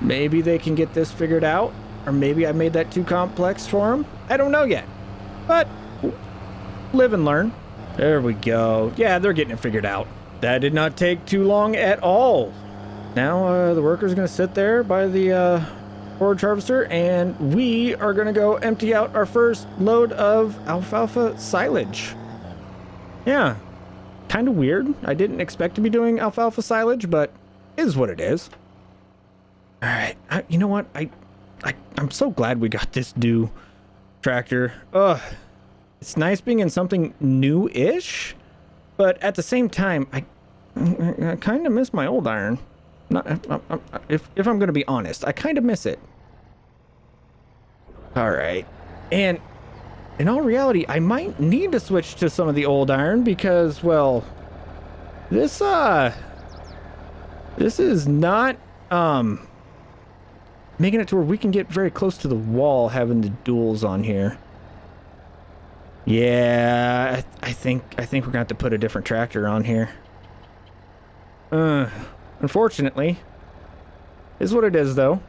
Maybe they can get this figured out. Or maybe I made that too complex for them. I don't know yet. But live and learn. There we go. Yeah, they're getting it figured out. That did not take too long at all. Now the worker's going to sit there by the forage harvester, and we are going to go empty out our first load of alfalfa silage. Yeah, kind of weird. I didn't expect to be doing alfalfa silage, but it is what it is. All right, you know what? I'm so glad we got this new tractor. Ugh, it's nice being in something new-ish, but at the same time, I kind of miss my old iron. If I'm going to be honest, I kind of miss it. All right, and in all reality, I might need to switch to some of the old iron because, well, this is not making it to where we can get very close to the wall having the duals on here. Yeah, I think we're gonna have to put a different tractor on here. Unfortunately, is what it is though.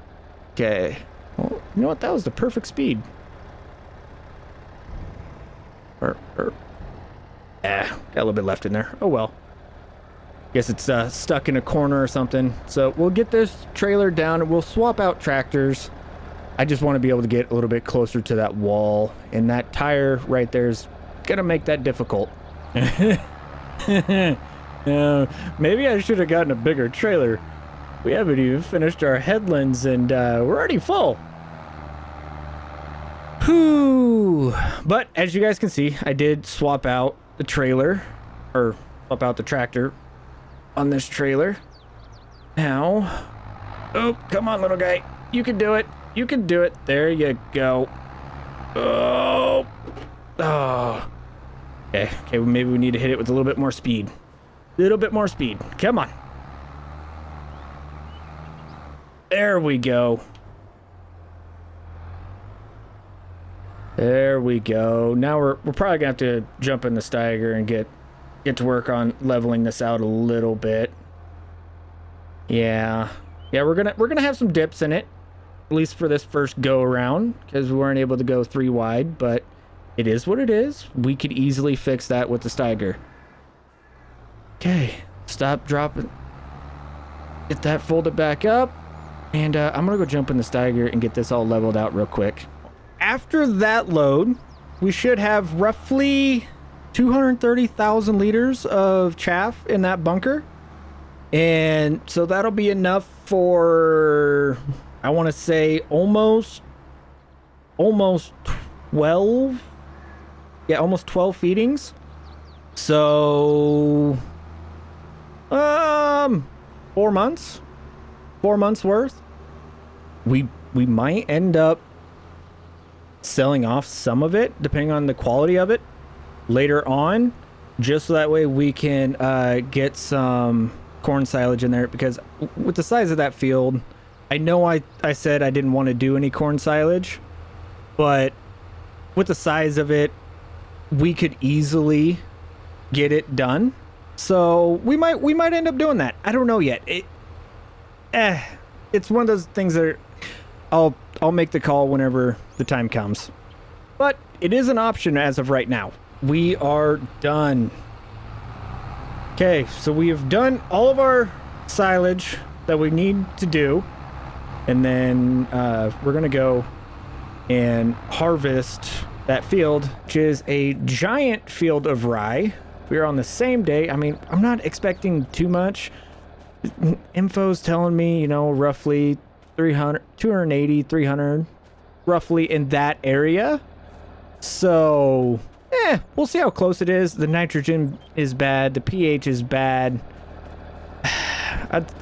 Okay, well, you know what? That was the perfect speed. Got a little bit left in there. Oh well. Guess it's stuck in a corner or something. So we'll get this trailer down and we'll swap out tractors. I just want to be able to get a little bit closer to that wall, and that tire right there is gonna make that difficult. Maybe I should have gotten a bigger trailer. We haven't even finished our headlands and we're already full. Whew. But as you guys can see, I did swap out the trailer, or swap out the tractor on this trailer. Now, oh, come on, little guy. You can do it. You can do it. There you go. Oh. Oh. Okay, well, maybe we need to hit it with a little bit more speed. A little bit more speed. Come on. There we go. There we go. Now we're probably gonna have to jump in the Steiger and get to work on leveling this out a little bit. Yeah, we're gonna have some dips in it, at least for this first go around, because we weren't able to go 3 wide. But it is what it is. We could easily fix that with the Steiger. Okay, stop, dropping. Get that folded back up, and I'm gonna go jump in the Steiger and get this all leveled out real quick. After that load, we should have roughly 230,000 liters of chaff in that bunker. And so that'll be enough for, I want to say, almost 12. Yeah, almost 12 feedings. So, 4 months. 4 months worth. We might end up selling off some of it, depending on the quality of it, later on, just so that way we can get some corn silage in there, because with the size of that field, I know I said I didn't want to do any corn silage, but with the size of it, we could easily get it done. So we might end up doing that. I don't know yet. It's one of those things that I'll make the call whenever the time comes. But it is an option as of right now. We are done. Okay, so we have done all of our silage that we need to do. And then we're going to go and harvest that field, which is a giant field of rye. we're on the same day. I mean, I'm not expecting too much. Info's telling me, you know, roughly 280, 300, roughly in that area. So, we'll see how close it is. The nitrogen is bad. The pH is bad.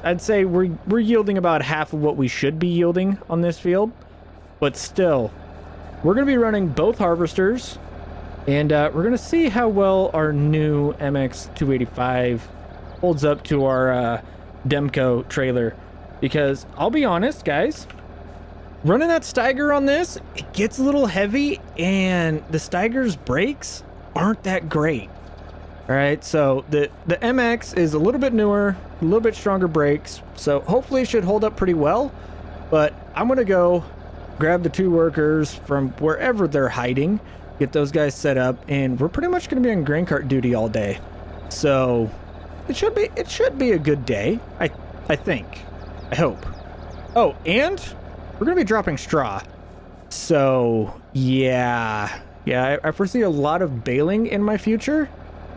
I'd say we're yielding about half of what we should be yielding on this field. But still, we're going to be running both harvesters. And we're going to see how well our new MX285 holds up to our Demco trailer. Because I'll be honest, guys, running that Steiger on this, it gets a little heavy, and the Steiger's brakes aren't that great. All right, so the MX is a little bit newer, a little bit stronger brakes, so hopefully it should hold up pretty well. But I'm gonna go grab the two workers from wherever they're hiding, get those guys set up, and we're pretty much gonna be on grain cart duty all day. So it should be a good day. I think. I hope. Oh, and we're gonna be dropping straw. So yeah, I foresee a lot of baling in my future,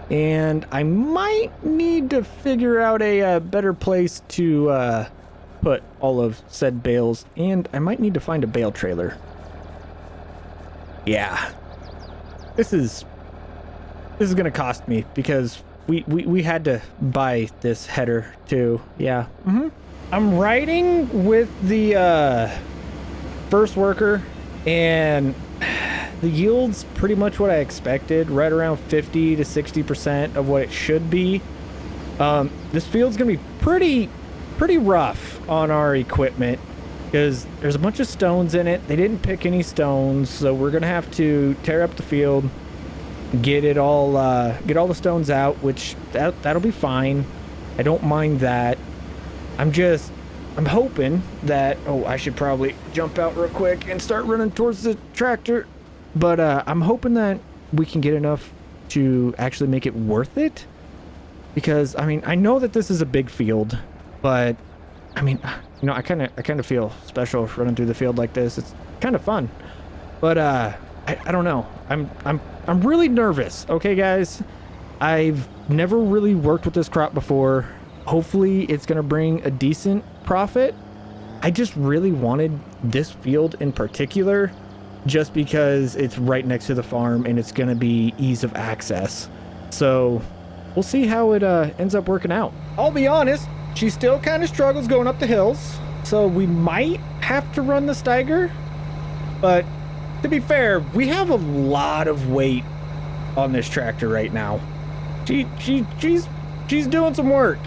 and I might need to figure out a better place to put all of said bales, and I might need to find a bale trailer. Yeah, this is gonna cost me because we had to buy this header too. Yeah. I'm riding with the first worker, and the yield's pretty much what I expected, right around 50 to 60% of what it should be. This field's gonna be pretty rough on our equipment because there's a bunch of stones in it. They didn't pick any stones, so we're gonna have to tear up the field, get all the stones out, which that'll be fine. I don't mind that. I'm hoping that, I should probably jump out real quick and start running towards the tractor, but I'm hoping that we can get enough to actually make it worth it, because I mean, I know that this is a big field, but I mean, you know, I kind of feel special running through the field like this. It's kind of fun, but I don't know. I'm really nervous. Okay, guys, I've never really worked with this crop before. Hopefully it's going to bring a decent profit. I just really wanted this field in particular just because it's right next to the farm and it's going to be ease of access. So we'll see how it ends up working out. I'll be honest, she still kind of struggles going up the hills, so we might have to run the Steiger. But to be fair, we have a lot of weight on this tractor right now. She's doing some work.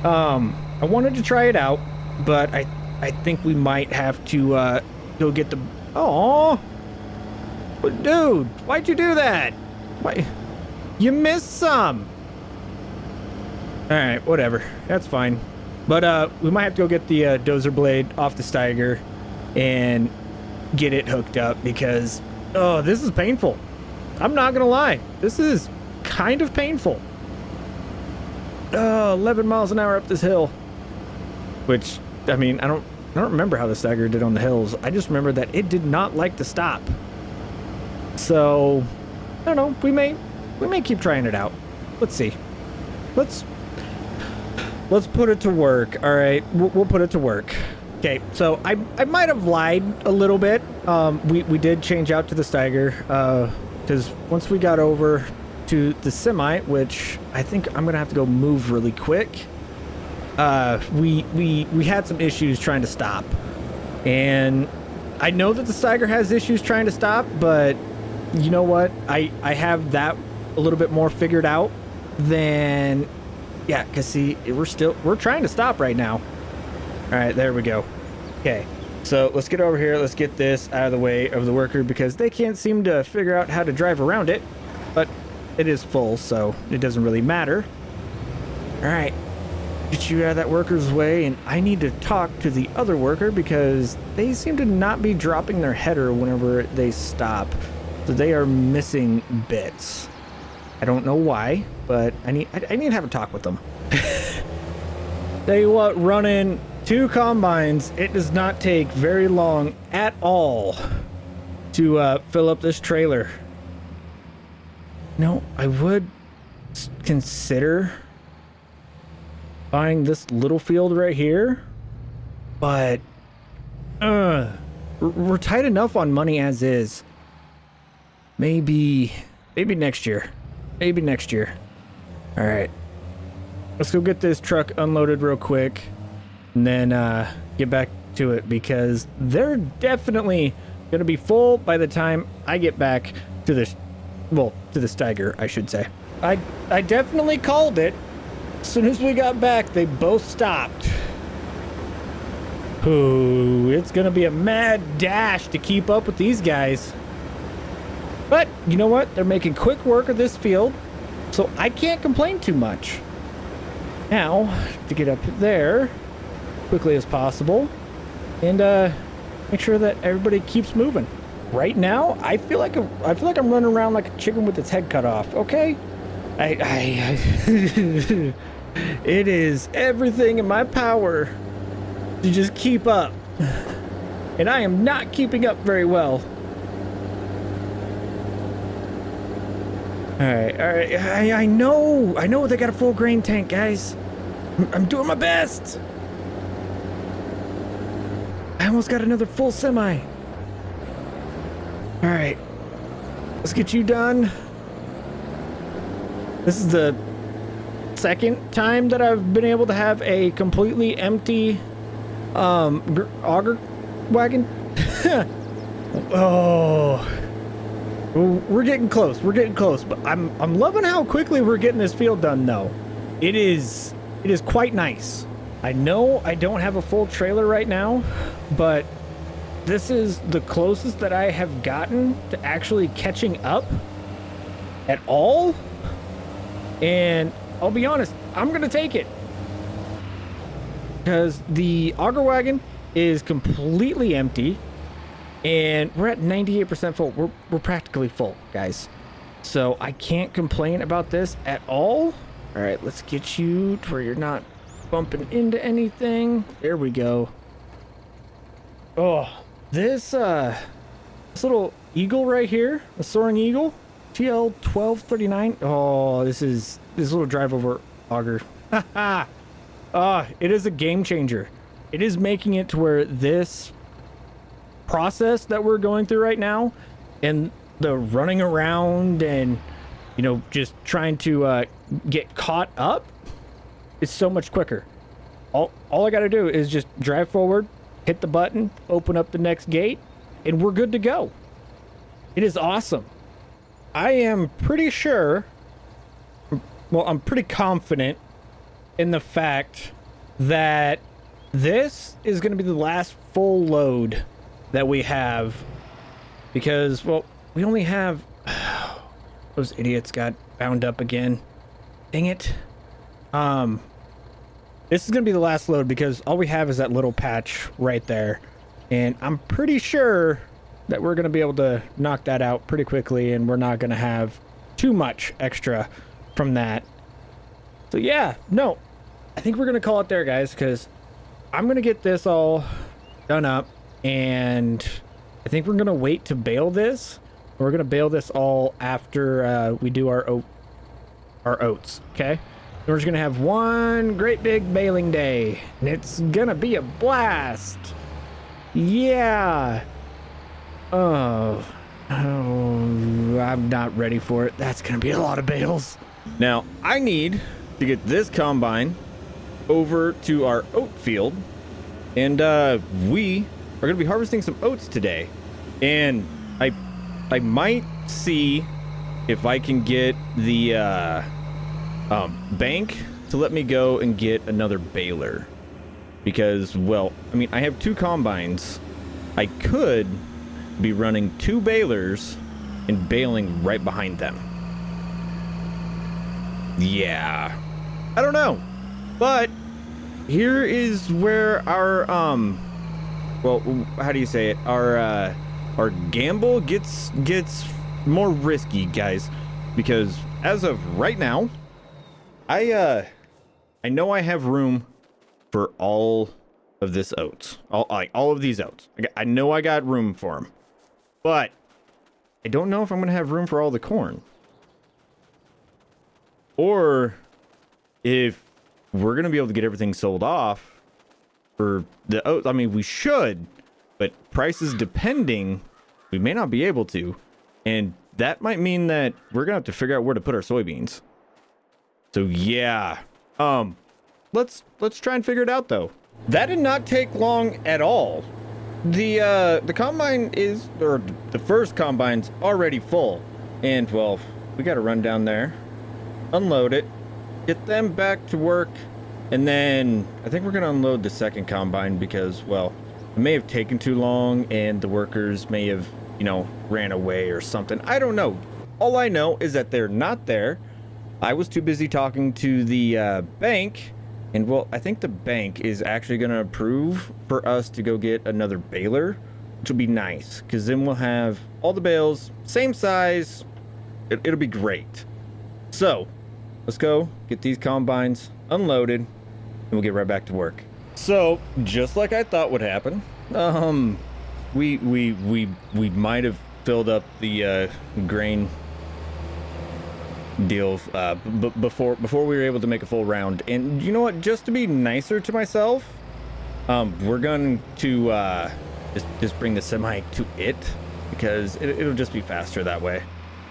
I wanted to try it out, but I think we might have to go get the... Aw! But dude, why'd you do that? Why? You missed some! Alright, whatever. That's fine. But we might have to go get the dozer blade off the Steiger and get it hooked up because, this is painful. I'm not gonna lie. This is kind of painful. 11 miles an hour up this hill, which, I mean, I don't remember how the Steiger did on the hills. I just remember that it did not like to stop. So I don't know, we may keep trying it out. Let's see. Let's put it to work. All right, we'll put it to work. Okay, so I might have lied a little bit. We did change out to the Steiger because once we got over to the semi, which I think I'm gonna have to go move really quick, we had some issues trying to stop, and I know that the Steiger has issues trying to stop, but you know what, I have that a little bit more figured out than, yeah, because see, we're trying to stop right now. All right, there we go. Okay, so let's get over here, let's get this out of the way of the worker because they can't seem to figure out how to drive around it, but it is full, so it doesn't really matter. All right, get you out of that worker's way, and I need to talk to the other worker because they seem to not be dropping their header whenever they stop. So they are missing bits. I don't know why, but I need to have a talk with them. Tell you what, running 2 combines, it does not take very long at all to fill up this trailer. No, I would consider buying this little field right here, but we're tight enough on money as is. Maybe next year. Maybe next year. All right. Let's go get this truck unloaded real quick and then get back to it, because they're definitely going to be full by the time I get back to this, well, to the Steiger, I should say. I definitely called it. As soon as we got back, they both stopped. Ooh, it's going to be a mad dash to keep up with these guys. But you know what? They're making quick work of this field, so I can't complain too much. Now, to get up there quickly as possible and make sure that everybody keeps moving. Right now, I feel like I'm running around like a chicken with its head cut off. Okay, it is everything in my power to just keep up, and I am not keeping up very well. All right. I know they got a full grain tank, guys. I'm doing my best. I almost got another full semi. All right, let's get you done. This is the second time that I've been able to have a completely empty auger wagon. Oh, we're getting close. But I'm loving how quickly we're getting this field done, though. It is quite nice. I know I don't have a full trailer right now, but this is the closest that I have gotten to actually catching up at all. And I'll be honest, I'm gonna take it, because the auger wagon is completely empty and we're at 98% full. We're practically full, guys, so I can't complain about this at all. All right, let's get you to where you're not bumping into anything. There we go. Oh, this little eagle right here, a soaring eagle, TL1239. Oh, this little drive over auger. It is a game changer. It is making it to where this process that we're going through right now, and the running around and, you know, just trying to get caught up, is so much quicker. All I got to do is just drive forward, hit the button, open up the next gate, and we're good to go. It is awesome. I am pretty sure, well, I'm pretty confident in the fact that this is going to be the last full load that we have, because, well, we only have those idiots got bound up again. Dang it. This is gonna be the last load, because all we have is that little patch right there, and I'm pretty sure that we're gonna be able to knock that out pretty quickly, and we're not gonna have too much extra from that. So yeah, no, I think we're gonna call it there, guys, because I'm gonna get this all done up, and I think we're gonna wait to bale this. We're gonna bale this all after we do our oats, okay? We're just gonna have one great big baling day, and it's gonna be a blast. Yeah. Oh, I'm not ready for it. That's gonna be a lot of bales. Now, I need to get this combine over to our oat field, and we are gonna be harvesting some oats today. And I might see if I can get the bank to let me go and get another baler, because, well, I mean, I have two combines. I could be running two balers and baling right behind them. Yeah, I don't know, but here is where our well, how do you say it, our gamble gets more risky, guys, because as of right now, I know I have room for all of this oats, all of these oats. I know I got room for them, but I don't know if I'm gonna have room for all the corn, or if we're gonna be able to get everything sold off for the oats. I mean, we should, but prices depending, we may not be able to, and that might mean that we're gonna have to figure out where to put our soybeans. So yeah, let's try and figure it out though. That did not take long at all. The combine is, or the first combine's already full, and well, we got to run down there, unload it, get them back to work, and then I think we're gonna unload the second combine because, well, it may have taken too long and the workers may have, you know, ran away or something. I don't know. All I know is that they're not there. I was too busy talking to the bank, and well, I think the bank is actually going to approve for us to go get another baler, which will be nice because then we'll have all the bales, same size. It'll be great. So let's go get these combines unloaded and we'll get right back to work. So just like I thought would happen, we might have filled up the grain deal before we were able to make a full round. And you know what, just to be nicer to myself, we're going to just bring the semi to it because it'll just be faster that way.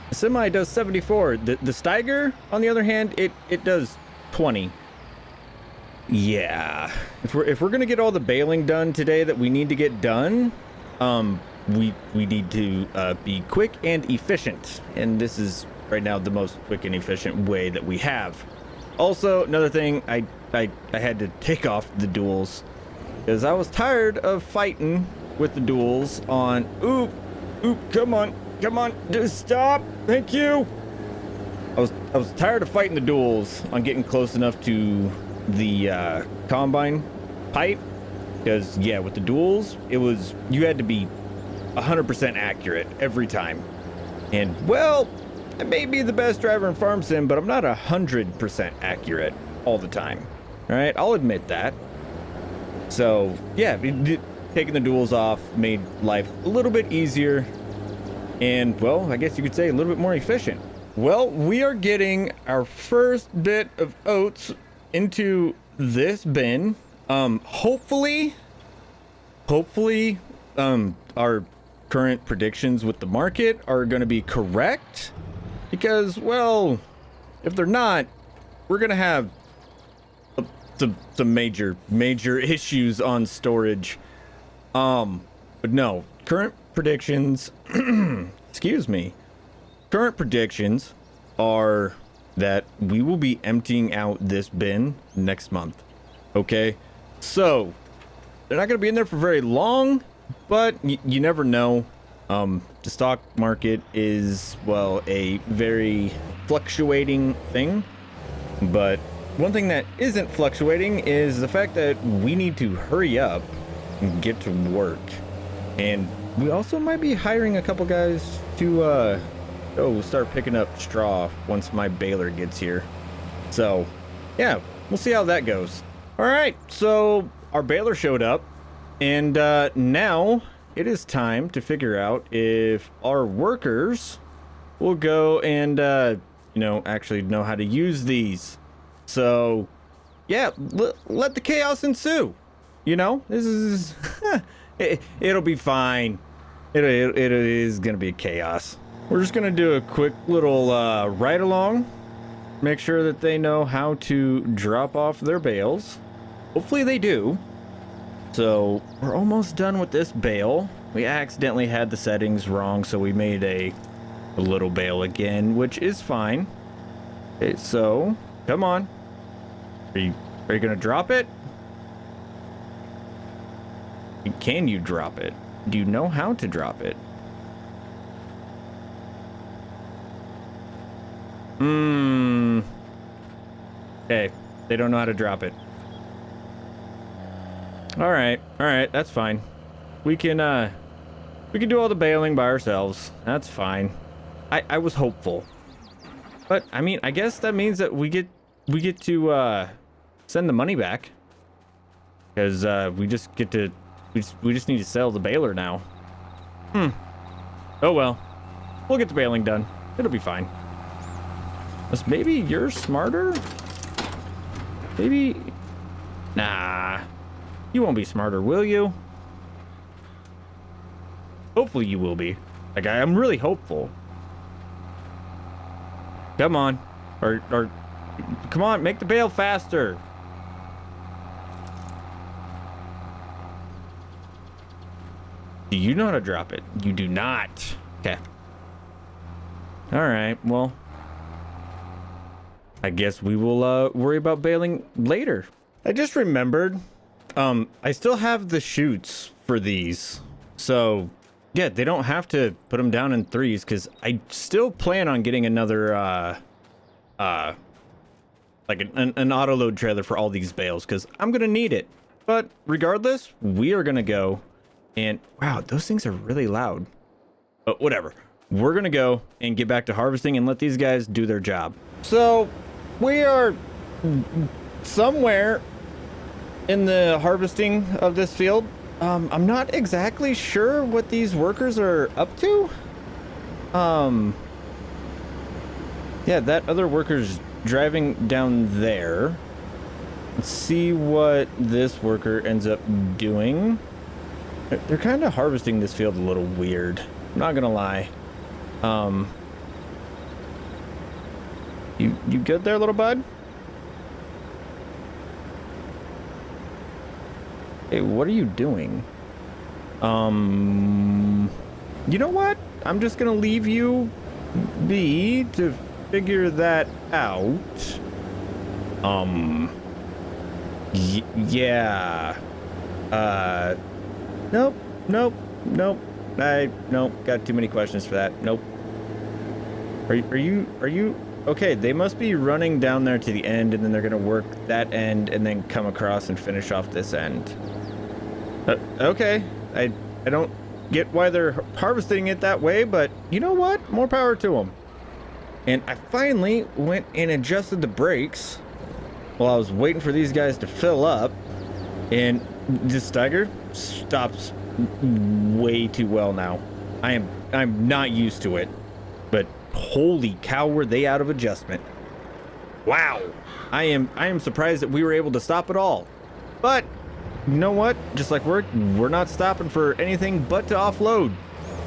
The semi does 74. The Steiger, on the other hand, it does 20. Yeah, if we're gonna get all the baling done today that we need to get done, we need to be quick and efficient, and this is right now the most quick and efficient way that we have. Also, another thing, I had to take off the duals because I was tired of fighting with the duals on. Oop, come on, just stop. Thank you. I was tired of fighting the duals on getting close enough to the combine pipe because, yeah, with the duals, it was, you had to be 100% accurate every time. And well, I may be the best driver in farm sim, but I'm not 100% accurate all the time. All right, I'll admit that. So yeah, taking the duals off made life a little bit easier and, well, I guess you could say a little bit more efficient. Well, we are getting our first bit of oats into this bin. Hopefully our current predictions with the market are going to be correct, because, well, if they're not, we're going to have some major issues on storage. But no, current predictions excuse me, current predictions are that we will be emptying out this bin next month. Okay, so they're not going to be in there for very long, but you never know. The stock market is, well, a very fluctuating thing, but one thing that isn't fluctuating is the fact that we need to hurry up and get to work. And we also might be hiring a couple guys to start picking up straw once my baler gets here. So yeah, we'll see how that goes. All right, so our baler showed up, and now it is time to figure out if our workers will go and actually know how to use these. So yeah, let the chaos ensue. You know, this is it'll be fine. It is gonna be a chaos. We're just gonna do a quick little ride along, make sure that they know how to drop off their bales. Hopefully they do. So we're almost done with this bale. We accidentally had the settings wrong, so we made a little bale again, which is fine. Okay, so come on. Are you gonna drop it? Can you drop it? Do you know how to drop it? Okay, they don't know how to drop it. All right, that's fine. We can do all the baling by ourselves. That's fine. I was hopeful, but I mean, I guess that means that we get to send the money back, because we just need to sell the baler now. Oh well, we'll get the baling done. It'll be fine. Unless maybe you're smarter? Maybe... Nah. You won't be smarter, will you? Hopefully you will be. Like, I'm really hopeful. Come on. Or... Come on, make the bale faster. Do you know how to drop it? You do not. Okay. Alright, well... I guess we will worry about baling later. I just remembered, I still have the chutes for these. So, yeah, they don't have to put them down in 3s because I still plan on getting another, like an auto load trailer for all these bales because I'm going to need it. But regardless, we are going to go and, wow, those things are really loud. But whatever. We're going to go and get back to harvesting and let these guys do their job. So... we are somewhere in the harvesting of this field. I'm not exactly sure what these workers are up to. Yeah, that other worker's driving down there. Let's see what this worker ends up doing. They're kind of harvesting this field a little weird. I'm not gonna lie. You good there, little bud? Hey, what are you doing? You know what? I'm just gonna leave you be to figure that out. Yeah. Nope. Nope. Got too many questions for that. Nope. Are you... Okay, they must be running down there to the end, and then they're gonna work that end, and then come across and finish off this end. Okay, I don't get why they're harvesting it that way, but you know what? More power to them. And I finally went and adjusted the brakes while I was waiting for these guys to fill up, and this Steiger stops way too well now. I'm not used to it, but holy cow, were they out of adjustment. Wow. I am surprised that we were able to stop at all. But you know what? Just like we're not stopping for anything but to offload.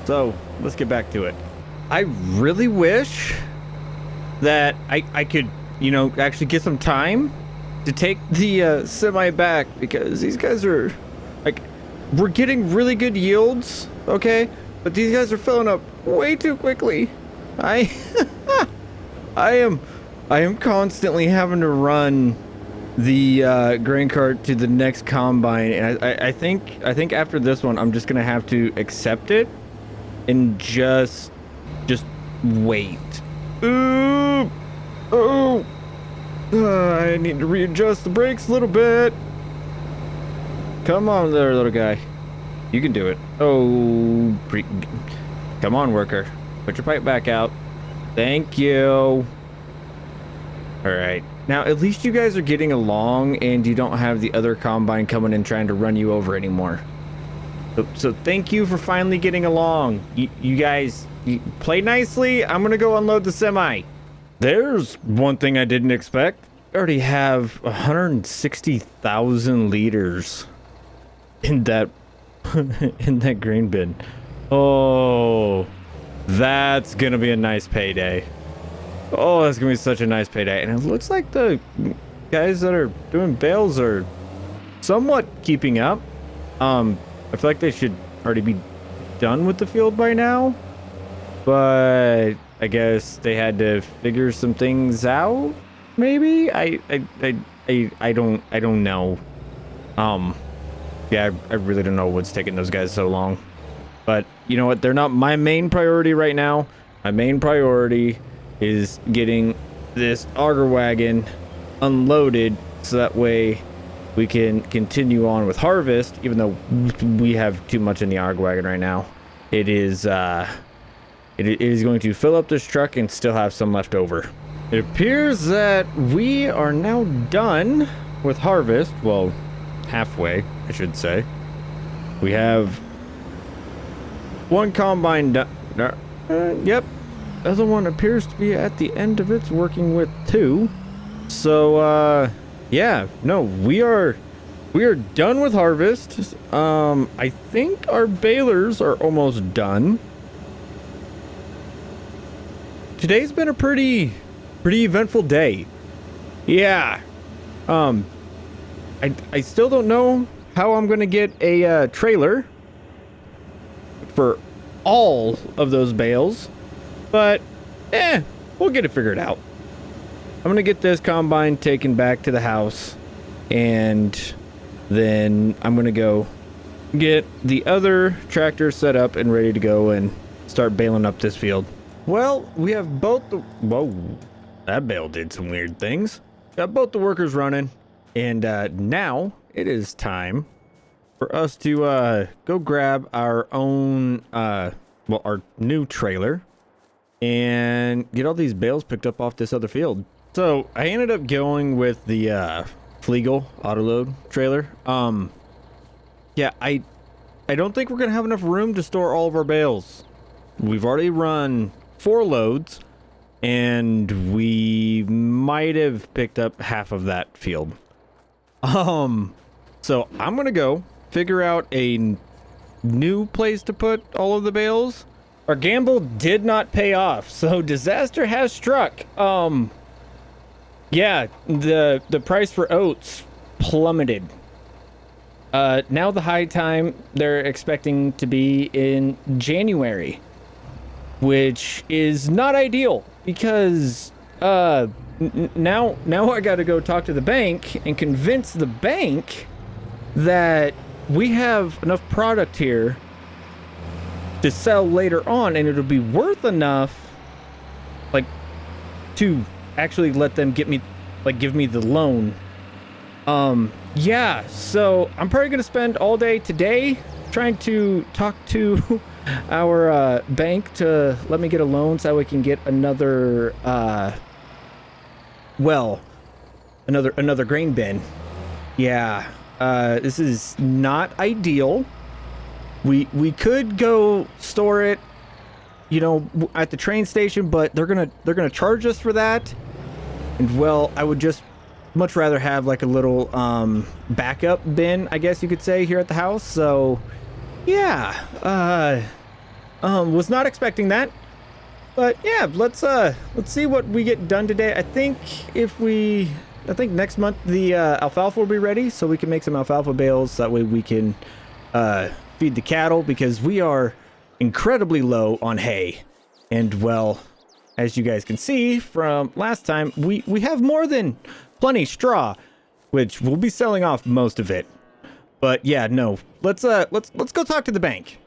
So let's get back to it. I really wish that I could, you know, actually get some time to take the semi back, because these guys are like, we're getting really good yields, okay? But these guys are filling up way too quickly. I am constantly having to run the grain cart to the next combine, and I think after this one I'm just gonna have to accept it and just wait. Ooh, oh, I need to readjust the brakes a little bit. Come on there, little guy, you can do it. Oh, come on, worker. Put your pipe back out. Thank you. All right. Now, at least you guys are getting along and you don't have the other combine coming and trying to run you over anymore. So thank you for finally getting along. You guys play nicely. I'm going to go unload the semi. There's one thing I didn't expect. I already have 160,000 liters in that in that grain bin. Oh, that's gonna be a nice payday. Oh, that's gonna be such a nice payday. And it looks like the guys that are doing bales are somewhat keeping up. I feel like they should already be done with the field by now, but I guess they had to figure some things out. Maybe I don't know. Yeah, I really don't know what's taking those guys so long. But you know what? They're not my main priority right now. My main priority is getting this auger wagon unloaded so that way we can continue on with harvest, even though we have too much in the auger wagon right now. It is going to fill up this truck and still have some left over. It appears that we are now done with harvest. Well, halfway, I should say. We have one combine done. Yep. other one appears to be at the end of its working with too. So, yeah, no, we are done with harvest. I think our balers are almost done. Today's been a pretty eventful day. Yeah. I still don't know how I'm gonna get a trailer for all of those bales, but we'll get it figured out. I'm gonna get this combine taken back to the house, and then I'm gonna go get the other tractor set up and ready to go and start baling up this field. Well, we have both the... Whoa, that bale did some weird things. Got both the workers running, and now it is time for us to go grab our own, well, our new trailer and get all these bales picked up off this other field. So I ended up going with the Flegel autoload trailer. Yeah, I don't think we're gonna have enough room to store all of our bales. We've already run 4 loads, and we might have picked up half of that field. So I'm gonna go figure out a new place to put all of the bales. Our gamble did not pay off, so disaster has struck. Yeah, the price for oats plummeted. Now the high time they're expecting to be in January, which is not ideal because now I got to go talk to the bank and convince the bank that we have enough product here to sell later on, and it'll be worth enough, like, to actually let them give me the loan. Yeah, so I'm probably gonna spend all day today trying to talk to our bank to let me get a loan so we can get another another grain bin. Yeah, this is not ideal. We could go store it, you know, at the train station, but they're gonna charge us for that. And well, I would just much rather have like a little backup bin, I guess you could say, here at the house. So yeah, was not expecting that, but yeah, let's see what we get done today. I think next month the alfalfa will be ready, so we can make some alfalfa bales, so that way we can feed the cattle, because we are incredibly low on hay. And well, as you guys can see from last time, we have more than plenty straw, which we'll be selling off most of it. But yeah, no, let's go talk to the bank.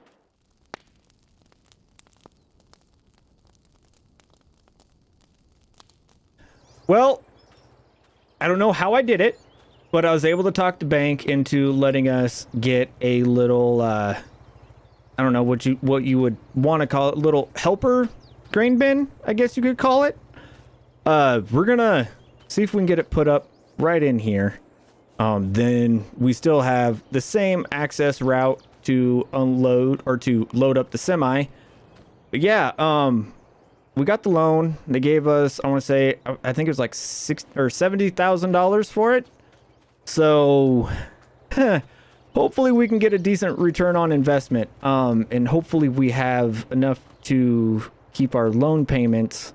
Well, I don't know how I did it, but I was able to talk the bank into letting us get a little I don't know what you would want to call it, little helper grain bin, I guess you could call it. We're gonna see if we can get it put up right in here. Then we still have the same access route to unload or to load up the semi. But yeah, we got the loan. They gave us, I want to say, I think it was like $70,000 for it. So hopefully we can get a decent return on investment. And hopefully we have enough to keep our loan payments.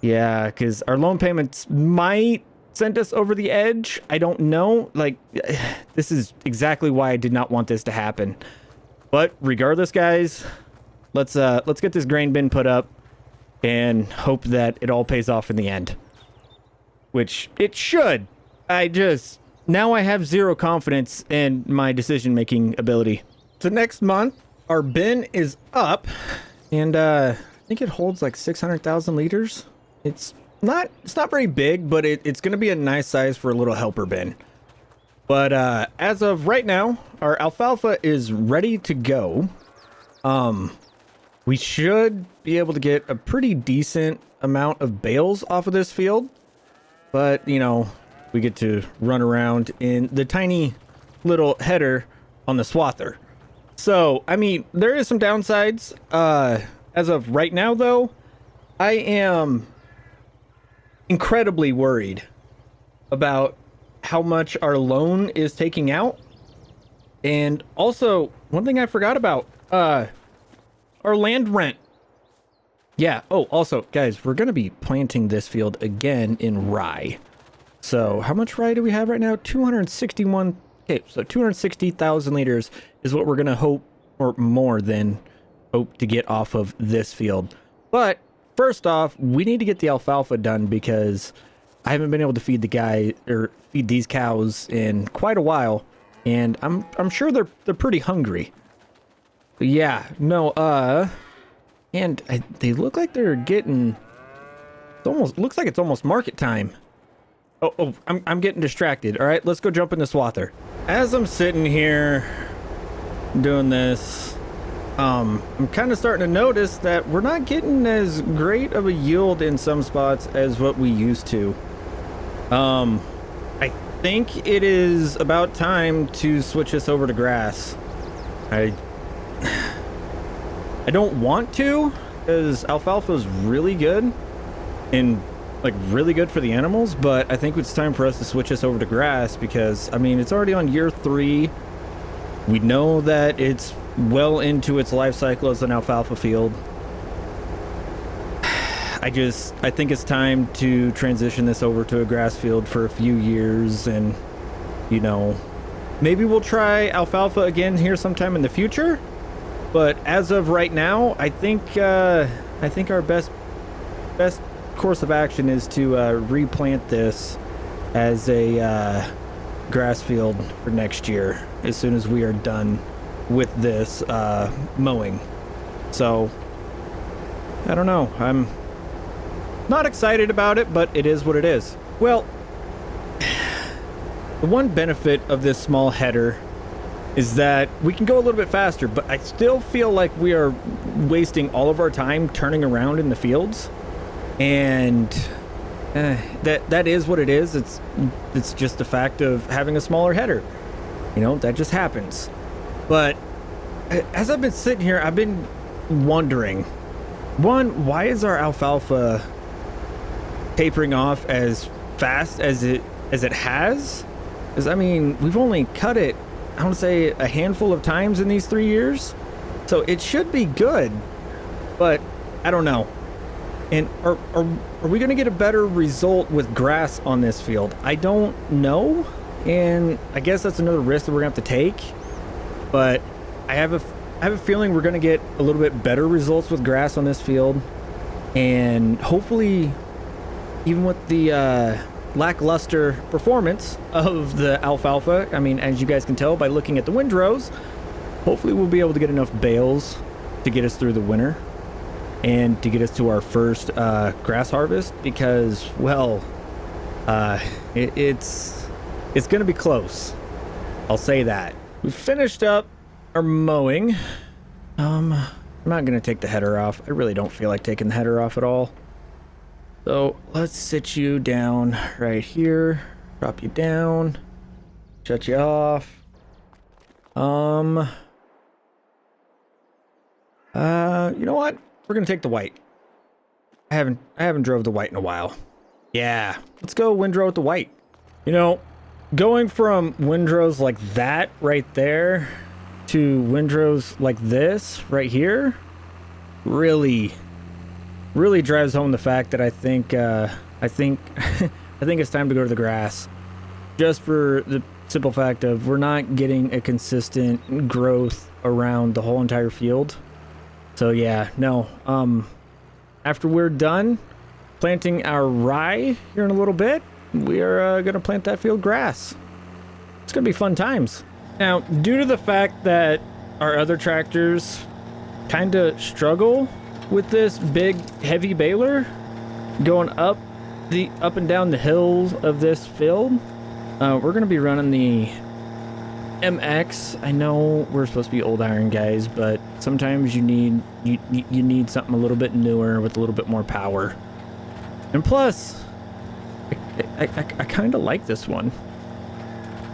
Yeah, because our loan payments might send us over the edge. I don't know. Like, this is exactly why I did not want this to happen. But regardless, guys, let's get this grain bin put up and hope that it all pays off in the end. Which it should. Now I have zero confidence in my decision-making ability. So next month, our bin is up, and I think it holds like 600,000 liters. It's not very big, but it's going to be a nice size for a little helper bin. But as of right now, our alfalfa is ready to go. We should be able to get a pretty decent amount of bales off of this field. But, you know, we get to run around in the tiny little header on the swather. So, I mean, there is some downsides. As of right now, though, I am incredibly worried about how much our loan is taking out. And also, one thing I forgot about, our land rent. Yeah, oh, also, guys, we're going to be planting this field again in rye. So, how much rye do we have right now? 261, okay, so 260,000 liters is what we're going to hope, or more than hope to get off of this field. But, first off, we need to get the alfalfa done because I haven't been able to feed feed these cows in quite a while. And I'm sure they're pretty hungry. But yeah, no, and they look like they're getting, looks like it's almost market time. Oh, I'm getting distracted. All right, let's go jump in the swather. As I'm sitting here doing this, I'm kind of starting to notice that we're not getting as great of a yield in some spots as what we used to. I think it is about time to switch this over to grass. I don't want to, because alfalfa is really good and like really good for the animals, but I think it's time for us to switch this over to grass because I mean it's already on year 3. We know that it's well into its life cycle as an alfalfa field. I think it's time to transition this over to a grass field for a few years, and you know, maybe we'll try alfalfa again here sometime in the future. But as of right now, I think our best course of action is to replant this as a grass field for next year as soon as we are done with this mowing. So I don't know, I'm not excited about it, but it is what it is. Well, the one benefit of this small header is that we can go a little bit faster, but I still feel like we are wasting all of our time turning around in the fields. And that is what it is. It's just a fact of having a smaller header. You know, that just happens. But as I've been sitting here, I've been wondering, one, why is our alfalfa tapering off as fast as it has? Because I mean, we've only cut it, I want to say, a handful of times in these 3 years, so it should be good, but I don't know. And are we going to get a better result with grass on this field? I don't know, and I guess that's another risk that we're going to have to take. But I have a feeling we're going to get a little bit better results with grass on this field, and hopefully, even with the lackluster performance of the alfalfa, I mean, as you guys can tell by looking at the windrows, hopefully we'll be able to get enough bales to get us through the winter and to get us to our first grass harvest, because, well, it's going to be close. I'll say that. We finished up our mowing. I'm not going to take the header off. I really don't feel like taking the header off at all. So let's sit you down right here, drop you down, shut you off. You know what? We're gonna take the white. I haven't drove the white in a while. Yeah, let's go windrow with the white. You know, going from windrows like that right there to windrows like this right here really drives home the fact that I think it's time to go to the grass, just for the simple fact of we're not getting a consistent growth around the whole entire field. So yeah, no, after we're done planting our rye here in a little bit, we are gonna plant that field grass. It's gonna be fun times. Now, due to the fact that our other tractors kind of struggle with this big heavy baler going up and down the hills of this field, we're gonna be running the MX. I know we're supposed to be old iron guys, but sometimes you need something a little bit newer with a little bit more power. And plus, I kind of like this one.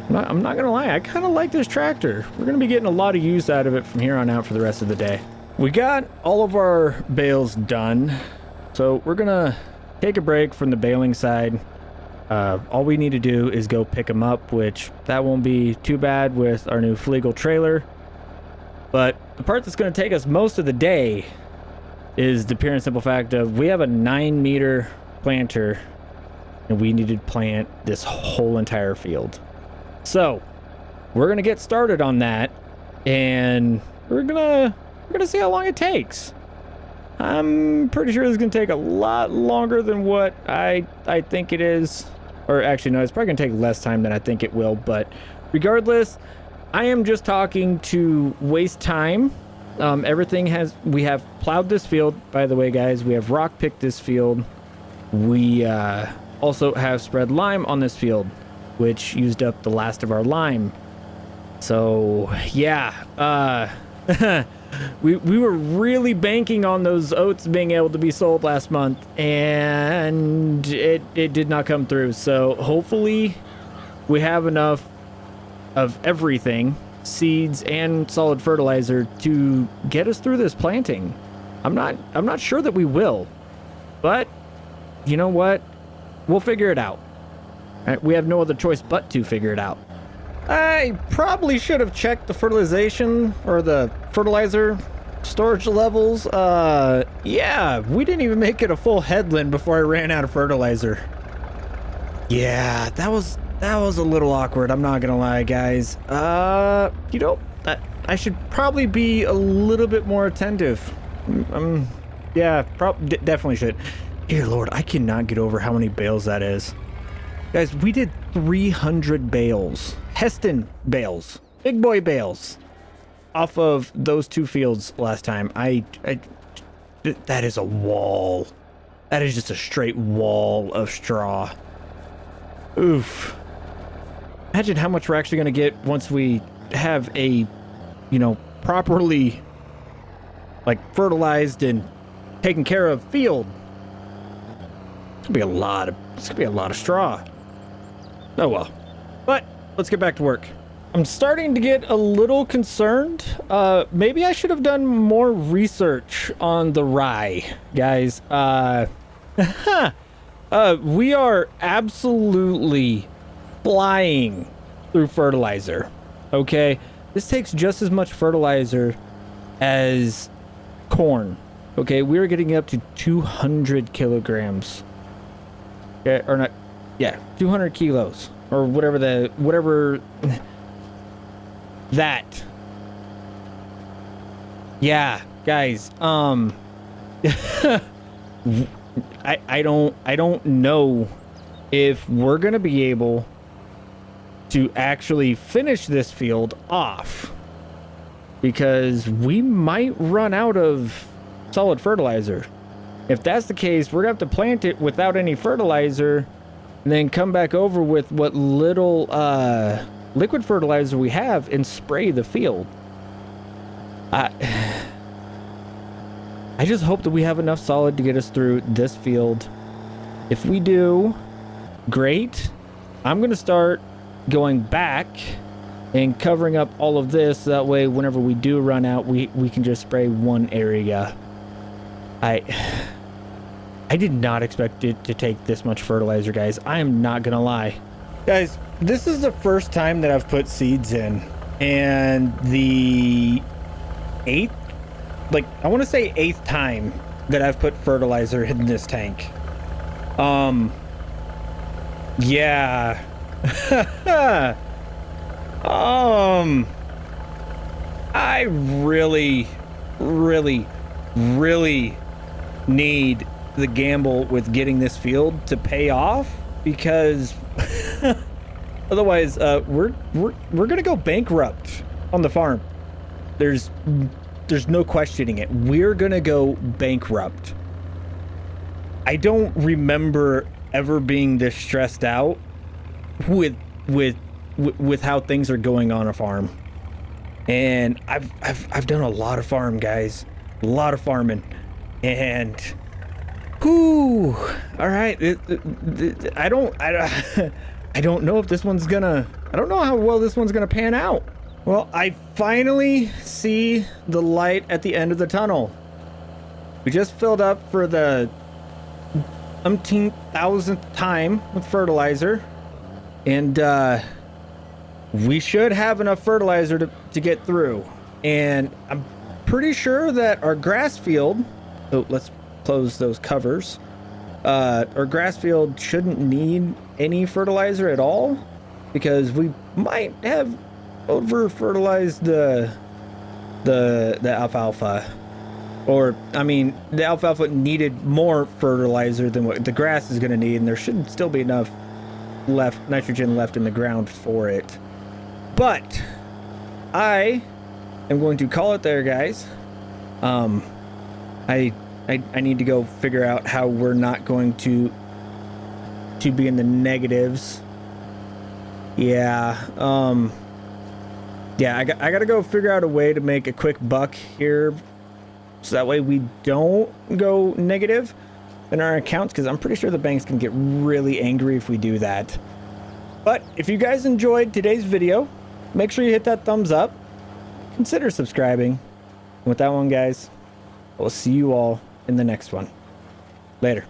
I'm not gonna lie, I kind of like this tractor. We're gonna be getting a lot of use out of it from here on out for the rest of the day. We got all of our bales done, so we're gonna take a break from the baling side. All we need to do is go pick them up, which that won't be too bad with our new Flegel trailer. But the part that's going to take us most of the day is the pure and simple fact of we have a 9-meter planter and we need to plant this whole entire field. So we're going to get started on that, and we're gonna see how long it takes. I'm pretty sure this is going to take a lot longer than what I think it is. Or actually, no, it's probably going to take less time than I think it will. But regardless, I am just talking to waste time. We have plowed this field, by the way, guys. We have rock picked this field. We also have spread lime on this field, which used up the last of our lime. So, yeah. We were really banking on those oats being able to be sold last month, and it did not come through. So hopefully we have enough of everything, seeds and solid fertilizer, to get us through this planting. I'm not sure that we will, but you know what? We'll figure it out. Right? We have no other choice but to figure it out. I probably should have checked the fertilization or the fertilizer storage levels. Yeah, we didn't even make it a full headland before I ran out of fertilizer. Yeah, that was a little awkward. I'm not gonna lie, guys. You know, I should probably be a little bit more attentive. Yeah, definitely should. Dear Lord, I cannot get over how many bales that is. Guys, we did 300 bales. Heston bales. Big boy bales. Off of those two fields last time. That is a wall. That is just a straight wall of straw. Oof. Imagine how much we're actually going to get once we have a, you know, properly, like, fertilized and taken care of field. It's gonna be a lot of straw. Oh well. But let's get back to work. I'm starting to get a little concerned. Maybe I should have done more research on the rye, guys. We are absolutely flying through fertilizer. Okay, this takes just as much fertilizer as corn. Okay, we're getting up to 200 kilograms. Okay, or not? Yeah, 200 kilos or whatever that. Yeah, guys. I don't know if we're gonna be able to actually finish this field off, because we might run out of solid fertilizer. If that's the case, we're gonna have to plant it without any fertilizer and then come back over with what little liquid fertilizer we have and spray the field. I just hope that we have enough solid to get us through this field. If we do, great. I'm gonna start going back and covering up all of this. That way, whenever we do run out, we can just spray one area. I did not expect it to take this much fertilizer, guys. I am not gonna lie. Guys, this is the first time that I've put seeds in, and the eighth time that I've put fertilizer in this tank. Yeah. I really need the gamble with getting this field to pay off, because otherwise we're gonna go bankrupt on the farm. There's no questioning it. We're gonna go bankrupt. I don't remember ever being this stressed out with how things are going on a farm. And I've done a lot of farm, guys. A lot of farming. And whoo, all right. I don't know if this one's gonna, I don't know how well this one's gonna pan out. Well, I finally see the light at the end of the tunnel. We just filled up for the umpteenth thousandth time with fertilizer. And we should have enough fertilizer to get through. And I'm pretty sure that our grass field... Oh, let's close those covers. Our grass field shouldn't need any fertilizer at all. Because we might have over-fertilized the alfalfa. Or, I mean, the alfalfa needed more fertilizer than what the grass is going to need, and there should still be enough nitrogen left in the ground for it. But I am going to call it there, guys. I need to go figure out how we're not going to be in the negatives. Yeah, I gotta go figure out a way to make a quick buck here, so that way we don't go negative in our accounts, because I'm pretty sure the banks can get really angry if we do that. But if you guys enjoyed today's video, make sure you hit that thumbs up, consider subscribing. And with that one, guys, we'll see you all in the next one. Later.